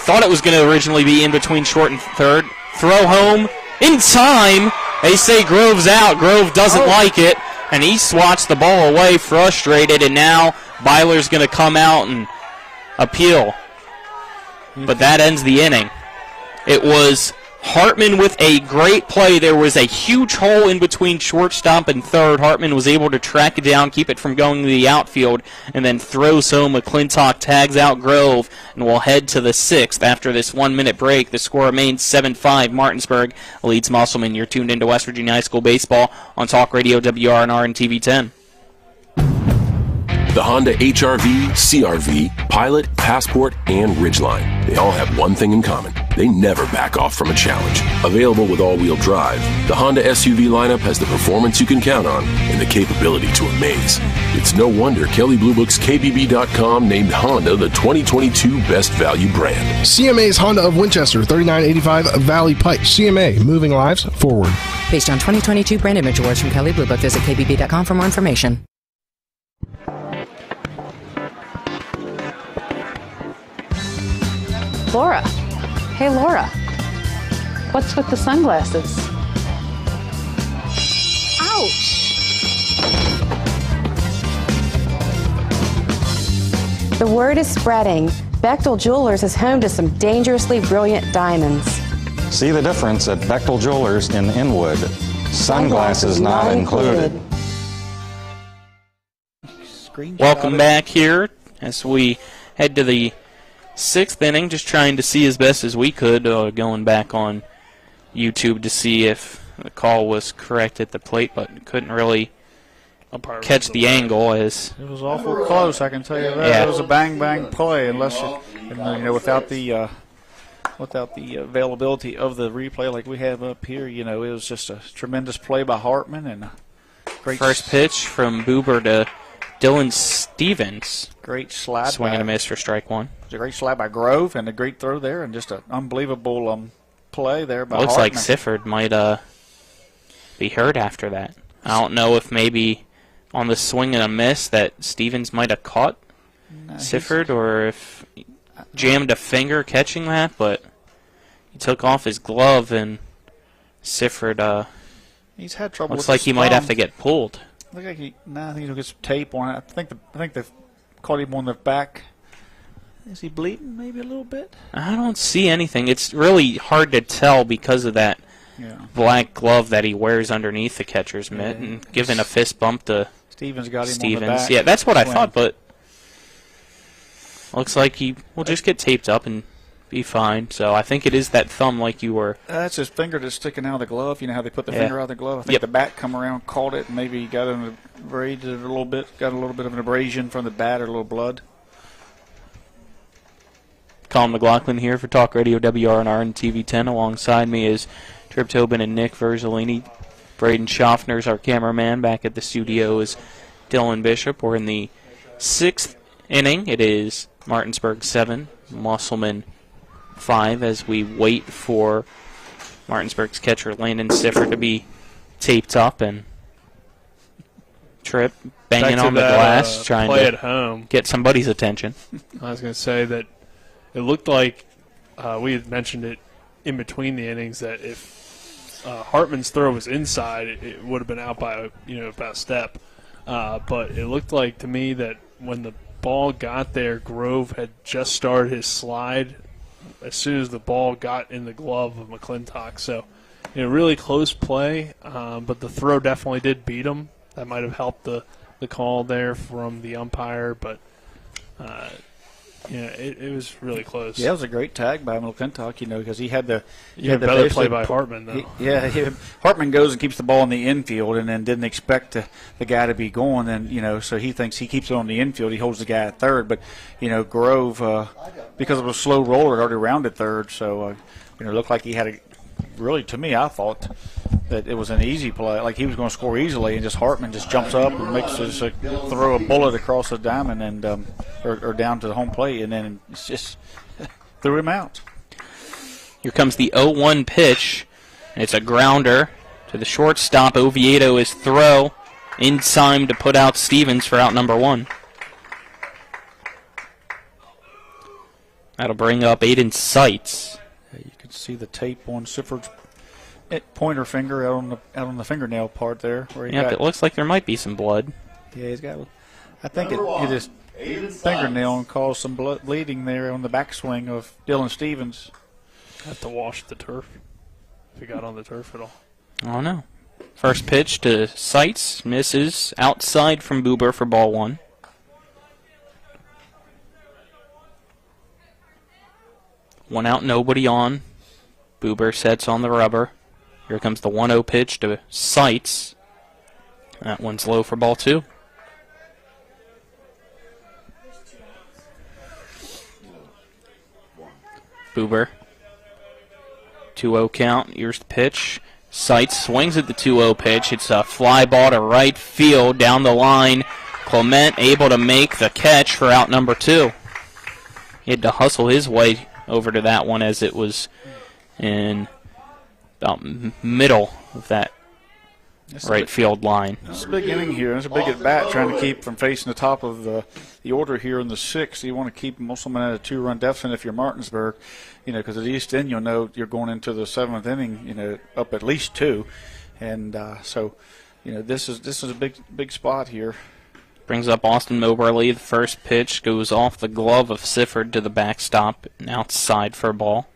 thought it was going to originally be in between short and third. Throw home in time. They say Grove's out. Grove doesn't like it, and he swats the ball away, frustrated, and now Byler's going to come out and appeal. But that ends the inning. It was Hartman with a great play. There was a huge hole in between shortstop and third. Hartman was able to track it down, keep it from going to the outfield, and then throws home. McClintock tags out Grove, and we'll head to the 6th. After this 1-minute break, the score remains 7-5. Martinsburg leads Musselman. You're tuned into West Virginia High School Baseball on Talk Radio WRNR and TV 10. The Honda HR-V, CR-V, Pilot, Passport, and Ridgeline. They all have one thing in common. They never back off from a challenge. Available with all-wheel drive, the Honda SUV lineup has the performance you can count on and the capability to amaze. It's no wonder Kelley Blue Book's KBB.com named Honda the 2022 Best Value brand. CMA's Honda of Winchester, 3985 Valley Pike. CMA, moving lives forward. Based on 2022 brand image awards from Kelley Blue Book, visit KBB.com for more information. Laura. Hey, Laura. What's with the sunglasses? Ouch! The word is spreading. Bechtel Jewelers is home to some dangerously brilliant diamonds. See the difference at Bechtel Jewelers in Inwood. Sunglasses not included. Welcome back here as we head to the 6th inning, just trying to see as best as we could, going back on YouTube to see if the call was correct at the plate, but couldn't really catch the angle. As it was awful close, I can tell you that. Yeah. It was a bang play, unless without the availability of the replay like we have up here. It was just a tremendous play by Hartman and a great first pitch from Buber to Dylan Stevens. Great slide. Swing and a miss for strike 1. It was a great slide by Grove and a great throw there, and just an unbelievable play there by Looks Hartman. like Sifford might be hurt after that. I don't know if maybe on the swing and a miss that Stevens might have caught Sifford, or if jammed a finger catching that, but he took off his glove, and Sifford he's had trouble. looks with like his he might have thumb. to get pulled. Look like I think he'll get some tape on it. I think they've caught him on the back. Is he bleeding maybe a little bit? I don't see anything. It's really hard to tell because of that black glove that he wears underneath the catcher's mitt, and giving a fist bump to Stevens got him Stevens. on the back. Yeah, that's what I thought, but looks like he will just get taped up and be fine. So I think it is that thumb like you were. That's his finger that's sticking out of the glove. You know how they put the finger out of the glove? I think the bat come around, caught it, and maybe got it abrasion a little bit, got a little bit of an abrasion from the bat or a little blood. Colin McLaughlin here for Talk Radio WRNR and TV 10. Alongside me is Trip Tobin and Nick Verzolini. Braden Schaffner's our cameraman. Back at the studio is Dylan Bishop. We're in the 6th inning. It is Martinsburg 7, Musselman 5, as we wait for Martinsburg's catcher Landon Sifford to be taped up, and Trip banging on the glass, trying play to at home. get somebody's attention. I was going to say that it looked like we had mentioned it in between the innings that if Hartman's throw was inside, it would have been out by about a step. But it looked like to me that when the ball got there, Grove had just started his slide as soon as the ball got in the glove of McClintock. So, really close play, but the throw definitely did beat him. That might have helped the call there from the umpire, but it was really close. Yeah, it was a great tag by McClintock, because he had the better play by Hartman though. Hartman goes and keeps the ball in the infield, and then didn't expect the guy to be going, and so he thinks he keeps it on the infield. He holds the guy at third, but Grove, because it was a slow roller, it already rounded third, so it looked like he had really, to me, I thought that it was an easy play, like he was going to score easily, and just Hartman just jumps up and makes his throw a bullet across the diamond and or down to the home plate, and then it's just threw him out. Here comes the 0-1 pitch, and it's a grounder to the shortstop. Oviedo is throw in time to put out Stevens for out number 1. That'll bring up Aiden Seitz. You can see the tape on Sifford's pointer finger out on the fingernail part there. Where it looks like there might be some blood. Yeah, he's got. I think it hit his fingernail and caused some bleeding there on the backswing of Dylan Stevens. Have to wash the turf if he got on the turf at all. I don't know. First pitch to Seitz, misses outside from Buber for ball 1. One out, nobody on. Buber sets on the rubber. Here comes the 1-0 pitch to Seitz. That one's low for ball 2. Buber. 2-0 count. Here's the pitch. Seitz swings at the 2-0 pitch. It's a fly ball to right field down the line. Clement able to make the catch for out number 2. He had to hustle his way over to that one as it was in about middle of that right field line. It's a big inning here. It's a big at bat trying to keep from facing the top of the order here in the 6th. You want to keep Musselman at a 2-run deficit if you're Martinsburg, because at least then you'll know you're going into the 7th inning, up at least 2, and so this is a big spot here. Brings up Austin Moberly. The first pitch goes off the glove of Sifford to the backstop and outside for a ball.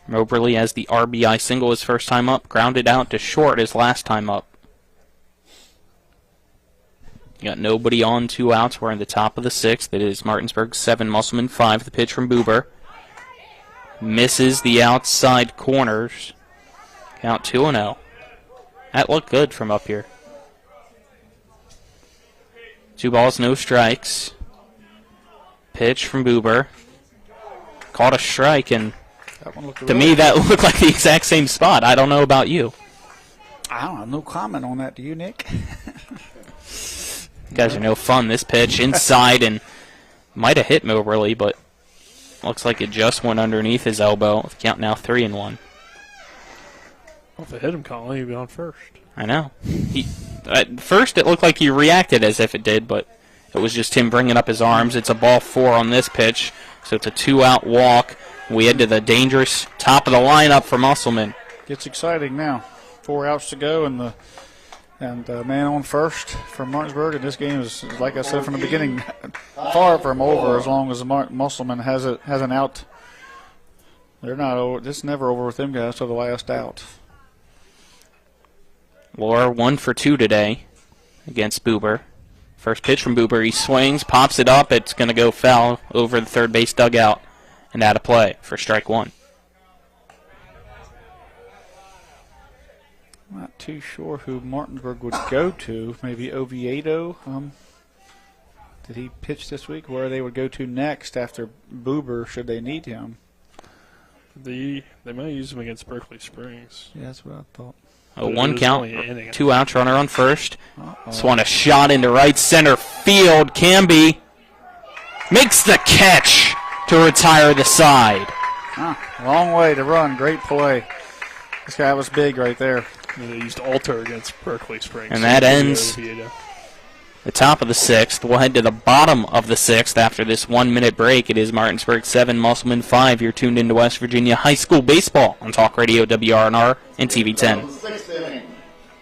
Moberly has the RBI single his first time up, grounded out to short his last time up. You got nobody on, 2 outs. We're in the top of the 6th. It is Martinsburg 7, Musselman 5. The pitch from Buber. Misses the outside corners. Count 2-0. That looked good from up here. 2 balls, no strikes. Pitch from Buber. Caught a strike, and to me that looked like the exact same spot. I don't know about you. I don't have no comment on that. Do you, Nick? You guys are no fun. This pitch inside and might have hit Moberly, but looks like it just went underneath his elbow. The count now 3-1. Well, if it hit him, Colin, he'd be on first. I know. At first, it looked like he reacted as if it did, but it was just him bringing up his arms. It's a ball 4 on this pitch. So it's a 2-out walk. We head to the dangerous top of the lineup for Musselman. Gets exciting now. 4 outs to go, and man on first for Martinsburg. And this game is, like I said from the beginning, far from over as long as Musselman has an out. They're not over. It's never over with them guys till the last out. Laura 1 for 2 today against Buber. First pitch from Buber. He swings, pops it up. It's going to go foul over the third base dugout and out of play for strike 1. Not too sure who Martinsburg would go to. Maybe Oviedo. Did he pitch this week? Where they would go to next after Buber, should they need him? They might use him against Berkeley Springs. Yeah, that's what I thought. A 1 count, 2 outs, runner on first. This one a shot into right center field. Canby makes the catch to retire the side. Long way to run. Great play. This guy was big right there. They used Alter against Berkeley Springs. And that ends the top of the 6th. We'll head to the bottom of the 6th after this 1-minute break. It is Martinsburg 7, Musselman 5. You're tuned into West Virginia High School Baseball on Talk Radio WRNR and TV 10.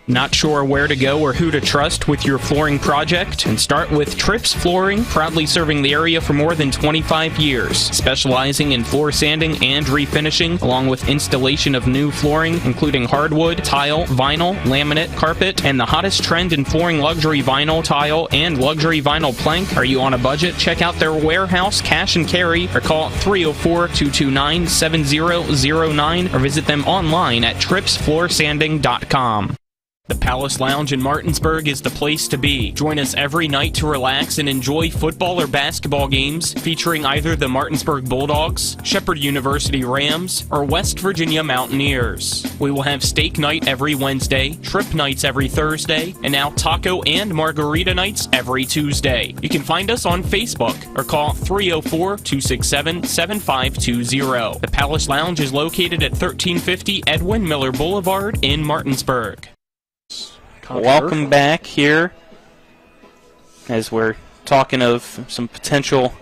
Not sure where to go or who to trust with your flooring project? And start with Trips Flooring, proudly serving the area for more than 25 years, specializing in floor sanding and refinishing, along with installation of new flooring, including hardwood, tile, vinyl, laminate, carpet, and the hottest trend in flooring, luxury vinyl, tile, and luxury vinyl plank. Are you on a budget? Check out their warehouse, cash and carry, or call 304-229-7009, or visit them online at tripsfloorsanding.com. The Palace Lounge in Martinsburg is the place to be. Join us every night to relax and enjoy football or basketball games featuring either the Martinsburg Bulldogs, Shepherd University Rams, or West Virginia Mountaineers. We will have steak night every Wednesday, trip nights every Thursday, and now taco and margarita nights every Tuesday. You can find us on Facebook or call 304-267-7520. The Palace Lounge is located at 1350 Edwin Miller Boulevard in Martinsburg. Welcome back here as we're talking of some potential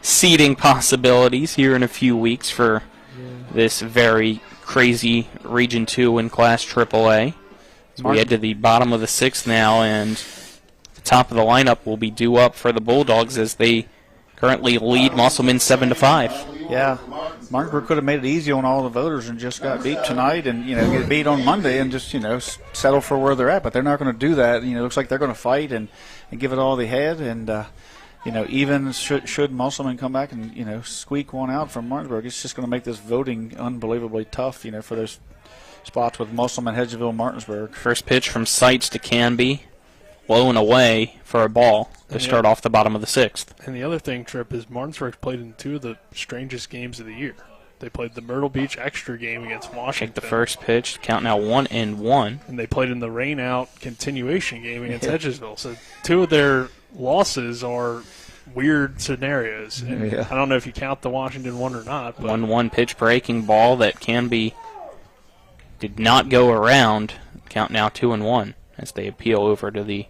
seeding possibilities here in a few weeks for this very crazy Region 2 in Class AAA. So we head to the bottom of the 6th now, and the top of the lineup will be due up for the Bulldogs as they currently lead Musselman 7-5. Yeah, Martinsburg could have made it easy on all the voters and just got beat tonight and, get beat on Monday and just, settle for where they're at. But they're not going to do that. It looks like they're going to fight and give it all they had. And, even should Musselman come back and, squeak one out from Martinsburg, it's just going to make this voting unbelievably tough, for those spots with Musselman, Hedgeville, Martinsburg. First pitch from Seitz to Canby. Low and away for a ball to start off the bottom of the 6th. And the other thing, Tripp, is Martinsburg played in 2 of the strangest games of the year. They played the Myrtle Beach extra game against Washington. Take the first pitch, count now 1-1. And they played in the rain-out continuation game against Hedgesville. So 2 of their losses are weird scenarios. And I don't know if you count the Washington one or not. 1-1 pitch breaking ball that Canby did not go around. Count now 2-1 as they appeal over to the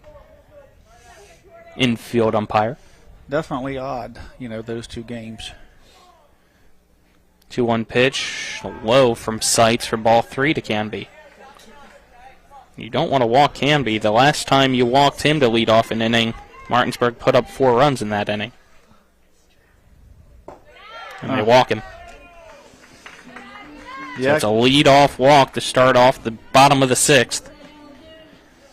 infield umpire. Definitely odd, those 2 games. 2-1 pitch, low from Seitz for ball 3 to Canby. You don't want to walk Canby. The last time you walked him to lead off an inning, Martinsburg put up 4 runs in that inning. And they walk him. So it's a lead-off walk to start off the bottom of the 6th.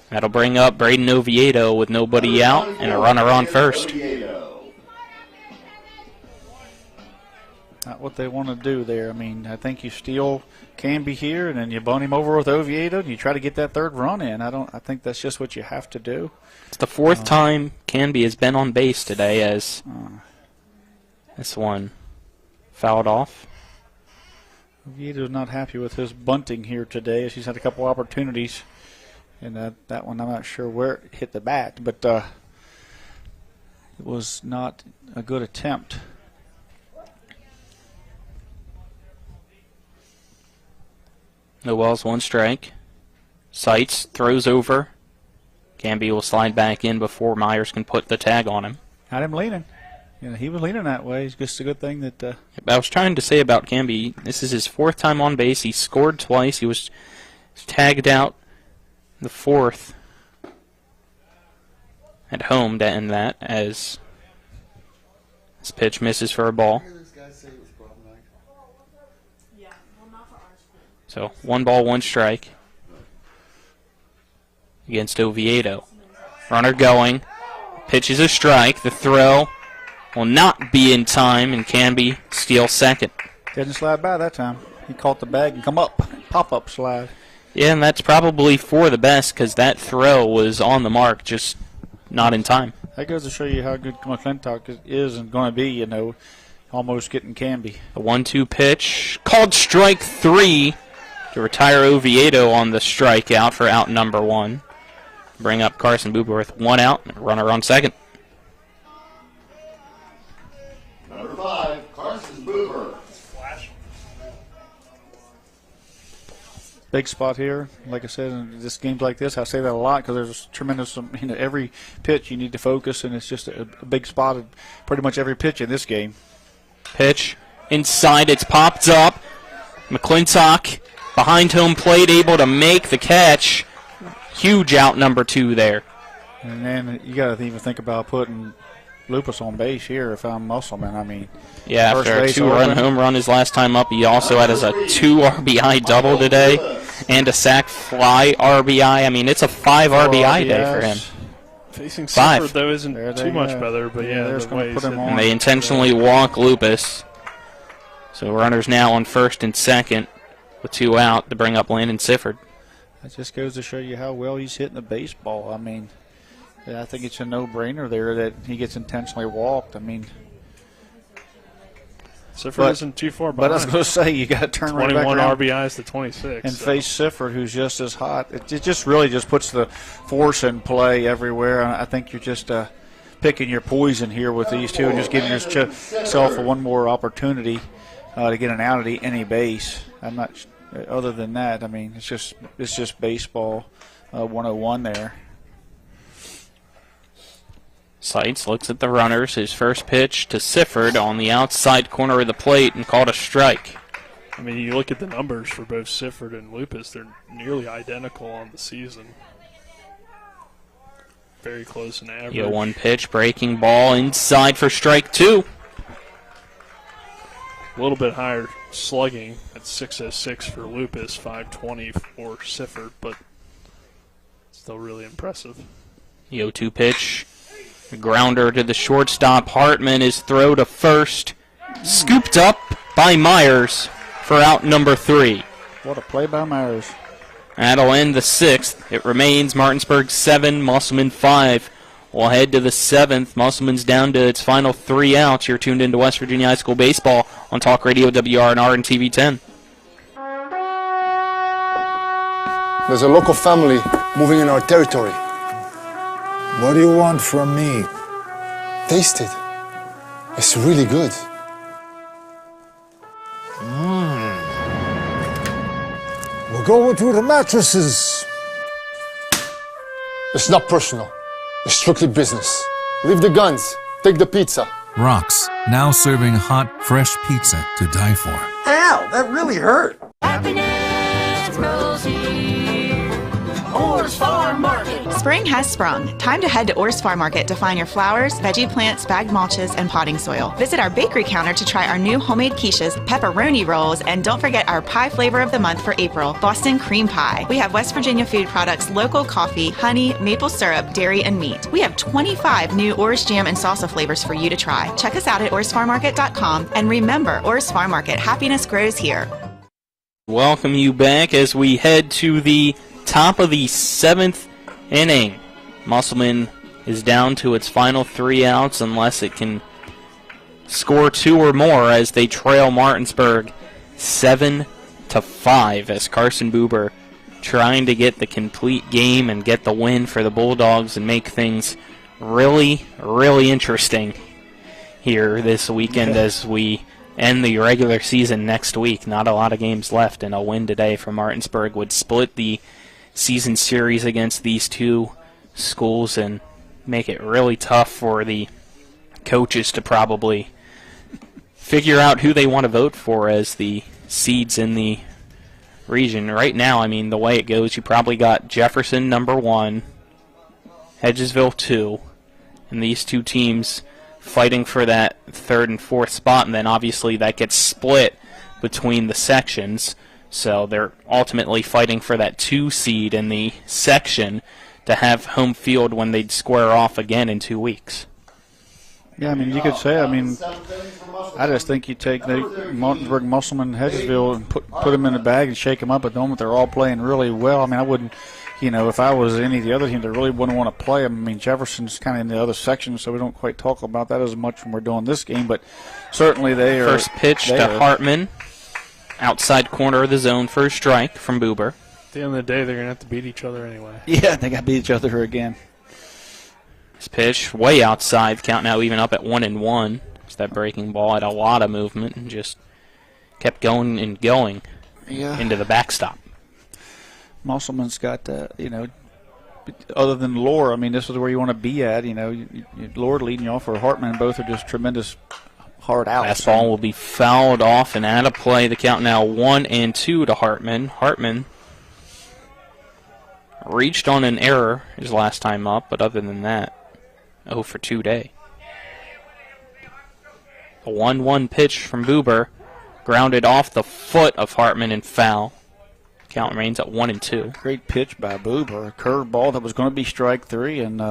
That'll bring up Braden Oviedo with nobody out and a runner on first. Not what they want to do there. I think you steal Canby here and then you bone him over with Oviedo and you try to get that 3rd run in. I think that's just what you have to do. It's the 4th time Canby has been on base today as this one fouled off. Oviedo's not happy with his bunting here today as he's had a couple opportunities. And that one, I'm not sure where it hit the bat, but it was not a good attempt. No balls, 1 strike. Seitz throws over. Canby will slide back in before Myers can put the tag on him. Had him leaning. Yeah, he was leaning that way. It's just a good thing that. I was trying to say about Canby, this is his 4th time on base. He scored twice. He was tagged out the 4th at home to end that as this pitch misses for a ball. So 1 ball, 1 strike against Oviedo. Runner going. Pitch is a strike. The throw will not be in time, and Canby steals second. Didn't slide by that time. He caught the bag and come up. Pop-up slide. Yeah, and that's probably for the best because that throw was on the mark, just not in time. That goes to show you how good McClintock is and going to be, you know, almost getting Canby. The 1-2 pitch called strike 3 to retire Oviedo on the strikeout for out number 1. Bring up Carson Buber with 1 out and a runner on second. Number 5, Carson Buber. Big spot here. Like I said, in just games like this, I say that a lot because there's tremendous, you know, every pitch you need to focus, and it's just a big spot of pretty much every pitch in this game. Pitch inside, it's popped up. McClintock behind home plate, able to make the catch. Huge out number 2 there. And then you got to even think about putting Lupus on base here if I'm Musselman. I mean, yeah, after a 2-run home run his last time up, he also had a 2 RBI double today and a sac fly RBI. I mean, it's a 5 RBI day for him. Facing 5. Sifford, though, isn't too much better, but yeah, there's going to put him on. And they intentionally walk Lupus. So runners now on first and second with 2 out to bring up Landon Sifford. That just goes to show you how well he's hitting the baseball. I mean, I think it's a no-brainer there that he gets intentionally walked. I mean, Sifford isn't too far behind. But I was going to say, you got to turn right back 21 around RBIs to 26. and face Sifford, who's just as hot. It just really just puts the force in play everywhere. I think you're just picking your poison here with these two and just giving yourself one more opportunity to get an out at any base. I'm not. Other than that, I mean, it's just baseball 101 there. Seitz looks at the runners. His first pitch to Sifford on the outside corner of the plate and called a strike. I mean, you look at the numbers for both Sifford and Lupus, they're nearly identical on the season. Very close in average. 1 pitch, breaking ball inside for strike 2. A little bit higher slugging at 606 for Lupus, 520 for Sifford, but still really impressive. 0-2 pitch. Grounder to the shortstop. Hartman is throw to first. Scooped up by Myers for out number 3. What a play by Myers. That'll end the 6th. It remains Martinsburg 7, Musselman 5. We'll head to the 7th. Musselman's down to its final 3 outs. You're tuned into West Virginia High School Baseball on Talk Radio WRNR and TV 10. There's a local family moving in our territory. What do you want from me? Taste it. It's really good. We're going through the mattresses. It's not personal. It's strictly business. Leave the guns. Take the pizza. Rock's, now serving hot, fresh pizza to die for. Ow, that really hurt. Happiness grows here. Orr's Farm Market. Spring has sprung. Time to head to Orr's Farm Market to find your flowers, veggie plants, bagged mulches, and potting soil. Visit our bakery counter to try our new homemade quiches, pepperoni rolls, and don't forget our pie flavor of the month for April, Boston cream pie. We have West Virginia food products, local coffee, honey, maple syrup, dairy, and meat. We have 25 new Orr's jam and salsa flavors for you to try. Check us out at orrsfarmmarket.com, and remember, Orr's Farm Market, happiness grows here. Welcome you back as we head to the top of the 7th inning. Musselman is down to its final 3 outs unless it can score 2 or more as they trail Martinsburg 7-5 as Carson Buber trying to get the complete game and get the win for the Bulldogs and make things really, really interesting here this weekend as we end the regular season next week. Not a lot of games left, and a win today for Martinsburg would split the season series against these two schools and make it really tough for the coaches to probably figure out who they want to vote for as the seeds in the region. Right now, I mean, the way it goes, you probably got Jefferson number 1, Hedgesville 2, and these two teams fighting for that 3rd and 4th spot, and then obviously that gets split between the sections, so they're ultimately fighting for that 2 seed in the section to have home field when they'd square off again in 2 weeks. Yeah, I mean, you could say, I mean, I just think you take the Martinsburg, Musselman, Hedgesville and put them in a bag and shake them up at the moment. They're all playing really well. I mean, I wouldn't, you know, if I was any of the other teams, I really wouldn't want to play them. I mean, Jefferson's kind of in the other section, so we don't quite talk about that as much when we're doing this game, but certainly they are. First pitch to Hartman, outside corner of the zone for a strike from Buber. At the end of the day, they're going to have to beat each other anyway. Yeah, they got to beat each other again. This pitch way outside, count now even up at 1-1. It's that breaking ball had a lot of movement and just kept going and going into the backstop. Musselman's got, you know, other than Lore, I mean, this is where you want to be at. You know, Lore leading you off for Hartman. Both are just tremendous hard outs. Last ball will be fouled off and out of play. The count now 1-2 to Hartman. Hartman reached on an error his last time up, but other than that, 0 for 2 day. A 1-1 pitch from Buber, grounded off the foot of Hartman and foul. Count remains at 1-2. Great pitch by Buber, a curve ball that was going to be strike 3, and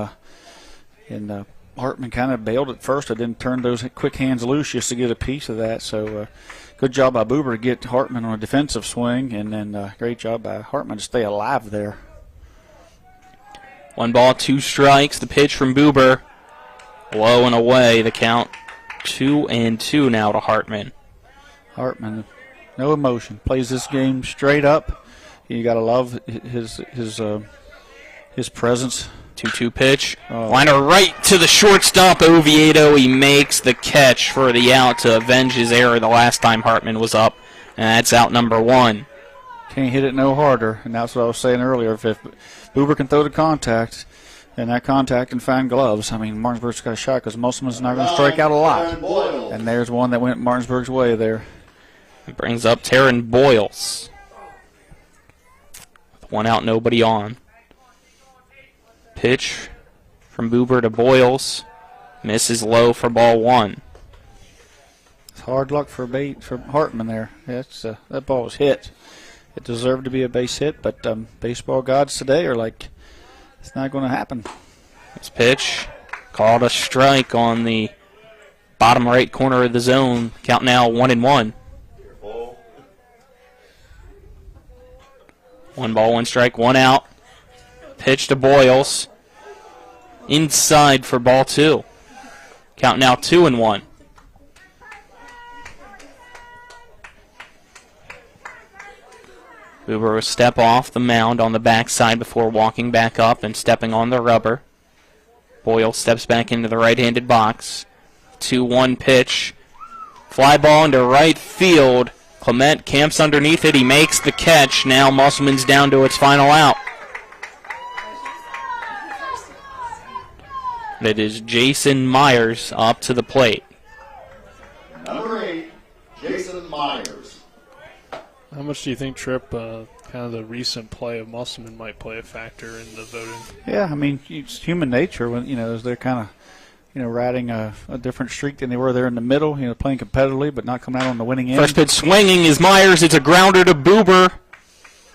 Hartman kind of bailed at first. I didn't turn those quick hands loose just to get a piece of that. So good job by Buber to get Hartman on a defensive swing, and then great job by Hartman to stay alive there. 1 ball, 2 strikes. The pitch from Buber, low and away. The count 2-2 now to Hartman. Hartman, no emotion, plays this game straight up. You got to love his presence. 2-2 pitch. Liner right to the shortstop, Oviedo. He makes the catch for the out to avenge his error the last time Hartman was up. And that's out number 1. Can't hit it no harder. And that's what I was saying earlier. If Buber can throw the contact, and that contact can find gloves, I mean, Martinsburg's got a shot because Musselman's not going to strike out a lot. And there's one that went Martinsburg's way there. It brings up Taryn Boyles. With 1 out, nobody on. Pitch from Buber to Boyles. Misses low for ball 1. It's hard luck for Hartman there. That ball was hit. It deserved to be a base hit, but baseball gods today are like, it's not going to happen. This pitch called a strike on the bottom right corner of the zone. Count now 1-1. 1 ball, 1 strike, 1 out. Pitch to Boyles. Inside for ball 2. Count now 2-1. Buber will step off the mound on the backside before walking back up and stepping on the rubber. Boyle steps back into the right-handed box. 2-1 pitch. Fly ball into right field. Clement camps underneath it. He makes the catch. Now Musselman's down to its final out. It is Jason Myers up to the plate. Number 8, Jason Myers. How much do you think, Tripp, kind of the recent play of Musselman might play a factor in the voting? Yeah, I mean, it's human nature when, as they're kind of, riding a different streak than they were there in the middle, playing competitively but not coming out on the winning end. First pitch swinging is Myers. It's a grounder to Buber.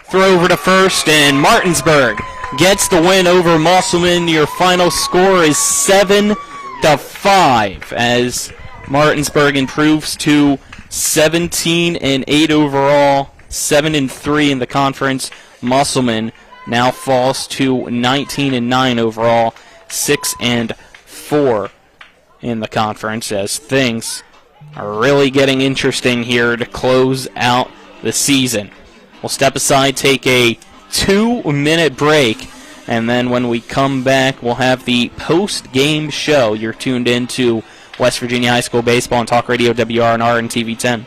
Throw over to first, and Martinsburg gets the win over Musselman. Your final score is 7-5 as Martinsburg improves to 17-8 overall, 7-3 in the conference. Musselman now falls to 19-9 overall, 6-4 in the conference, as things are really getting interesting here to close out the season. We'll step aside, take a 2-minute break, and then when we come back, we'll have the post-game show. You're tuned in to West Virginia High School Baseball on Talk Radio WRNR and TV 10.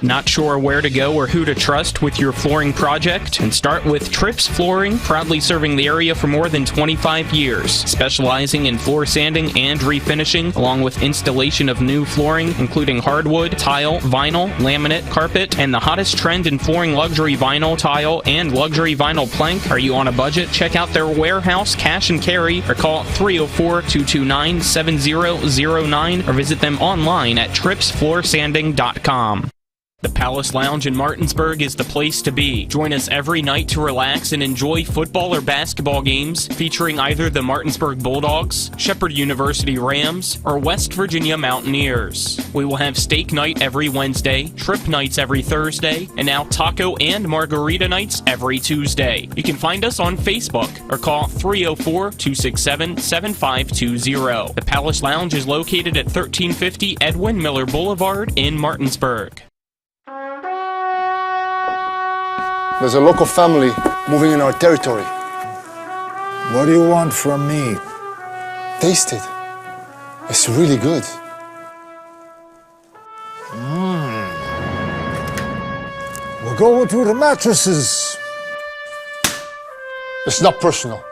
Not sure where to go or who to trust with your flooring project? And start with Trips Flooring, proudly serving the area for more than 25 years, specializing in floor sanding and refinishing, along with installation of new flooring, including hardwood, tile, vinyl, laminate, carpet, and the hottest trend in flooring, luxury vinyl, tile, and luxury vinyl plank. Are you on a budget? Check out their warehouse, cash and carry, or call 304-229-7009, or visit them online at tripsfloorsanding.com. The Palace Lounge in Martinsburg is the place to be. Join us every night to relax and enjoy football or basketball games featuring either the Martinsburg Bulldogs, Shepherd University Rams, or West Virginia Mountaineers. We will have steak night every Wednesday, trip nights every Thursday, and now taco and margarita nights every Tuesday. You can find us on Facebook or call 304-267-7520. The Palace Lounge is located at 1350 Edwin Miller Boulevard in Martinsburg. There's a local family moving in our territory. What do you want from me? Taste it. It's really good. We're going through the mattresses. It's not personal.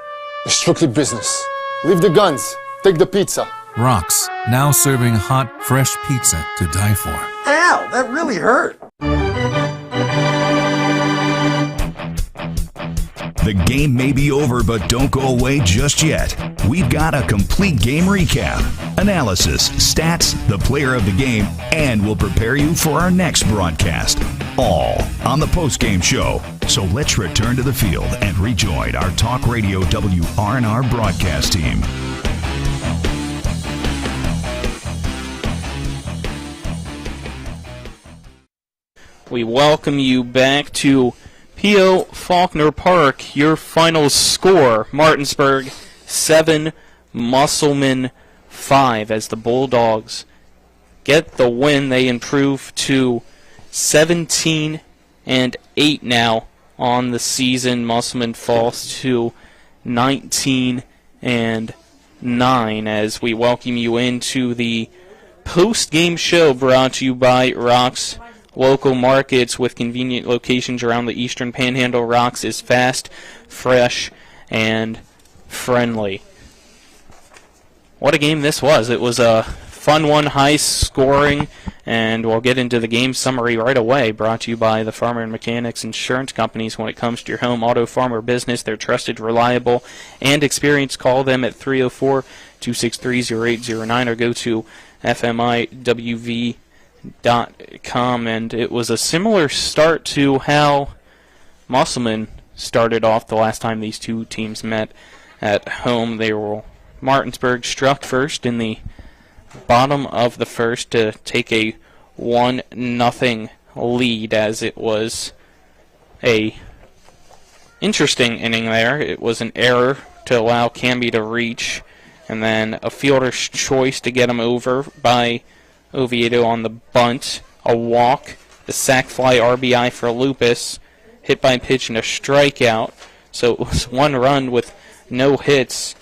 It's strictly business. Leave the guns. Take the pizza. Rox, now serving hot, fresh pizza to die for. Ow, that really hurt. The game may be over, but don't go away just yet. We've got a complete game recap, analysis, stats, the player of the game, and we'll prepare you for our next broadcast. All on the postgame show. So let's return to the field and rejoin our Talk Radio WRNR broadcast team. We welcome you back to P.O. Faulkner Park. Your final score, Martinsburg 7, Musselman 5. As the Bulldogs get the win, they improve to 17-8 now on the season. Musselman falls to 19-9 as we welcome you into the post-game show brought to you by Rox Local Markets, with convenient locations around the Eastern Panhandle. Rox is fast, fresh, and friendly. What a game this was. It was a fun one, high scoring, and we'll get into the game summary right away, brought to you by the Farmer and Mechanics Insurance Companies. When it comes to your home, auto, farm, or business, they're trusted, reliable, and experienced. Call them at 304-263-0809 or go to fmiwv.com. And it was a similar start to how Musselman started off the last time these two teams met at home. Martinsburg struck first in the bottom of the first to take a 1-0 lead, as it was a interesting inning there. It was an error to allow Camby to reach, and then a fielder's choice to get him over by Oviedo on the bunt, a walk, the sac fly RBI for Lupus, hit by pitch and a strikeout. So it was one run with no hits.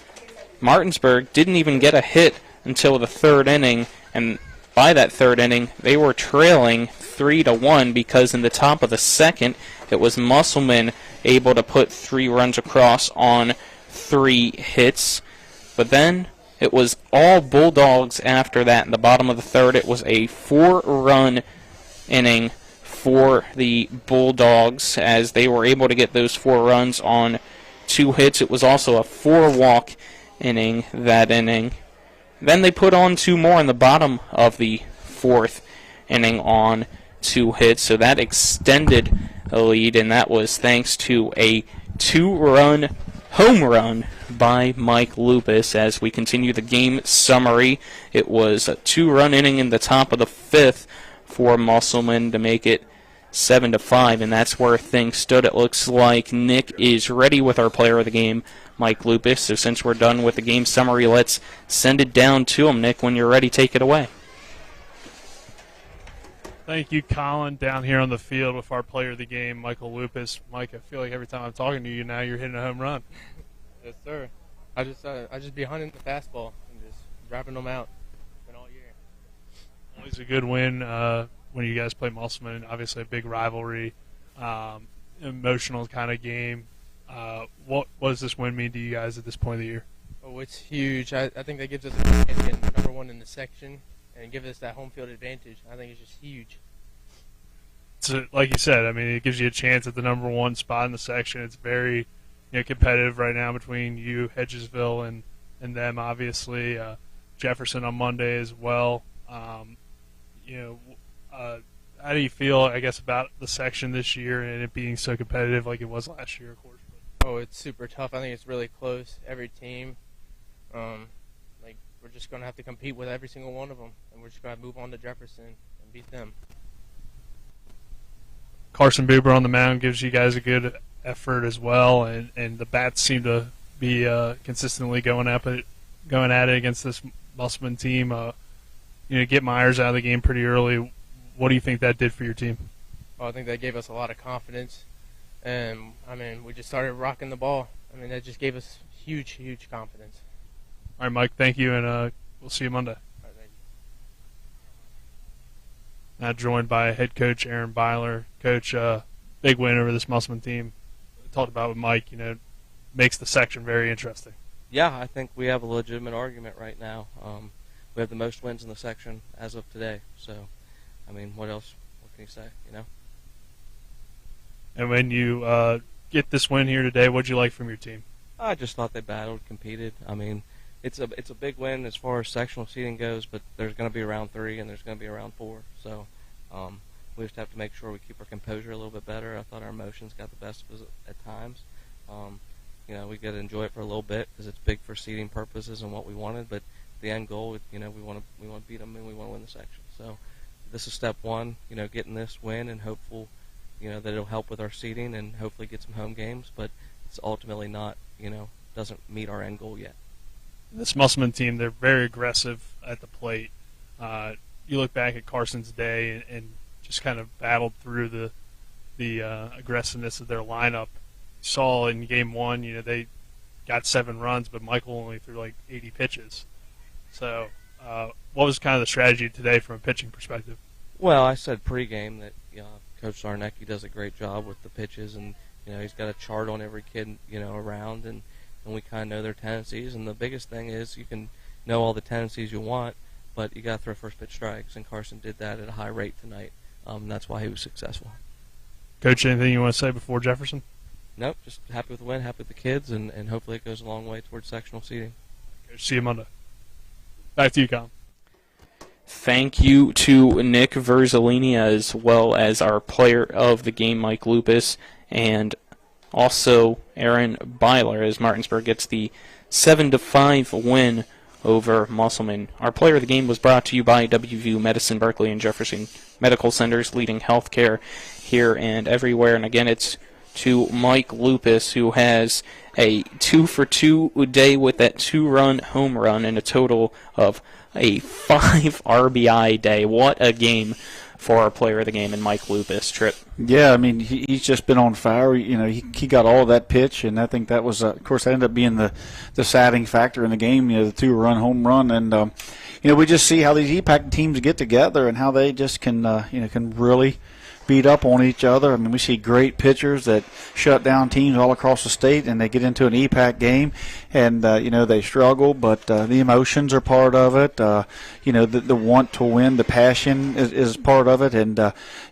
Martinsburg didn't even get a hit until the third inning, and by that third inning they were trailing 3-1 because in the top of the second it was Musselman able to put 3 runs across on 3 hits. But then it was all Bulldogs after that. In the bottom of the third, it was a 4-run inning for the Bulldogs as they were able to get those 4 runs on 2 hits. It was also a 4-walk inning that inning. Then they put on 2 more in the bottom of the 4th inning on 2 hits, so that extended the lead, and that was thanks to a 2-run home run by Mike Lupus. As we continue the game summary, it was a 2-run inning in the top of the 5th for Musselman to make it 7-5, and that's where things stood. It looks like Nick is ready with our player of the game, Mike Lupus. So since we're done with the game summary, let's send it down to him. Nick, when you're ready, take it away. Thank you, Colin, down here on the field with our player of the game, Michael Lupus. Mike, I feel like every time I'm talking to you now, you're hitting a home run. Yes, sir. I just be hunting the fastball and just dropping them out all year. Always a good win. when you guys play Musselman, obviously a big rivalry, emotional kind of game. What does this win mean to you guys at this point of the year? Oh, it's huge. I think that gives us a chance to get number one in the section and give us that home field advantage. I think it's just huge. So, like you said, I mean, it gives you a chance at the number one spot in the section. It's very competitive right now between you, Hedgesville, and them, obviously. Jefferson on Monday as well. How do you feel, I guess, about the section this year and it being so competitive like it was last year, of course? Oh, it's super tough. I think it's really close. Every team, we're just going to have to compete with every single one of them, and we're just going to move on to Jefferson and beat them. Carson Buber on the mound gives you guys a good effort as well, and the bats seem to be consistently going at it against this Musselman team. Get Myers out of the game pretty early. What do you think that did for your team? Well, I think that gave us a lot of confidence, and we just started rocking the ball. That just gave us huge, huge confidence. All right, Mike, thank you, and we'll see you Monday. All right, thank you. Now joined by head coach Aaron Byler. Coach, big win over this Musselman team. Talked about with Mike, makes the section very interesting. Yeah, I think we have a legitimate argument right now. We have the most wins in the section as of today. So, what else? What can you say, And when you get this win here today, what'd you like from your team? I just thought they battled, competed. It's a big win as far as sectional seeding goes, but there's going to be a round 3 and there's going to be a round 4. So we just have to make sure we keep our composure a little bit better. I thought our emotions got the best of us at times. We got to enjoy it for a little bit because it's big for seeding purposes and what we wanted. But the end goal, we want to beat them and we want to win the section. So this is step 1. Getting this win and hopeful, that it'll help with our seeding and hopefully get some home games. But it's ultimately not, doesn't meet our end goal yet. This Musselman team, they're very aggressive at the plate. You look back at Carson's day and just kind of battled through the aggressiveness of their lineup. You saw in game 1, they got 7 runs, but Michael only threw like 80 pitches. So what was kind of the strategy today from a pitching perspective? Well, I said pregame that Coach Zarnecki does a great job with the pitches, and he's got a chart on every kid around, and we kind of know their tendencies. And the biggest thing is you can know all the tendencies you want, but you got to throw first pitch strikes, and Carson did that at a high rate tonight. That's why he was successful. Coach, anything you want to say before Jefferson? Nope, just happy with the win, happy with the kids, and hopefully it goes a long way towards sectional seeding. Coach, see you Monday. Back to you, Colin. Thank you to Nick Verzolini as well as our player of the game, Mike Lupus, and also Aaron Byler as Martinsburg gets the 7-5 win over Musselman. Our player of the game was brought to you by WVU Medicine, Berkeley, and Jefferson Medical Centers, leading healthcare here and everywhere. And again, it's to Mike Lupus, who has a 2-for-2 day with that 2-run home run and a total of a 5 RBI day. What a game for our player of the game and Mike Lupus. Trip. Yeah, he's just been on fire. He got all of that pitch, and I think that was, of course, that ended up being the deciding factor in the game. The 2-run home run, and we just see how these EPAC teams get together and how they just can really beat up on each other. We see great pitchers that shut down teams all across the state, and they get into an EPAC game, and they struggle, but the emotions are part of it. The want to win, the passion is part of it, and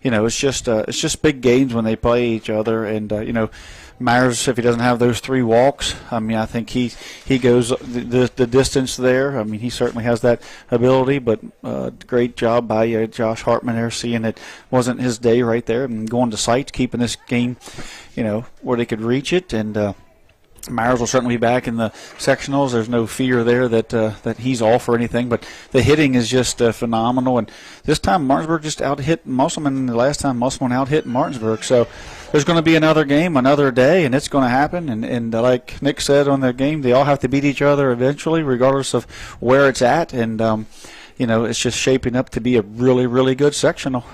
it's just big games when they play each other. And Myers, if he doesn't have those 3 walks, I think he goes the distance there. He certainly has that ability, but great job by Josh Hartman there, seeing it wasn't his day right there and going to sites, keeping this game, where they could reach it. And Myers will certainly be back in the sectionals. There's no fear there that he's off or anything, but the hitting is just phenomenal. And this time Martinsburg just out-hit Musselman. The last time Musselman out-hit Martinsburg. So there's going to be another game, another day, and it's going to happen. And like Nick said on the game, they all have to beat each other eventually, regardless of where it's at. And, it's just shaping up to be a really, really good sectional.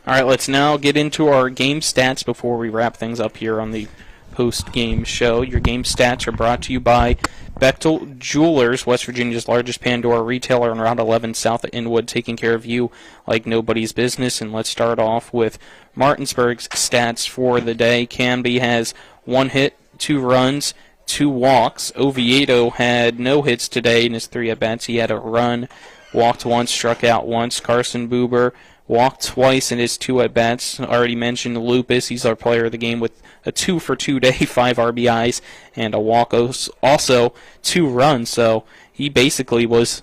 All right, let's now get into our game stats before we wrap things up here on the post-game show. Your game stats are brought to you by Bechtel Jewelers, West Virginia's largest Pandora retailer on Route 11 south of Inwood, taking care of you like nobody's business. And let's start off with Martinsburg's stats for the day. Canby has 1 hit, 2 runs, 2 walks. Oviedo had no hits today in his 3 at-bats. He had a run, walked once, struck out once. Carson Buber walked twice in his 2 at-bats. Already mentioned Lupus. He's our player of the game with a 2-for-2 day, 5 RBIs, and a walk. Also 2 runs, so he basically was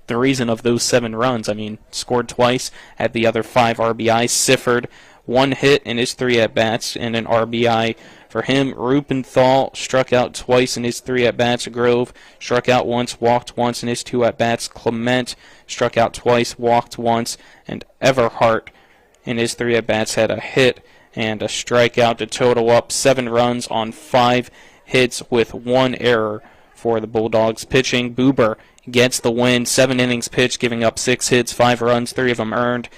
the reason of those 7 runs. I mean, scored twice, had the other 5 RBIs. Sifford, 1 hit in his 3 at-bats, and an RBI for him. Rupenthal struck out twice in his 3 at-bats. Grove struck out once, walked once in his 2 at-bats. Clement struck out twice, walked once, and Everhart in his 3 at-bats had a hit and a strikeout to total up 7 runs on 5 hits with 1 error for the Bulldogs. Pitching, Buber gets the win. 7 innings pitched, giving up 6 hits, 5 runs, 3 of them earned,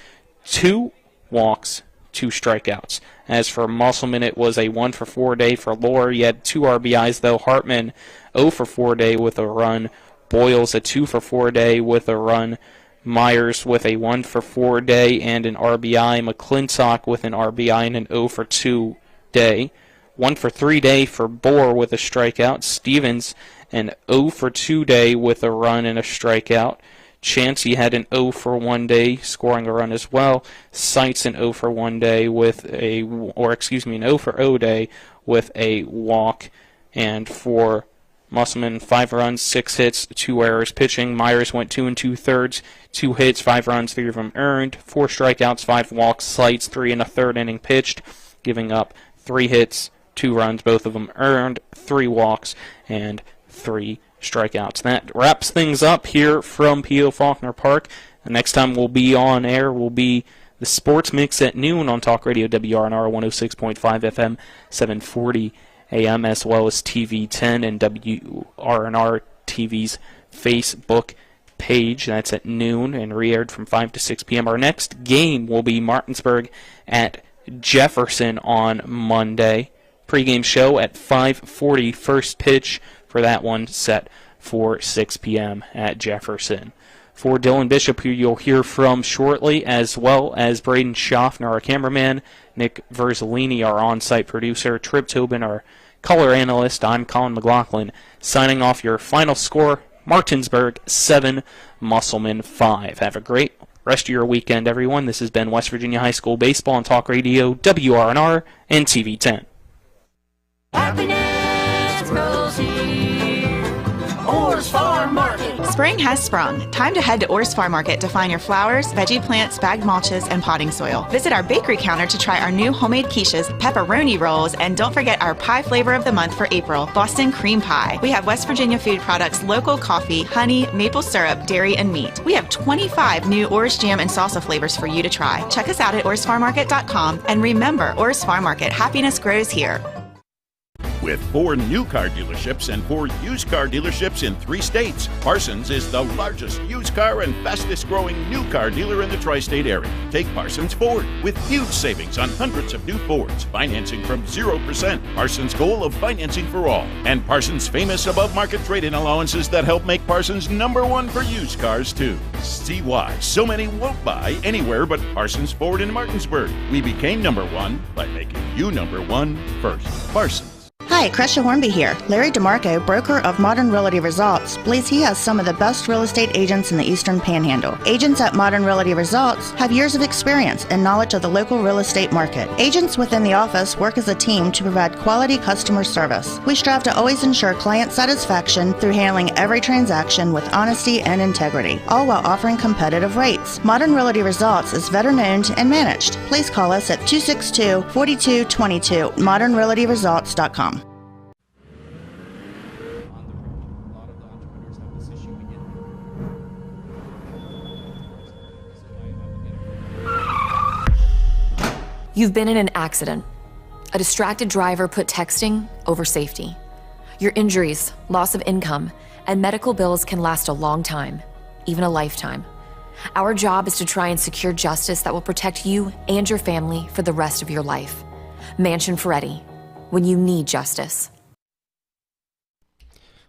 2 walks, 2 strikeouts. As for Musselman, it was a 1-for-4 day for Lohr. He had 2 RBIs, though. Hartman, 0-for-4 day with a run. Boyles, a 2-for-4 day with a run. Myers with a 1-for-4 day and an RBI. McClintock with an RBI and an 0-for-2 day. 1-for-3 day for Bohr with a strikeout. Stevens, an 0-for-2 day with a run and a strikeout. Chansey had an 0-for-1 day, scoring a run as well. Seitz an 0-for-1 day with an 0-for-0 day with a walk. And for Musselman, 5 runs, 6 hits, 2 errors. Pitching, Myers went 2 2/3, 2 hits, 5 runs, 3 of them earned, 4 strikeouts, 5 walks. Seitz, 3 1/3 inning pitched, giving up 3 hits, 2 runs, both of them earned, 3 walks, and 3 strikeouts. That wraps things up here from P.O. Faulkner Park. The next time we'll be on air will be the Sports Mix at noon on Talk Radio WRNR 106.5 FM, 740 AM, as well as TV 10 and WRNR TV's Facebook page. That's at noon and re-aired from 5 to 6 p.m. Our next game will be Martinsburg at Jefferson on Monday. Pre-game show at 5:40. First pitch for that one set for 6 p.m. at Jefferson. For Dylan Bishop, who you'll hear from shortly, as well as Braden Schaffner, our cameraman, Nick Verzolini, our on-site producer, Trip Tobin, our color analyst, I'm Colin McLaughlin, signing off. Your final score, Martinsburg 7, Musselman 5. Have a great rest of your weekend, everyone. This has been West Virginia High School Baseball on Talk Radio, WRNR, and TV 10. Happiness grows here. Orr's Farm Market. Spring has sprung. Time to head to Orr's Farm Market to find your flowers, veggie plants, bagged mulches, and potting soil. Visit our bakery counter to try our new homemade quiches, pepperoni rolls, and don't forget our pie flavor of the month for April, Boston cream pie. We have West Virginia food products, local coffee, honey, maple syrup, dairy, and meat. We have 25 new Orr's jam and salsa flavors for you to try. Check us out at orrsfarmmarket.com, and remember, Orr's Farm Market, happiness grows here. With 4 new car dealerships and 4 used car dealerships in 3 states, Parsons is the largest used car and fastest growing new car dealer in the tri-state area. Take Parsons Ford with huge savings on hundreds of new Fords, financing from 0%. Parsons' goal of financing for all. And Parsons' famous above-market trade-in allowances that help make Parsons #1 for used cars, too. See why so many won't buy anywhere but Parsons Ford in Martinsburg. We became #1 by making you #1 first. Parsons. Hi, Crescia Hornby here. Larry DeMarco, broker of Modern Realty Results, believes he has some of the best real estate agents in the Eastern Panhandle. Agents at Modern Realty Results have years of experience and knowledge of the local real estate market. Agents within the office work as a team to provide quality customer service. We strive to always ensure client satisfaction through handling every transaction with honesty and integrity, all while offering competitive rates. Modern Realty Results is veteran-owned and managed. Please call us at 262-4222, modernrealtyresults.com. You've been in an accident. A distracted driver put texting over safety. Your injuries, loss of income, and medical bills can last a long time, even a lifetime. Our job is to try and secure justice that will protect you and your family for the rest of your life. Mansion Ferretti, when you need justice.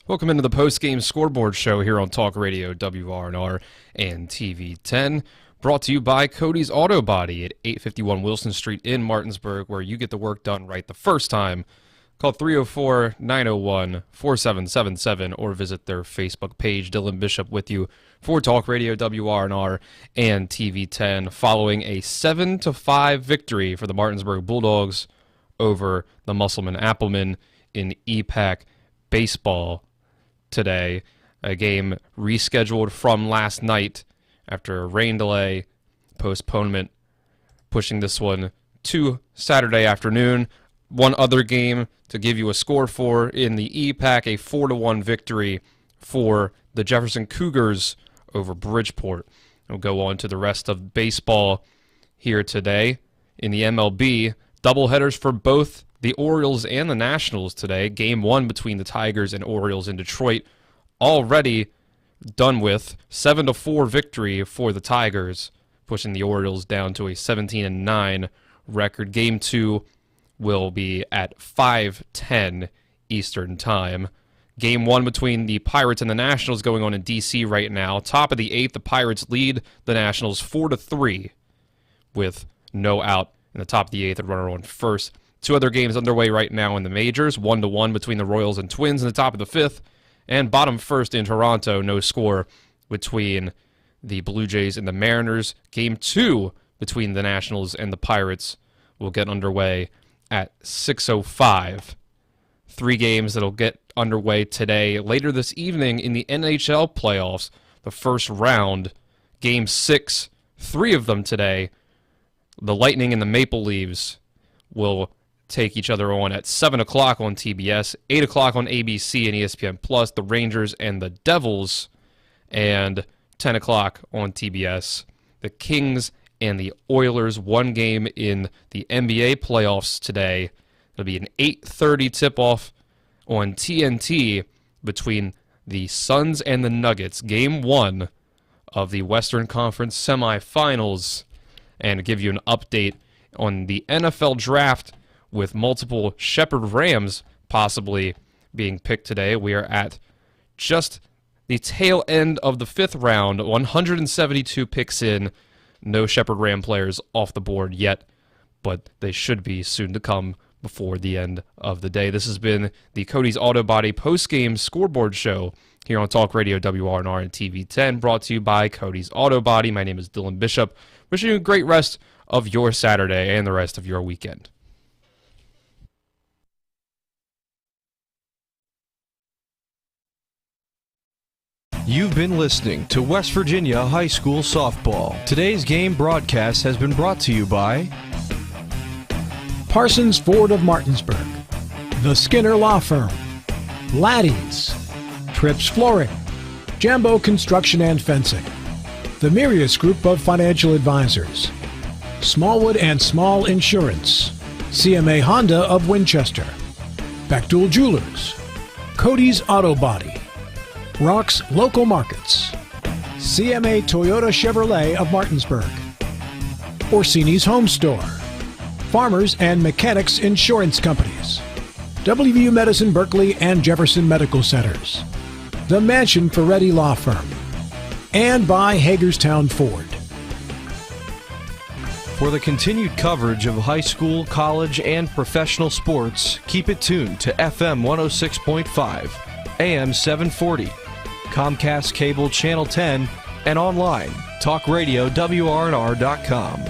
Welcome into the post-game scoreboard show here on Talk Radio WRNR and TV10. Brought to you by Cody's Auto Body at 851 Wilson Street in Martinsburg, where you get the work done right the first time. Call 304-901-4777 or visit their Facebook page. Dylan Bishop with you for Talk Radio WRNR and TV10, following a 7-5 victory for the Martinsburg Bulldogs over the Musselman Applemen in EPAC baseball today. A game rescheduled from last night after a rain delay, postponement, pushing this one to Saturday afternoon. One other game to give you a score for in the EPAC, a 4-1 victory for the Jefferson Cougars over Bridgeport. We'll go on to the rest of baseball here today. In the MLB, doubleheaders for both the Orioles and the Nationals today. Game 1 between the Tigers and Orioles in Detroit already done with. 7-4 victory for the Tigers, pushing the Orioles down to a 17-9 record. Game 2 will be at 5:10 Eastern Time. Game 1 between the Pirates and the Nationals going on in D.C. right now. Top of the 8th, the Pirates lead the Nationals 4-3 with no out in the top of the 8th, a runner on first. Two other games underway right now in the majors. 1-1 between the Royals and Twins in the top of the 5th. And bottom first in Toronto, no score between the Blue Jays and the Mariners. Game 2 between the Nationals and the Pirates will get underway at 6:05. 3 games that'll get underway today. Later this evening in the NHL playoffs, the first round, Game 6, 3 of them today. The Lightning and the Maple Leafs will take each other on at 7 o'clock on TBS, 8 o'clock on ABC and ESPN+, the Rangers and the Devils, and 10 o'clock on TBS, the Kings and the Oilers. One game in the NBA playoffs today. It'll be an 8:30 tip-off on TNT between the Suns and the Nuggets. Game 1 of the Western Conference semifinals, and give you an update on the NFL draft with multiple Shepherd Rams possibly being picked today. We are at just the tail end of the 5th round, 172 picks in. No Shepherd Ram players off the board yet, but they should be soon to come before the end of the day. This has been the Cody's Auto Body post-game scoreboard show here on Talk Radio WRNR and TV10, brought to you by Cody's Auto Body. My name is Dylan Bishop. Wishing you a great rest of your Saturday and the rest of your weekend. You've been listening to West Virginia High School Softball. Today's game broadcast has been brought to you by Parsons Ford of Martinsburg, The Skinner Law Firm, Laddie's, Trips Flooring, Jambo Construction and Fencing, the Mirius Group of Financial Advisors, Smallwood and Small Insurance, CMA Honda of Winchester, Bechtel Jewelers, Cody's Auto Body, Rock's Local Markets, CMA Toyota Chevrolet of Martinsburg, Orsini's Home Store, Farmers and Mechanics Insurance Companies, WVU Medicine Berkeley and Jefferson Medical Centers, the Mansion Ferretti Law Firm, and by Hagerstown Ford. For the continued coverage of high school, college, and professional sports, keep it tuned to FM 106.5, AM 740, Comcast Cable Channel 10, and online, talkradiowrnr.com.